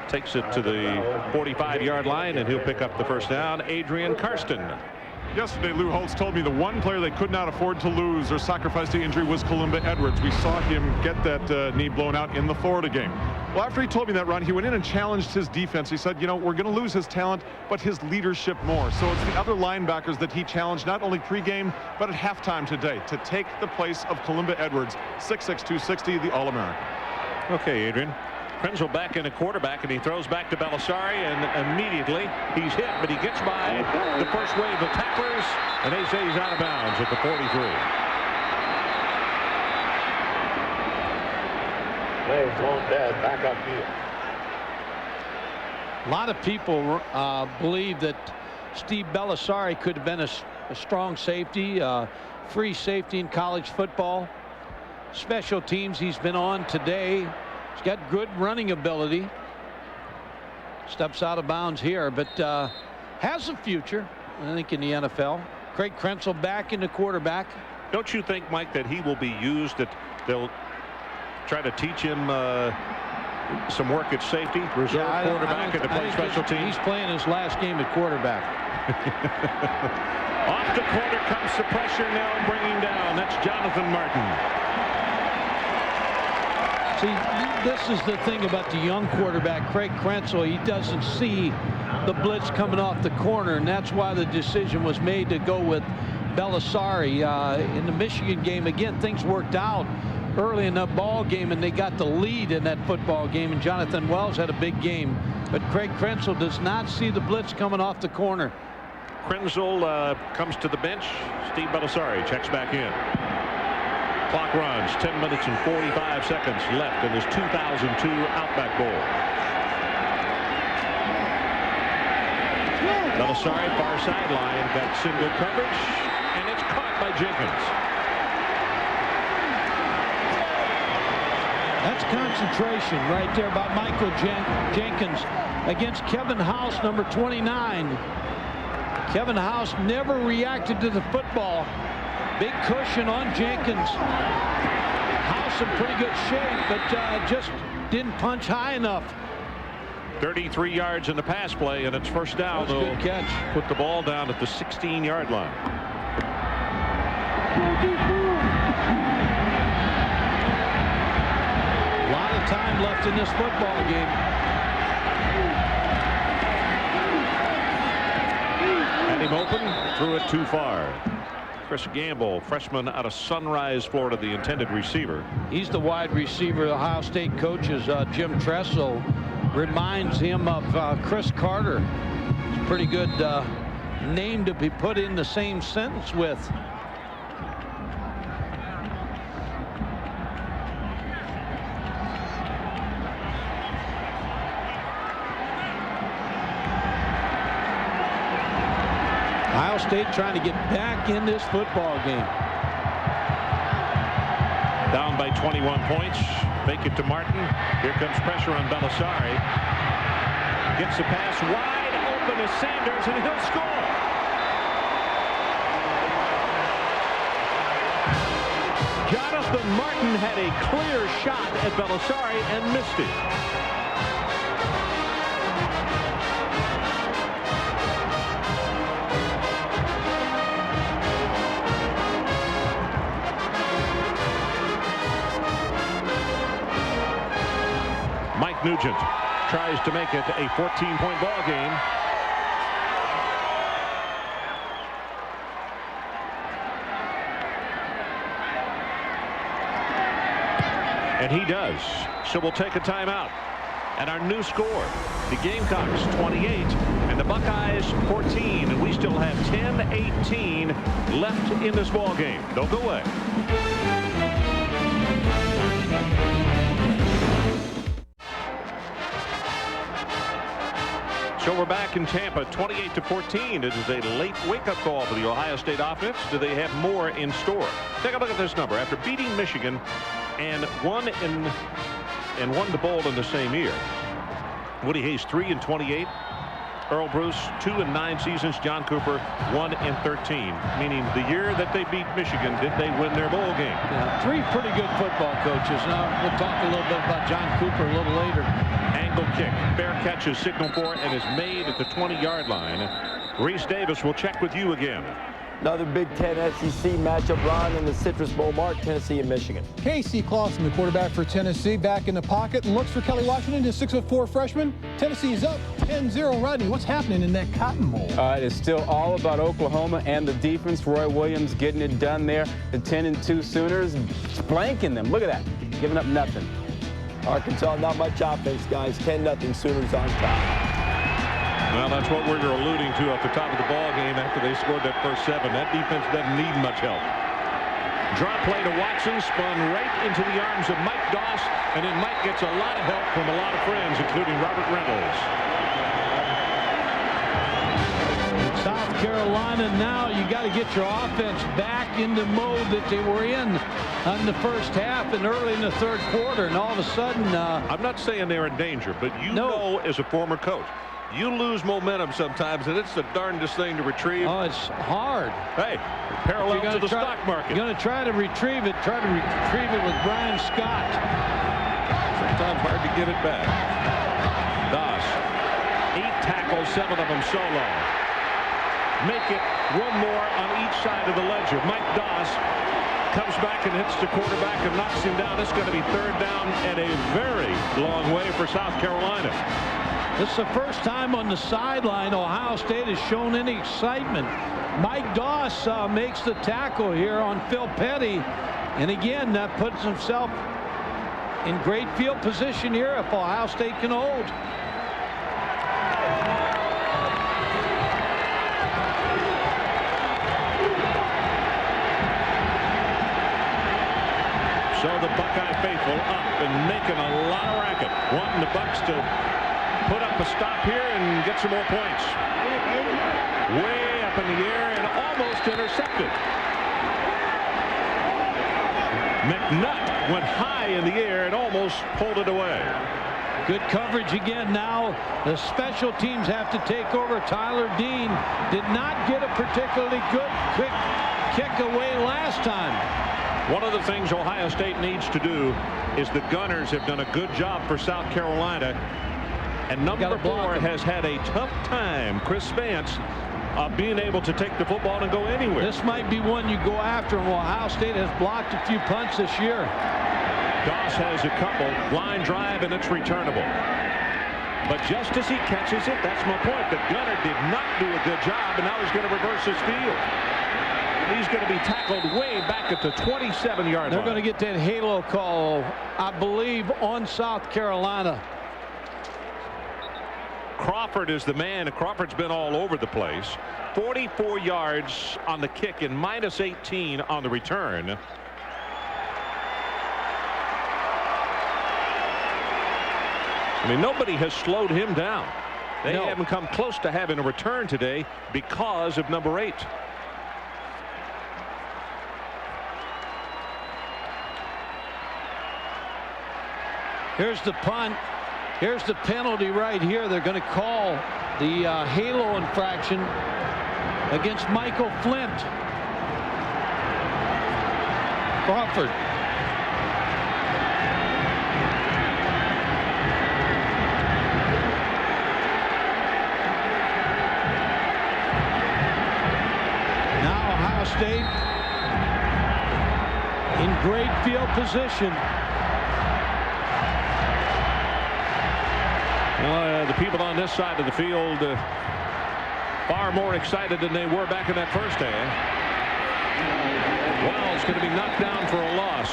S1: takes it to the 45-yard line, and he'll pick up the first down. Adrian Karsten.
S4: Yesterday, Lou Holtz told me the one player they could not afford to lose or sacrifice to injury was Columba Edwards. We saw him get that knee blown out in the Florida game. Well, after he told me that, Ron, he went in and challenged his defense. He said, we're going to lose his talent, but his leadership more. So it's the other linebackers that he challenged, not only pregame, but at halftime today, to take the place of Columba Edwards, 6'6", 260, the All-American.
S1: Okay, Adrian. Krenzel back in a quarterback, and he throws back to Belisari, and immediately he's hit, but he gets by the first wave of tacklers, and they say he's out of bounds at the 43.
S6: Plays on dead, back upfield.
S3: A lot of people believe that Steve Belisari could have been a strong safety, free safety in college football. Special teams he's been on today. He's got good running ability. Steps out of bounds here, but has a future, I think, in the NFL. Craig Krenzel back in the quarterback.
S1: Don't you think, Mike, that he will be used, that they'll try to teach him some work at safety, reserve quarterback, and to play special teams?
S3: He's playing his last game at quarterback.
S1: Off the corner comes the pressure now, bringing down. That's Jonathan Martin.
S3: See, this is the thing about the young quarterback, Craig Krenzel. He doesn't see the blitz coming off the corner, and that's why the decision was made to go with Belisari. In the Michigan game, again, things worked out early in the ball game, and they got the lead in that football game, and Jonathan Wells had a big game. But Craig Krenzel does not see the blitz coming off the corner.
S1: Krenzel comes to the bench. Steve Belisari checks back in. Clock runs. 10 minutes and 45 seconds left in his 2002 Outback Bowl. Belisari, far sideline, got single coverage, and it's caught by Jenkins.
S3: That's concentration right there by Michael Jenkins against Kevin House, number 29. Kevin House never reacted to the football. Big cushion on Jenkins. House in pretty good shape, but just didn't punch high enough.
S1: 33 yards in the pass play, and it's first down.
S3: That's a good catch.
S1: Put the ball down at the 16-yard line.
S3: A lot of time left in this football game.
S1: Had him open, threw it too far. Chris Gamble, freshman out of Sunrise, Florida, the intended receiver.
S3: He's the wide receiver. Ohio State coaches Jim Tressel reminds him of Chris Carter. It's a pretty good name to be put in the same sentence with. Ohio State trying to get back in this football game.
S1: Down by 21 points. Fake it to Martin. Here comes pressure on Belisari. Gets the pass wide open to Sanders, and he'll score. Jonathan Jonathan Martin had a clear shot at Belisari and missed it. Mike Nugent tries to make it a 14-point ball game. And he does. So we'll take a timeout. And our new score, the Gamecocks 28 and the Buckeyes 14. And we still have 10-18 left in this ball game. Don't go away. So we're back in Tampa, 28-14. It is a late wake-up call for the Ohio State offense. Do they have more in store? Take a look at this number. After beating Michigan and won the bowl in the same year, Woody Hayes 3-28. Earl Bruce 2-9 seasons. John Cooper 1-13. Meaning the year that they beat Michigan, did they win their bowl game?
S3: Yeah, 3 pretty good football coaches. Now we'll talk a little bit about John Cooper a little later.
S1: Angle kick. Fair catch is signaled for and is made at the 20-yard line. Reese Davis will check with you again.
S7: Another Big Ten SEC matchup, Ron, in the Citrus Bowl. Mark, Tennessee and Michigan.
S13: Casey Clausen, the quarterback for Tennessee, back in the pocket and looks for Kelly Washington, his 6'4" freshman. Tennessee is up 10-0. Rodney, what's happening in that Cotton Bowl?
S8: It is still all about Oklahoma and the defense. Roy Williams getting it done there. The 10-2 Sooners blanking them. Look at that, giving up nothing.
S7: Arkansas, not much offense, guys. 10-0 Sooners on top.
S1: Well, that's what we were alluding to at the top of the ball game after they scored that first 7. That defense doesn't need much help. Drop play to Watson, spun right into the arms of Mike Doss, and then Mike gets a lot of help from a lot of friends, including Robert Reynolds.
S3: South Carolina, now you got to get your offense back in the mode that they were in the first half and early in the third quarter, and all of a sudden
S1: I'm not saying they're in danger, but you know, as a former coach, you lose momentum sometimes, and it's the darndest thing to retrieve.
S3: Oh, it's hard.
S1: Hey, parallel to the stock market.
S3: You're going to try to retrieve it. Try to retrieve it with Brian Scott.
S1: Sometimes hard to get it back. Doss, 8 tackles, 7 of them solo. Make it one more on each side of the ledger. Mike Doss comes back and hits the quarterback and knocks him down. It's going to be 3rd down and a very long way for South Carolina.
S3: This is the first time on the sideline Ohio State has shown any excitement. Mike Doss makes the tackle here on Phil Petty, and again that puts himself in great field position here if Ohio State can hold.
S1: So the Buckeye faithful up and making a lot of racket, wanting the Bucks to put up a stop here and get some more points. Way up in the air and almost intercepted. McNutt went high in the air and almost pulled it away.
S3: Good coverage again. Now the special teams have to take over. Tyler Dean did not get a particularly good quick kick away last time.
S1: One of the things Ohio State needs to do is the Gunners have done a good job for South Carolina. And number 4 has had a tough time, Chris Vance, being able to take the football and go anywhere.
S3: This might be one you go after. Ohio State has blocked a few punts this year.
S1: Doss has a couple. Line drive, and it's returnable. But just as he catches it, that's my point. The gunner did not do a good job, and now he's going to reverse his field. He's going to be tackled way back at the 27-yard line.
S3: They're going to get that halo call, I believe, on South Carolina.
S1: Crawford is the man. Crawford's been all over the place. 44 yards on the kick and -18 on the return. I mean, nobody has slowed him down. They haven't come close to having a return today because of number 8.
S3: Here's the punt. Here's the penalty right here. They're going to call the halo infraction against Michael Flint. Crawford State in great field position.
S1: The people on this side of the field far more excited than they were back in that first half. Wells going to be knocked down for a loss.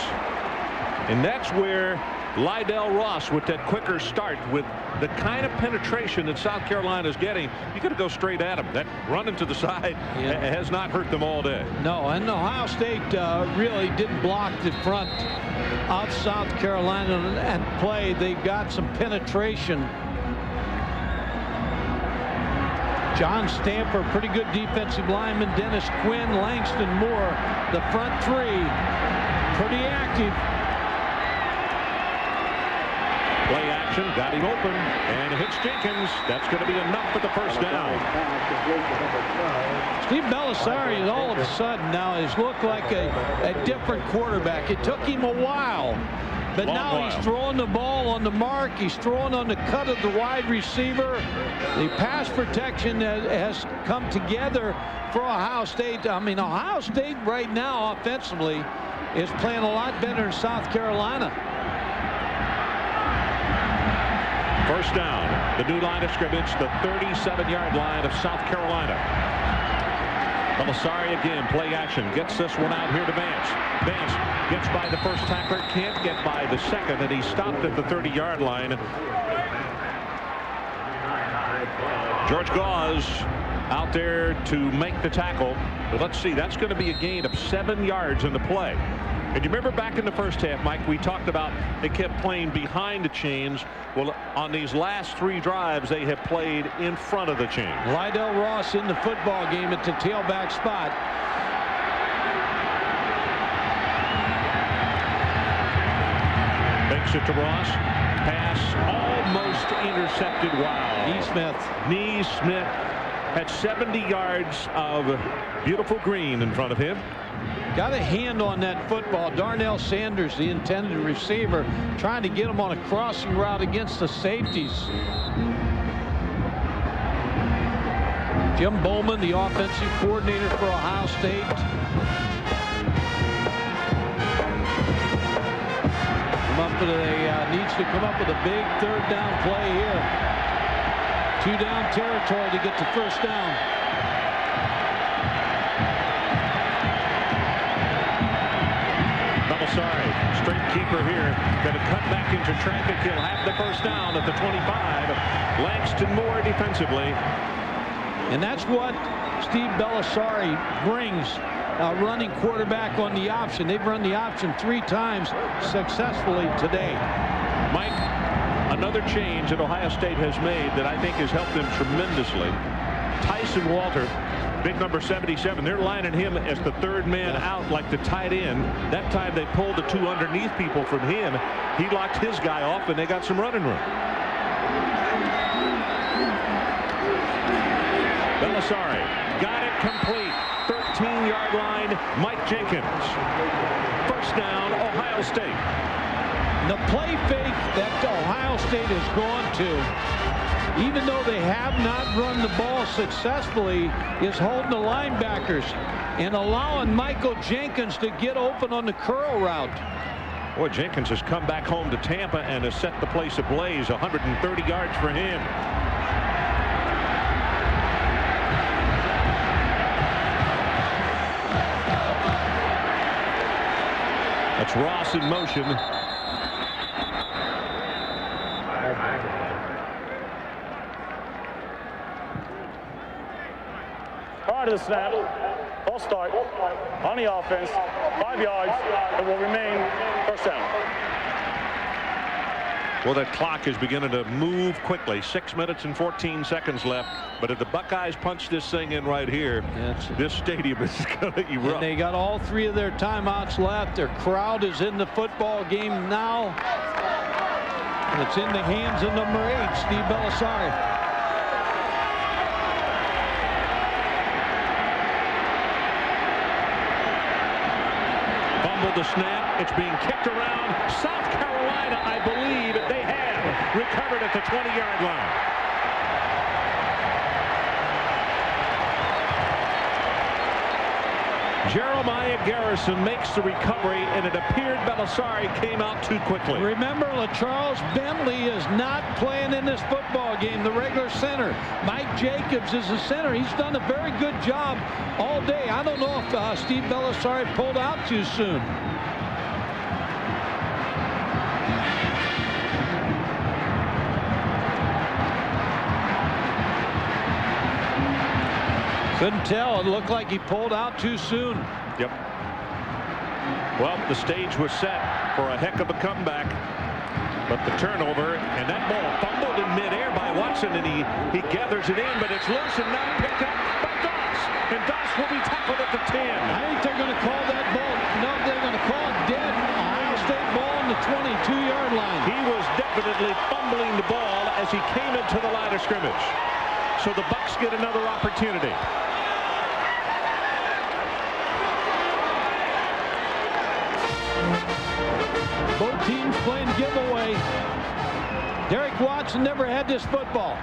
S1: And that's where Lydell Ross, with that quicker start, with the kind of penetration that South Carolina is getting, you got to go straight at him. That running to the side has not hurt them all day.
S3: No, and Ohio State really didn't block the front of South Carolina and play. They got some penetration. John Stamper, pretty good defensive lineman. Dennis Quinn, Langston Moore, the front three, pretty active.
S1: Play action, got him open, and hits Jenkins. That's going to be enough for the first down.
S3: Steve Belisari, all of a sudden now has looked like a different quarterback. It took him a while, but now he's throwing the ball on the mark. He's throwing on the cut of the wide receiver. The pass protection has come together for Ohio State. I mean, Ohio State right now offensively is playing a lot better than South Carolina.
S1: First down, the new line of scrimmage, the 37-yard line of South Carolina. Belisari again, play action, gets this one out here to Vance. Vance gets by the first tackler, can't get by the second, and he stopped at the 30-yard line. George Gauze out there to make the tackle. But let's see, that's going to be a gain of 7 yards in the play. And you remember back in the first half, Mike, we talked about they kept playing behind the chains. Well, on these last 3 drives, they have played in front of the chains.
S3: Lydell Ross in the football game at the tailback spot.
S1: Fakes it to Ross. Pass almost intercepted. Wow. Neesmith had 70 yards of beautiful green in front of him.
S3: Got a hand on that football. Darnell Sanders, the intended receiver, trying to get him on a crossing route against the safeties. Jim Bowman, the offensive coordinator for Ohio State. Needs to come up with a big third down play here. 2 down territory to get the first down.
S1: Belisari, straight keeper here, going to cut back into traffic. He'll have the first down at the 25. Langston Moore defensively.
S3: And that's what Steve Belisari brings, a running quarterback on the option. They've run the option 3 times successfully today.
S1: Mike, another change that Ohio State has made that I think has helped them tremendously. Tyson Walter, big number 77, they're lining him as the third man out like the tight end. That time they pulled the 2 underneath people from him. He locked his guy off and they got some running room. Belisari got it complete. 13-yard line, Mike Jenkins. First down, Ohio State.
S3: The play fake that Ohio State has gone to, even though they have not run the ball successfully, is holding the linebackers and allowing Michael Jenkins to get open on the curl route.
S1: Boy, Jenkins has come back home to Tampa and has set the place ablaze. 130 yards for him. That's Ross in motion.
S5: Prior to the snap, false start on the offense, 5 yards, and will remain first down.
S1: Well, that clock is beginning to move quickly. 6 minutes and 14 seconds left. But if the Buckeyes punch this thing in right here, this stadium is going to erupt.
S3: And they got all 3 of their timeouts left. Their crowd is in the football game now. And it's in the hands of number 8, Steve Belisari.
S1: Fumbled the snap. It's being kicked around. South Carolina, I believe, they have recovered at the 20-yard line. Jeremiah Garrison makes the recovery, and it appeared Belisari came out too quickly.
S3: Remember, LaCharles Bentley is not playing in this football game, the regular center. Mike Jacobs is the center. He's done a very good job all day. I don't know if Steve Belisari pulled out too soon. Couldn't tell. It looked like he pulled out too soon.
S1: Yep. Well, the stage was set for a heck of a comeback. But the turnover, and that ball fumbled in midair by Watson, and he gathers it in, but it's loose and not picked up by Doss. And Doss will be tackled at the 10.
S3: I think they're going to call that ball. No, they're going to call it dead. Ohio State ball on the 22-yard line.
S1: He was definitely fumbling the ball as he came into the line of scrimmage. So the Bucks get another opportunity.
S3: Both teams playing giveaway. Derek Watson never had this football.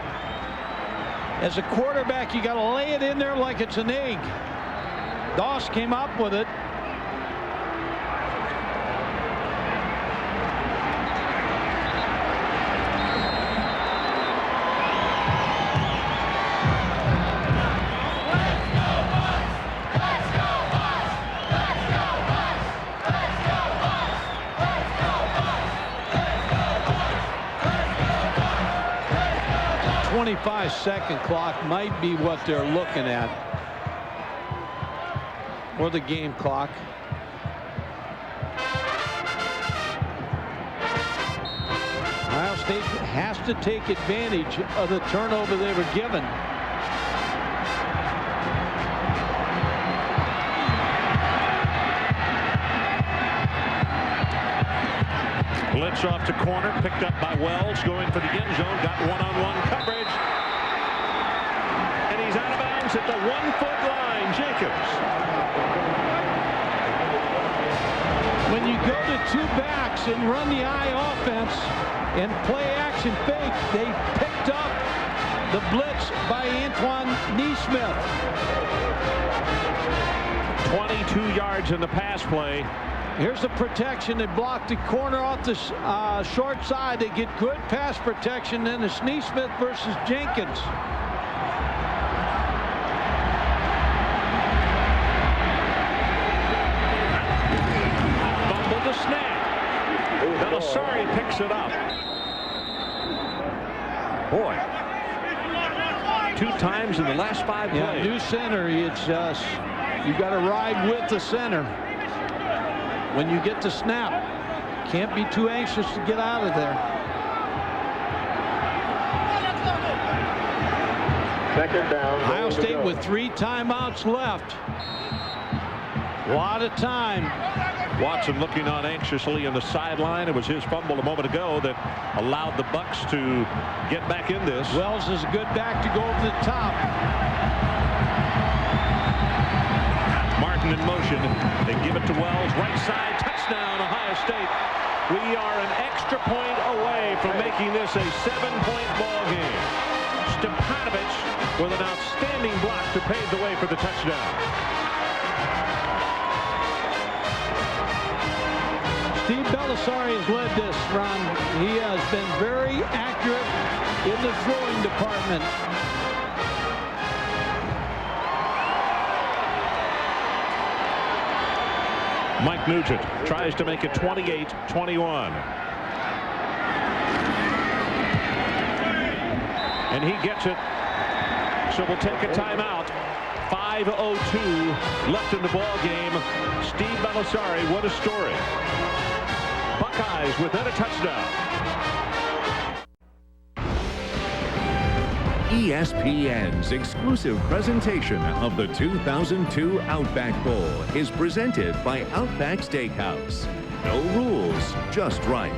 S3: As a quarterback, you got to lay it in there like it's an egg. Doss came up with it. The 25-second clock might be what they're looking at, or the game clock. Ohio State has to take advantage of the turnover they were given.
S1: Blitz off to corner, picked up by Wells, going for the end zone, got one-on-one coverage. And he's out of bounds at the 1-foot line. Jacobs.
S3: When you go to two backs and run the I offense and play action fake, they picked up the blitz by Antoine Neesmith.
S1: 22 yards in the pass play.
S3: Here's the protection. They block the corner off the short side. They get good pass protection. Then it's Neesmith versus Jenkins.
S1: Fumble the snap. Belisari picks it up. Boy. 2 times in the last 5 plays.
S3: Yeah, new center. It's just, you got to ride with the center. When you get the snap, can't be too anxious to get out of there.
S6: Second down.
S3: Ohio State with 3 timeouts left. A lot of time.
S1: Watson looking on anxiously on the sideline. It was his fumble a moment ago that allowed the Bucks to get back in this.
S3: Wells is a good back to go over the top.
S1: Martin in motion. They give it to Wells. Right side. Touchdown, Ohio State. We are an extra point away from making this a 7-point ball game. Stepanovich with an outstanding block to pave the way for the touchdown.
S3: Steve Belisari has led this run. He has been very accurate in the throwing department.
S1: Mike Nugent tries to make it 28-21. And he gets it. So we'll take a timeout. 5:02 left in the ball game. Steve Belisari, what a story. Buckeyes within a touchdown.
S2: ESPN's exclusive presentation of the 2002 Outback Bowl is presented by Outback Steakhouse. No rules, just right.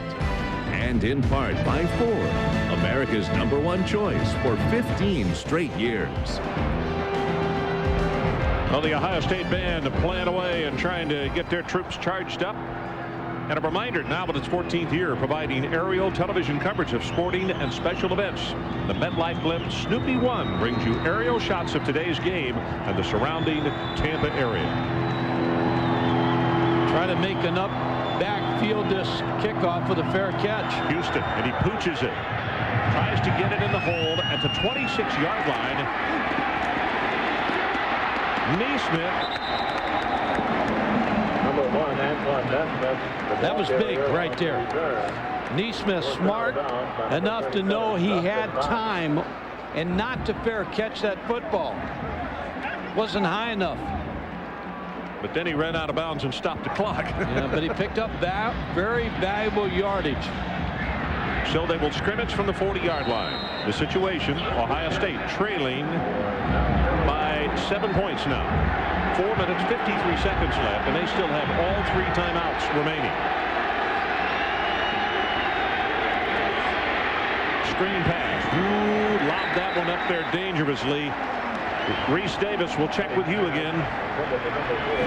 S2: And in part by Ford, America's #1 choice for 15 straight years.
S1: Well, the Ohio State band playing away and trying to get their troops charged up. And a reminder, now in its 14th year, providing aerial television coverage of sporting and special events. The MetLife blimp Snoopy 1 brings you aerial shots of today's game and the surrounding Tampa area.
S3: Try to make an up backfield this kickoff with a fair catch.
S1: Houston, and he pooches it. Tries to get it in the hold at the 26-yard line. Neesmith.
S3: That was big right there. Neesmith smart enough to know he had time and not to fair catch that football. Wasn't high enough.
S1: But then he ran out of bounds and stopped the clock.
S3: Yeah, but he picked up that very valuable yardage.
S1: So they will scrimmage from the 40-yard line. The situation, Ohio State trailing by 7 points now. 4 minutes, 53 seconds left, and they still have all 3 timeouts remaining. Screen pass. Ooh, lobbed that one up there dangerously. Reese Davis will check with you again.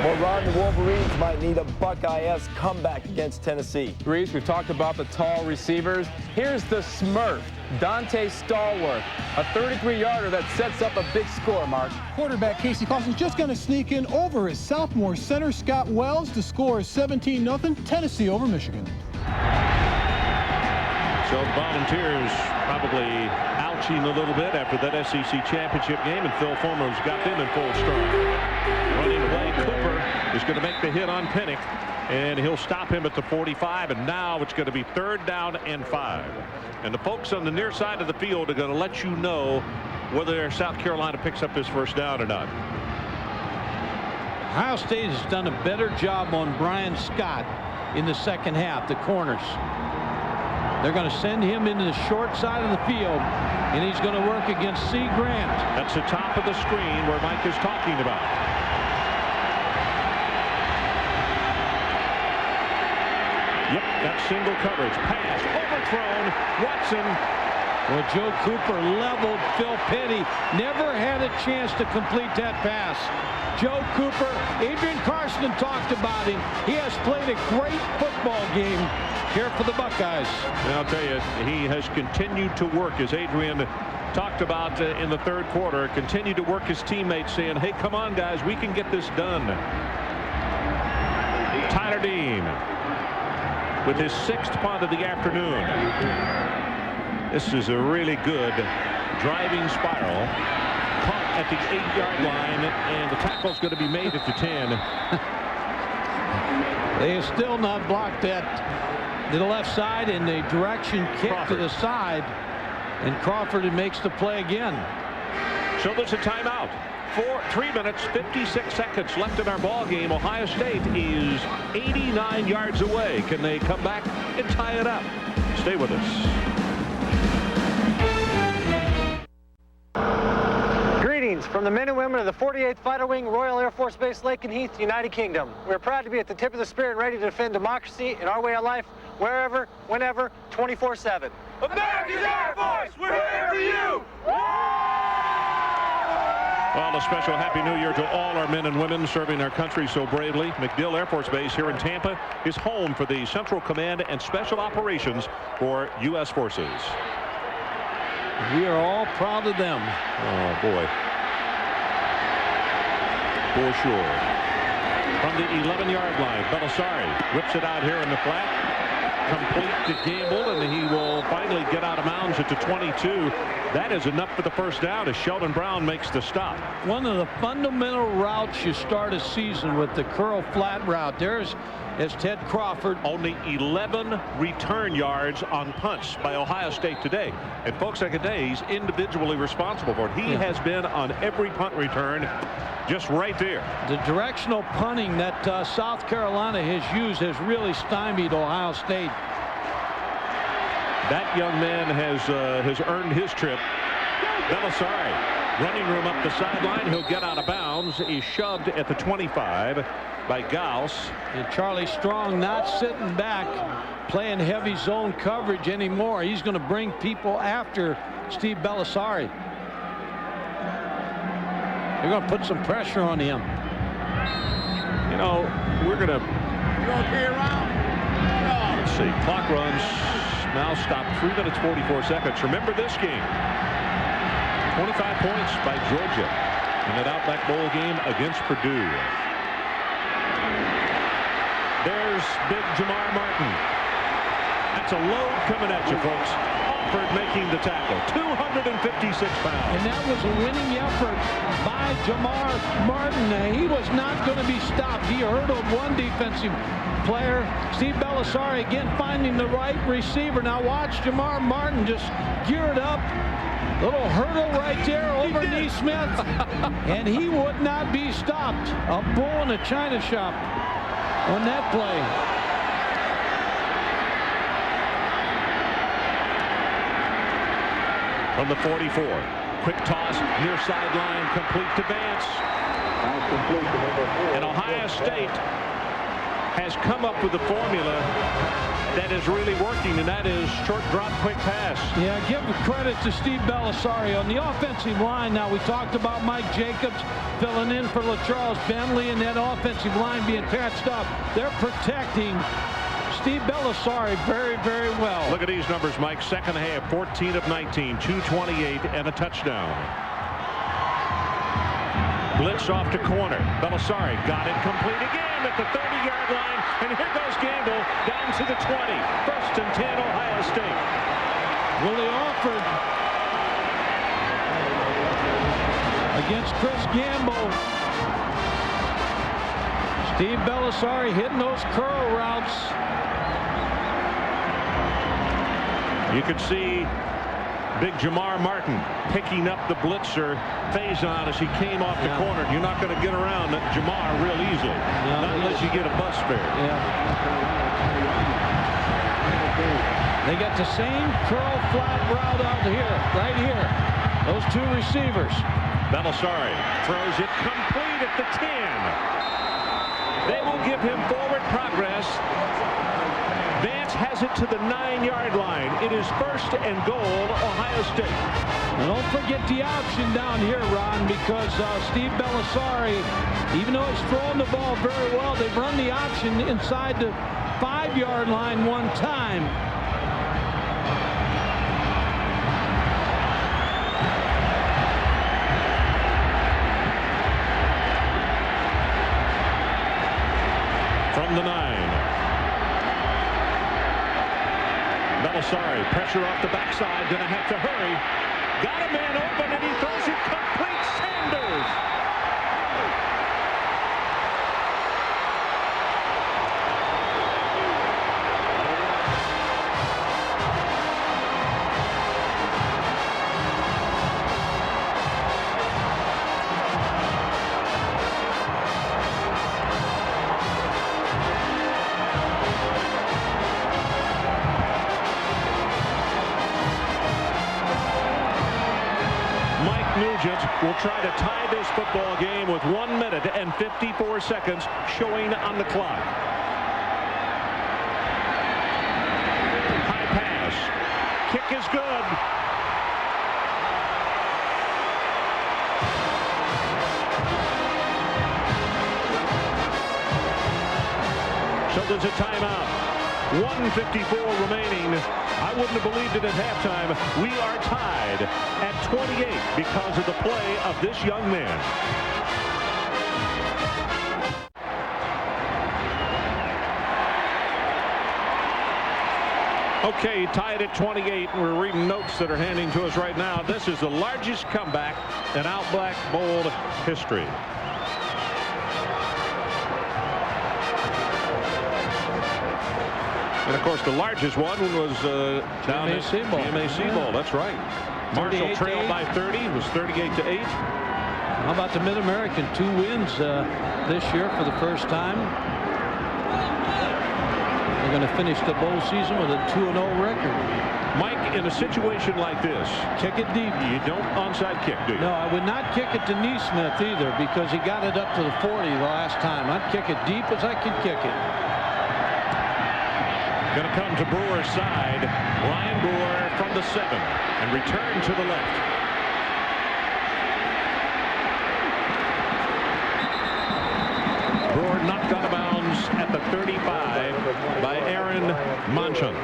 S7: Well, Ron, the Wolverines might need a Buckeye-esque comeback against Tennessee.
S8: Reese, we've talked about the tall receivers. Here's the Smurf, Dante Stallworth, a 33-yarder that sets up a big score, Mark.
S13: Quarterback Casey Clausen's just going to sneak in over his sophomore center, Scott Wells. The score is 17-0, Tennessee over Michigan.
S1: So the Volunteers probably ouching a little bit after that SEC championship game, and Phil Fulmer's got them in full stride. Running play, Cooper is going to make the hit on Pennick, and he'll stop him at the 45, and now it's going to be 3rd down and 5. And the folks on the near side of the field are going to let you know whether South Carolina picks up this 1st down or not.
S3: Ohio State has done a better job on Brian Scott in the second half, the corners. They're going to send him into the short side of the field, and he's going to work against C. Grant.
S1: That's the top of the screen where Mike is talking about. Yep, got single coverage. Pass, overthrown. Watson.
S3: Well, Joe Cooper leveled Phil Petty. Never had a chance to complete that pass. Joe Cooper, Adrian Carson talked about him. He has played a great football game here for the Buckeyes.
S1: And I'll tell you, he has continued to work, as Adrian talked about in the 3rd quarter, continued to work his teammates, saying, hey, come on, guys, we can get this done. Tyler Dean with his 6th punt of the afternoon. This is a really good driving spiral. Caught at the 8-yard line, and the tackle's going to be made at the 10.
S3: They have still not blocked that to the left side, and the direction kick
S1: Crawford
S3: to the side, and Crawford makes the play again.
S1: So there's a timeout. 3 minutes, 56 seconds left in our ball game. Ohio State is 89 yards away. Can they come back and tie it up? Stay with us.
S9: Greetings from the men and women of the 48th Fighter Wing Royal Air Force Base, Laken Heath, United Kingdom. We're proud to be at the tip of the spear and ready to defend democracy and our way of life wherever, whenever, 24/7.
S14: America's Air Force, we're here for you!
S1: Well, a special Happy New Year to all our men and women serving our country so bravely. MacDill Air Force Base here in Tampa is home for the Central Command and Special Operations for U.S. Forces.
S3: We are all proud of them.
S1: Oh, boy. For sure. From the 11-yard line, Belisari whips it out here in the flat. Complete to Gamble, and he will finally get out of bounds at the 22. That is enough for the 1st down as Sheldon Brown makes the stop.
S3: One of the fundamental routes you start a season with, the curl flat route. There's Ted Crawford.
S1: Only 11 return yards on punts by Ohio State today. And folks, like today, he's individually responsible for it. He has been on every punt return, just right there.
S3: The directional punting that South Carolina has used has really stymied Ohio State.
S1: That young man has earned his trip. Belisari running room up the sideline. He'll get out of bounds. He's shoved at the 25 by Gauss.
S3: And Charlie Strong not sitting back, playing heavy zone coverage anymore. He's going to bring people after Steve Belisari. They're going to put some pressure on him.
S1: You know, we're going to...
S14: You okay around?
S1: Let's see. Clock runs now stopped 3 minutes 44 seconds. Remember this game. 25 points by Georgia in that Outback Bowl game against Purdue. There's big Jamar Martin. That's a load coming at you, folks. Alford making the tackle. 256 pounds.
S3: And that was a winning effort by Jamar Martin. He was not going to be stopped. He hurdled one defensive player. Steve Bellisari again finding the right receiver. Now watch Jamar Martin just geared up. Little hurdle right there over Neesmith. And he would not be stopped. A bull in a china shop on that play.
S1: From the 44, quick toss near sideline, complete to Vance. And Ohio State has come up with a formula that is really working, and that is short drop, quick pass.
S3: Yeah, give credit to Steve Bellisari on the offensive line. Now, we talked about Mike Jacobs filling in for LaCharles Bentley, and that offensive line being patched up. They're protecting Steve Bellisari very, very well.
S1: Look at these numbers, Mike. Second half, 14 of 19, 228, and a touchdown. Blitz off to corner. Bellisari got it complete again at the 30-yard line, and here goes Gamble down to the 20. First and 10, Ohio State.
S3: Willie Alford against Chris Gamble. Steve Bellisari hitting those curl routes.
S1: You could see big Jamar Martin picking up the blitzer Faison as he came off the corner. You're not going to get around Jamar real easily, not unless you get a bus fare.
S3: They got the same curl flat route out here, right here. Those two receivers.
S1: Bellisari throws it complete at the 10. They will give him forward progress. Vance has it to the 9-yard line. It is first and goal, Ohio State.
S3: And don't forget the option down here, Ron, because Steve Bellisari, even though he's throwing the ball very well, they've run the option inside the 5-yard line one time.
S1: From the 9. Bellisari, pressure off the backside, gonna have to hurry. Got a man open and he throws it complete. Sanders. Will try to tie this football game with 1 minute and 54 seconds showing on the clock. High pass. Kick is good. So there's a timeout. 1:54 remaining. I wouldn't have believed it at halftime. We are tied at 28 because of the play of this young man. Okay, tied at 28. We're reading notes that are handing to us right now. This is the largest comeback in Outback Bowl history. And, of course, the largest one was down at GMAC Bowl. That's right. Marshall trailed by 30. It was 38-8.
S3: How about the Mid-American? 2 wins this year for the first time. They're going to finish the bowl season with a 2-0 record.
S1: Mike, in a situation like this,
S3: kick it deep.
S1: You don't onside kick, do you?
S3: No, I would not kick it to Neesmith either because he got it up to the 40 the last time. I'd kick it deep as I could kick it.
S1: Going to come to Brewer's side. Ryan Brewer from the 7 and return to the left. Brewer knocked out of bounds at the 35 by Aaron Monchon.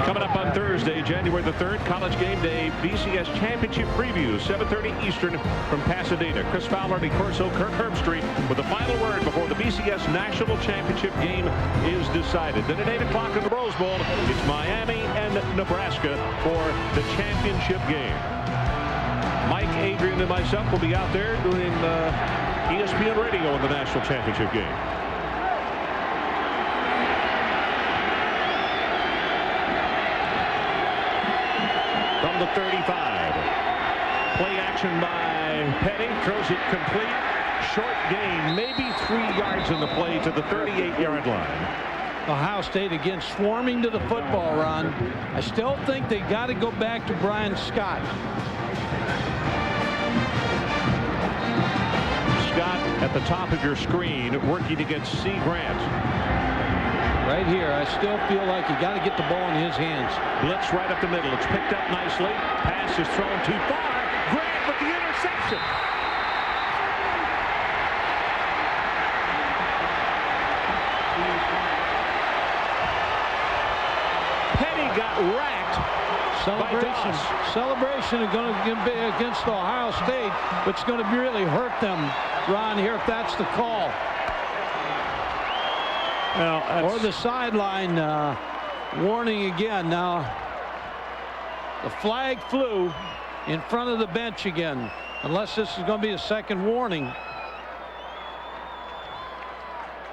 S1: Coming up on Thursday, January the 3rd, College Game Day BCS Championship Preview, 7:30 Eastern from Pasadena. Chris Fowler, Lee Corso, Kirk Herbstreit with the final word before the BCS National Championship game is decided. Then at 8 o'clock in the Rose Bowl, it's Miami and Nebraska for the championship game. Mike, Adrian, and myself will be out there doing ESPN radio in the national championship game. From the 35. Play action by Petty. Throws it complete. Short gain, maybe 3 yards in the play to the 38-yard line.
S3: Ohio State again swarming to the football, Ron. I still think they got to go back to Brian Scott.
S1: Scott at the top of your screen working against C. Grant.
S3: Right here, I still feel like you got to get the ball in his hands.
S1: Blitz right up the middle. It's picked up nicely. Pass is thrown too far. Grant with the interception. Petty got racked.
S3: Celebration is going to be against Ohio State, but it's going to really hurt them, Ron, here if that's the call.
S1: Well,
S3: or the sideline warning again. Now the flag flew in front of the bench again, unless this is going to be a second warning.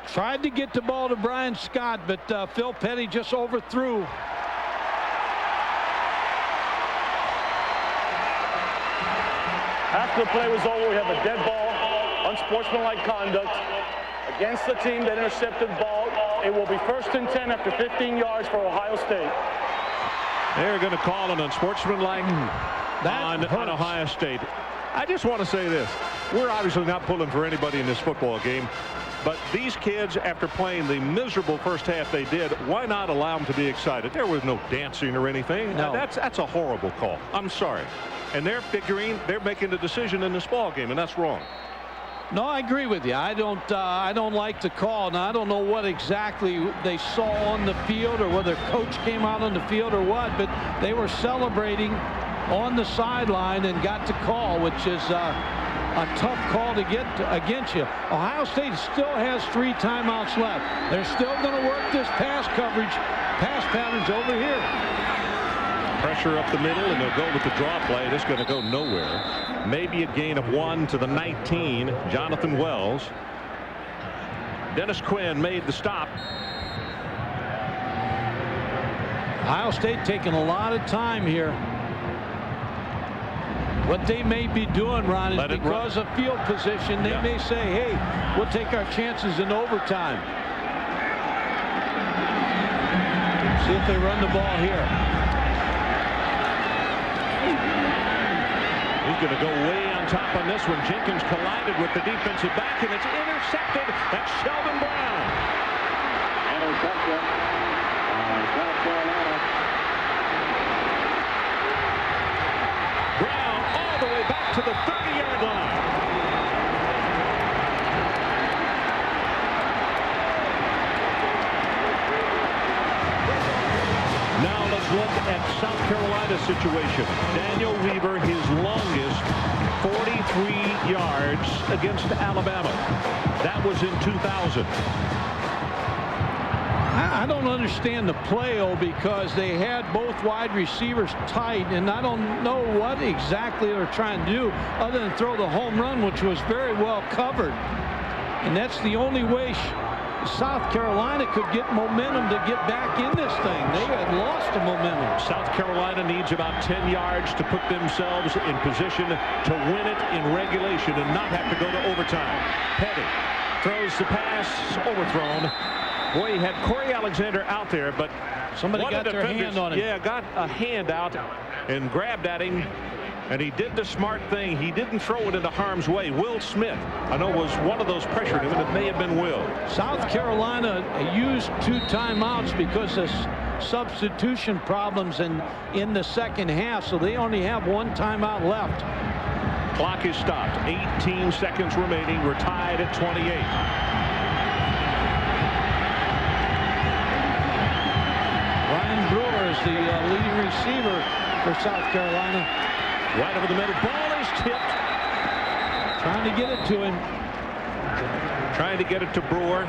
S3: Tried to get the ball to Brian Scott, but Phil Petty just overthrew.
S5: After the play was over, we have a dead ball, unsportsmanlike conduct against the team that intercepted the ball. It will be 1st and 10 after 15 yards for Ohio State.
S1: They're going to call an unsportsmanlike on Ohio State. I just want to say this. We're obviously not pulling for anybody in this football game, but these kids, after playing the miserable first half they did, why not allow them to be excited? There was no dancing or anything.
S3: No.
S1: That's a horrible call. I'm sorry. And they're making the decision in this ball game, and that's wrong.
S3: No, I agree with you. I don't like the call. Now, I don't know what exactly they saw on the field or whether coach came out on the field or what, but they were celebrating on the sideline and got to call, which is a tough call to get against you. Ohio State still has 3 timeouts left. They're still going to work this pass patterns over here.
S1: Pressure up the middle, and they'll go with the draw play. This is going to go nowhere. Maybe a gain of 1 to the 19. Jonathan Wells. Dennis Quinn made the stop.
S3: Ohio State taking a lot of time here. What they may be doing, Ron, is because of field position, they may say, hey, we'll take our chances in overtime. See if they run the ball here.
S1: He's going to go way on top on this one. Jenkins collided with the defensive back, and it's intercepted. That's Sheldon Brown.
S6: Interception. South Carolina.
S1: Brown all the way back to the 30-yard line. Now let's look at South Carolina's situation. Daniel Weaver, his longest 43 yards against Alabama. That was in 2000.
S3: I don't understand the play, because they had both wide receivers tight, and I don't know what exactly they're trying to do other than throw the home run, which was very well covered. And that's the only way South Carolina could get momentum to get back in this thing. They had lost the momentum.
S1: South Carolina needs about 10 yards to put themselves in position to win it in regulation and not have to go to overtime. Petty throws the pass, overthrown. Boy, he had Corey Alexander out there, but
S3: somebody got their hand on him.
S1: Yeah, got a hand out and grabbed at him. And he did the smart thing. He didn't throw it into harm's way. Will Smith, I know, was one of those pressured him, and it may have been Will.
S3: South Carolina used 2 timeouts because of substitution problems in the second half, so they only have 1 timeout left.
S1: Clock is stopped. 18 seconds remaining. We're tied at 28.
S3: Ryan Brewer is the leading receiver for South Carolina.
S1: Right over the middle. Ball is tipped.
S3: Trying to get it to him.
S1: trying to get it to Brewer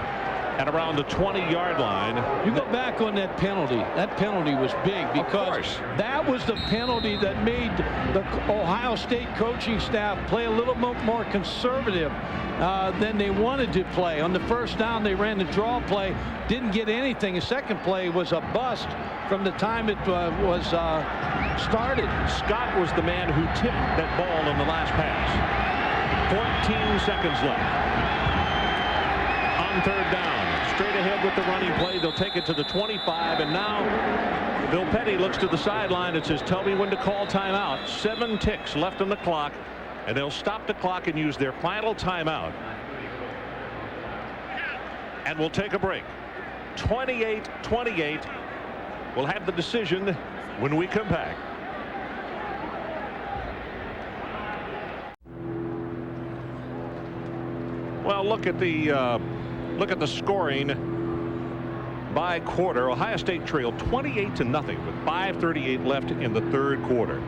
S1: at around the 20-yard line.
S3: You go back on that penalty. That penalty was big because that was the penalty that made the Ohio State coaching staff play a little bit more conservative than they wanted to play. On the first down, they ran the draw play, didn't get anything. The second play was a bust from the time it was started.
S1: Scott was the man who tipped that ball on the last pass. 14 seconds left. On third down, straight ahead with the running play. They'll take it to the 25, and now Bill Petty looks to the sideline and says, tell me when to call timeout. 7 ticks left on the clock, and they'll stop the clock and use their final timeout. And we'll take a break. 28-28. We'll have the decision when we come back. Well, look at the scoring by quarter. Ohio State trailed 28-0 with 5:38 left in the third quarter.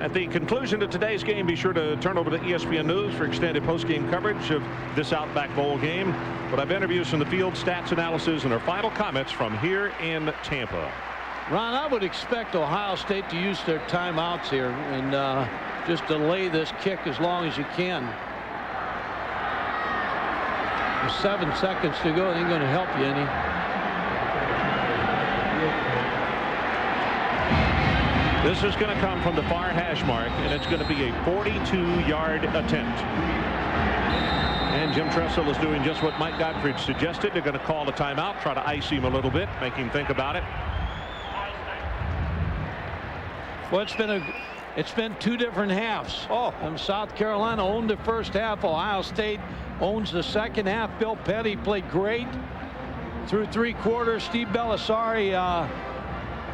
S1: At the conclusion of today's game, be sure to turn over to ESPN News for extended post-game coverage of this Outback Bowl game. But I've interviews from the field, stats analysis, and our final comments from here in Tampa.
S3: Ron, I would expect Ohio State to use their timeouts here and just delay this kick as long as you can. With 7 seconds to go, it ain't going to help you any.
S1: This is going to come from the far hash mark, and it's going to be a 42-yard attempt. And Jim Tressel is doing just what Mike Gottfried suggested. They're going to call a timeout, try to ice him a little bit, make him think about it.
S3: Well, it's been 2 different halves. South Carolina owned the first half. Ohio State owns the second half. Bill Petty played great through 3 quarters. Steve Belisari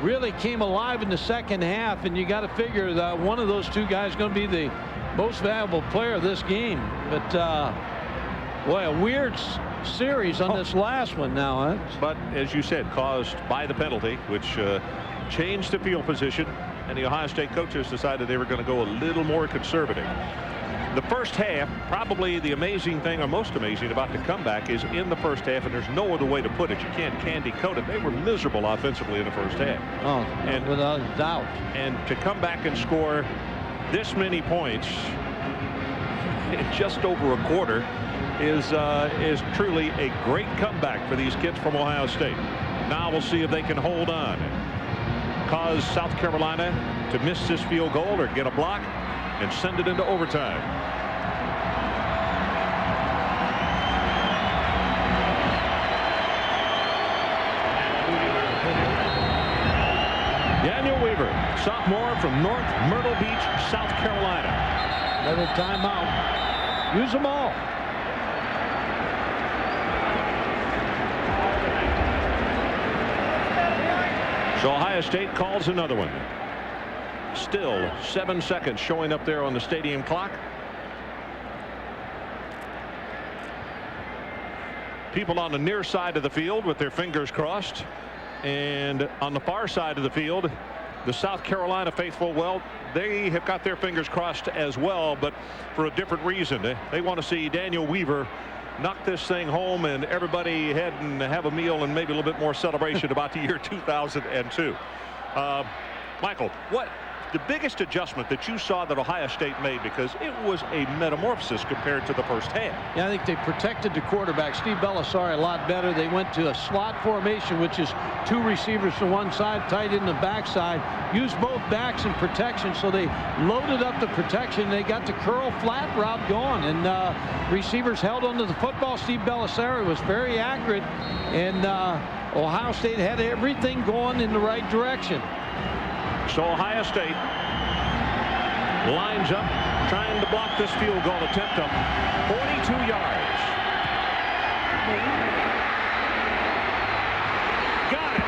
S3: really came alive in the second half, and you got to figure that one of those 2 guys is going to be the most valuable player of this game. But boy, a weird series on this last one now.
S1: But as you said, caused by the penalty, which changed the field position, and the Ohio State coaches decided they were going to go a little more conservative. The first half, probably the amazing thing, or most amazing about the comeback, is in the first half, and there's no other way to put it. You can't candy coat it. They were miserable offensively in the first half.
S3: And without a doubt.
S1: And to come back and score this many points in just over a quarter is truly a great comeback for these kids from Ohio State. Now we'll see if they can hold on, cause South Carolina to miss this field goal or get a block and send it into overtime. Daniel Weaver, sophomore from North Myrtle Beach, South Carolina.
S3: Another timeout. Use them all.
S1: So Ohio State calls another one. Still 7 seconds showing up there on the stadium clock. People on the near side of the field with their fingers crossed, and on the far side of the field, the South Carolina faithful, well, they have got their fingers crossed as well, but for a different reason. They want to see Daniel Weaver knock this thing home and everybody head and have a meal and maybe a little bit more celebration about the year 2002. Michael, what the biggest adjustment that you saw that Ohio State made, because it was a metamorphosis compared to the first half?
S3: Yeah, I think they protected the quarterback, Steve Belisari, a lot better. They went to a slot formation, which is 2 receivers to one side, tight in the backside. Used both backs in protection, so they loaded up the protection. They got the curl flat route going, and receivers held onto the football. Steve Belisari was very accurate, and Ohio State had everything going in the right direction.
S1: So Ohio State lines up, trying to block this field goal attempt of 42 yards. Got it.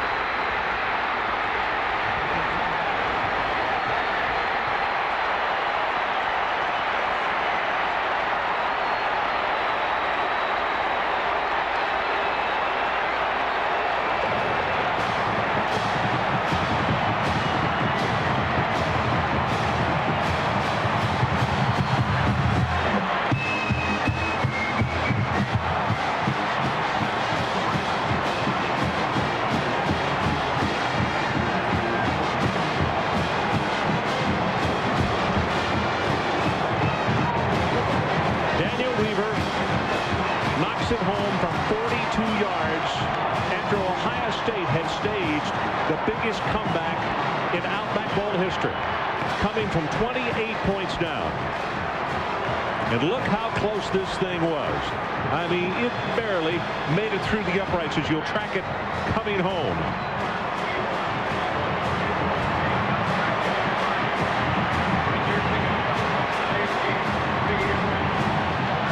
S1: home from 42 yards after Ohio State had staged the biggest comeback in Outback Bowl history, coming from 28 points down. And look how close this thing was. I mean, it barely made it through the uprights as you'll track it coming home.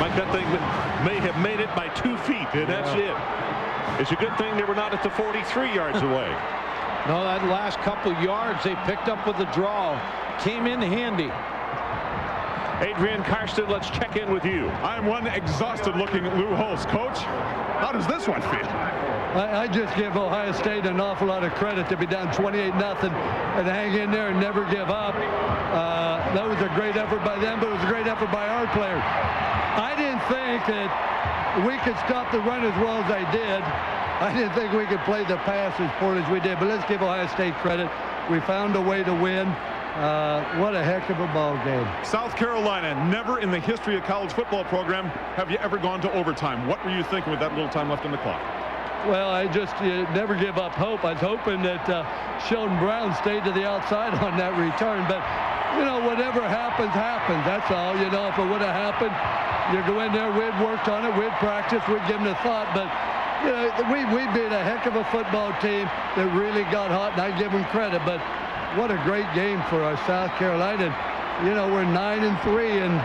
S1: Mike, that thing may have made it by 2 feet, and that's it. It's a good thing they were not at the 43 yards away.
S3: No, that last couple yards they picked up with the draw came in handy.
S1: Adrian Karsten, let's check in with you.
S4: I'm one exhausted looking at Lou Holtz. Coach, how does this one feel?
S15: I just give Ohio State an awful lot of credit to be down 28-0 and hang in there and never give up. That was a great effort by them, but it was a great effort by our players. I didn't think that we could stop the run as well as they did. I didn't think we could play the pass as poor as we did, but let's give Ohio State credit. We found a way to win. What a heck of a ball game.
S4: South Carolina, never in the history of college football program have you ever gone to overtime. What were you thinking with that little time left in the clock?
S15: Well, I just never give up hope. I was hoping that Sheldon Brown stayed to the outside on that return. But, you know, whatever happens, happens. That's all. You know, if it would have happened, you go in there, we'd worked on it, we'd practiced, we'd given it a thought. But, you know, we beat a heck of a football team that really got hot, and I give them credit. But what a great game for our South Carolina. You know, we're 9-3, and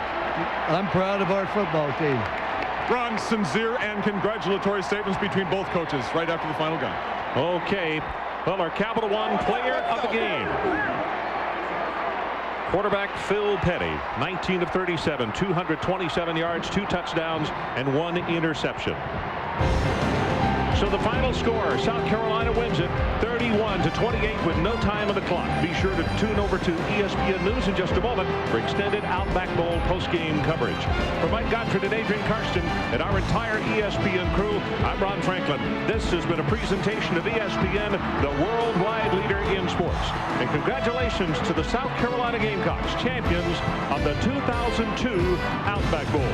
S15: I'm proud of our football team.
S4: Ron, sincere and congratulatory statements between both coaches right after the final gun.
S1: Okay. Well, our Capital One player of the game. Quarterback Phil Petty, 19 of 37, 227 yards, 2 touchdowns, and 1 interception. So the final score, South Carolina wins it 31-28 with no time on the clock. Be sure to tune over to ESPN News in just a moment for extended Outback Bowl postgame coverage. For Mike Gottfried and Adrian Karsten and our entire ESPN crew, I'm Ron Franklin. This has been a presentation of ESPN, the worldwide leader in sports. And congratulations to the South Carolina Gamecocks, champions of the 2002 Outback Bowl.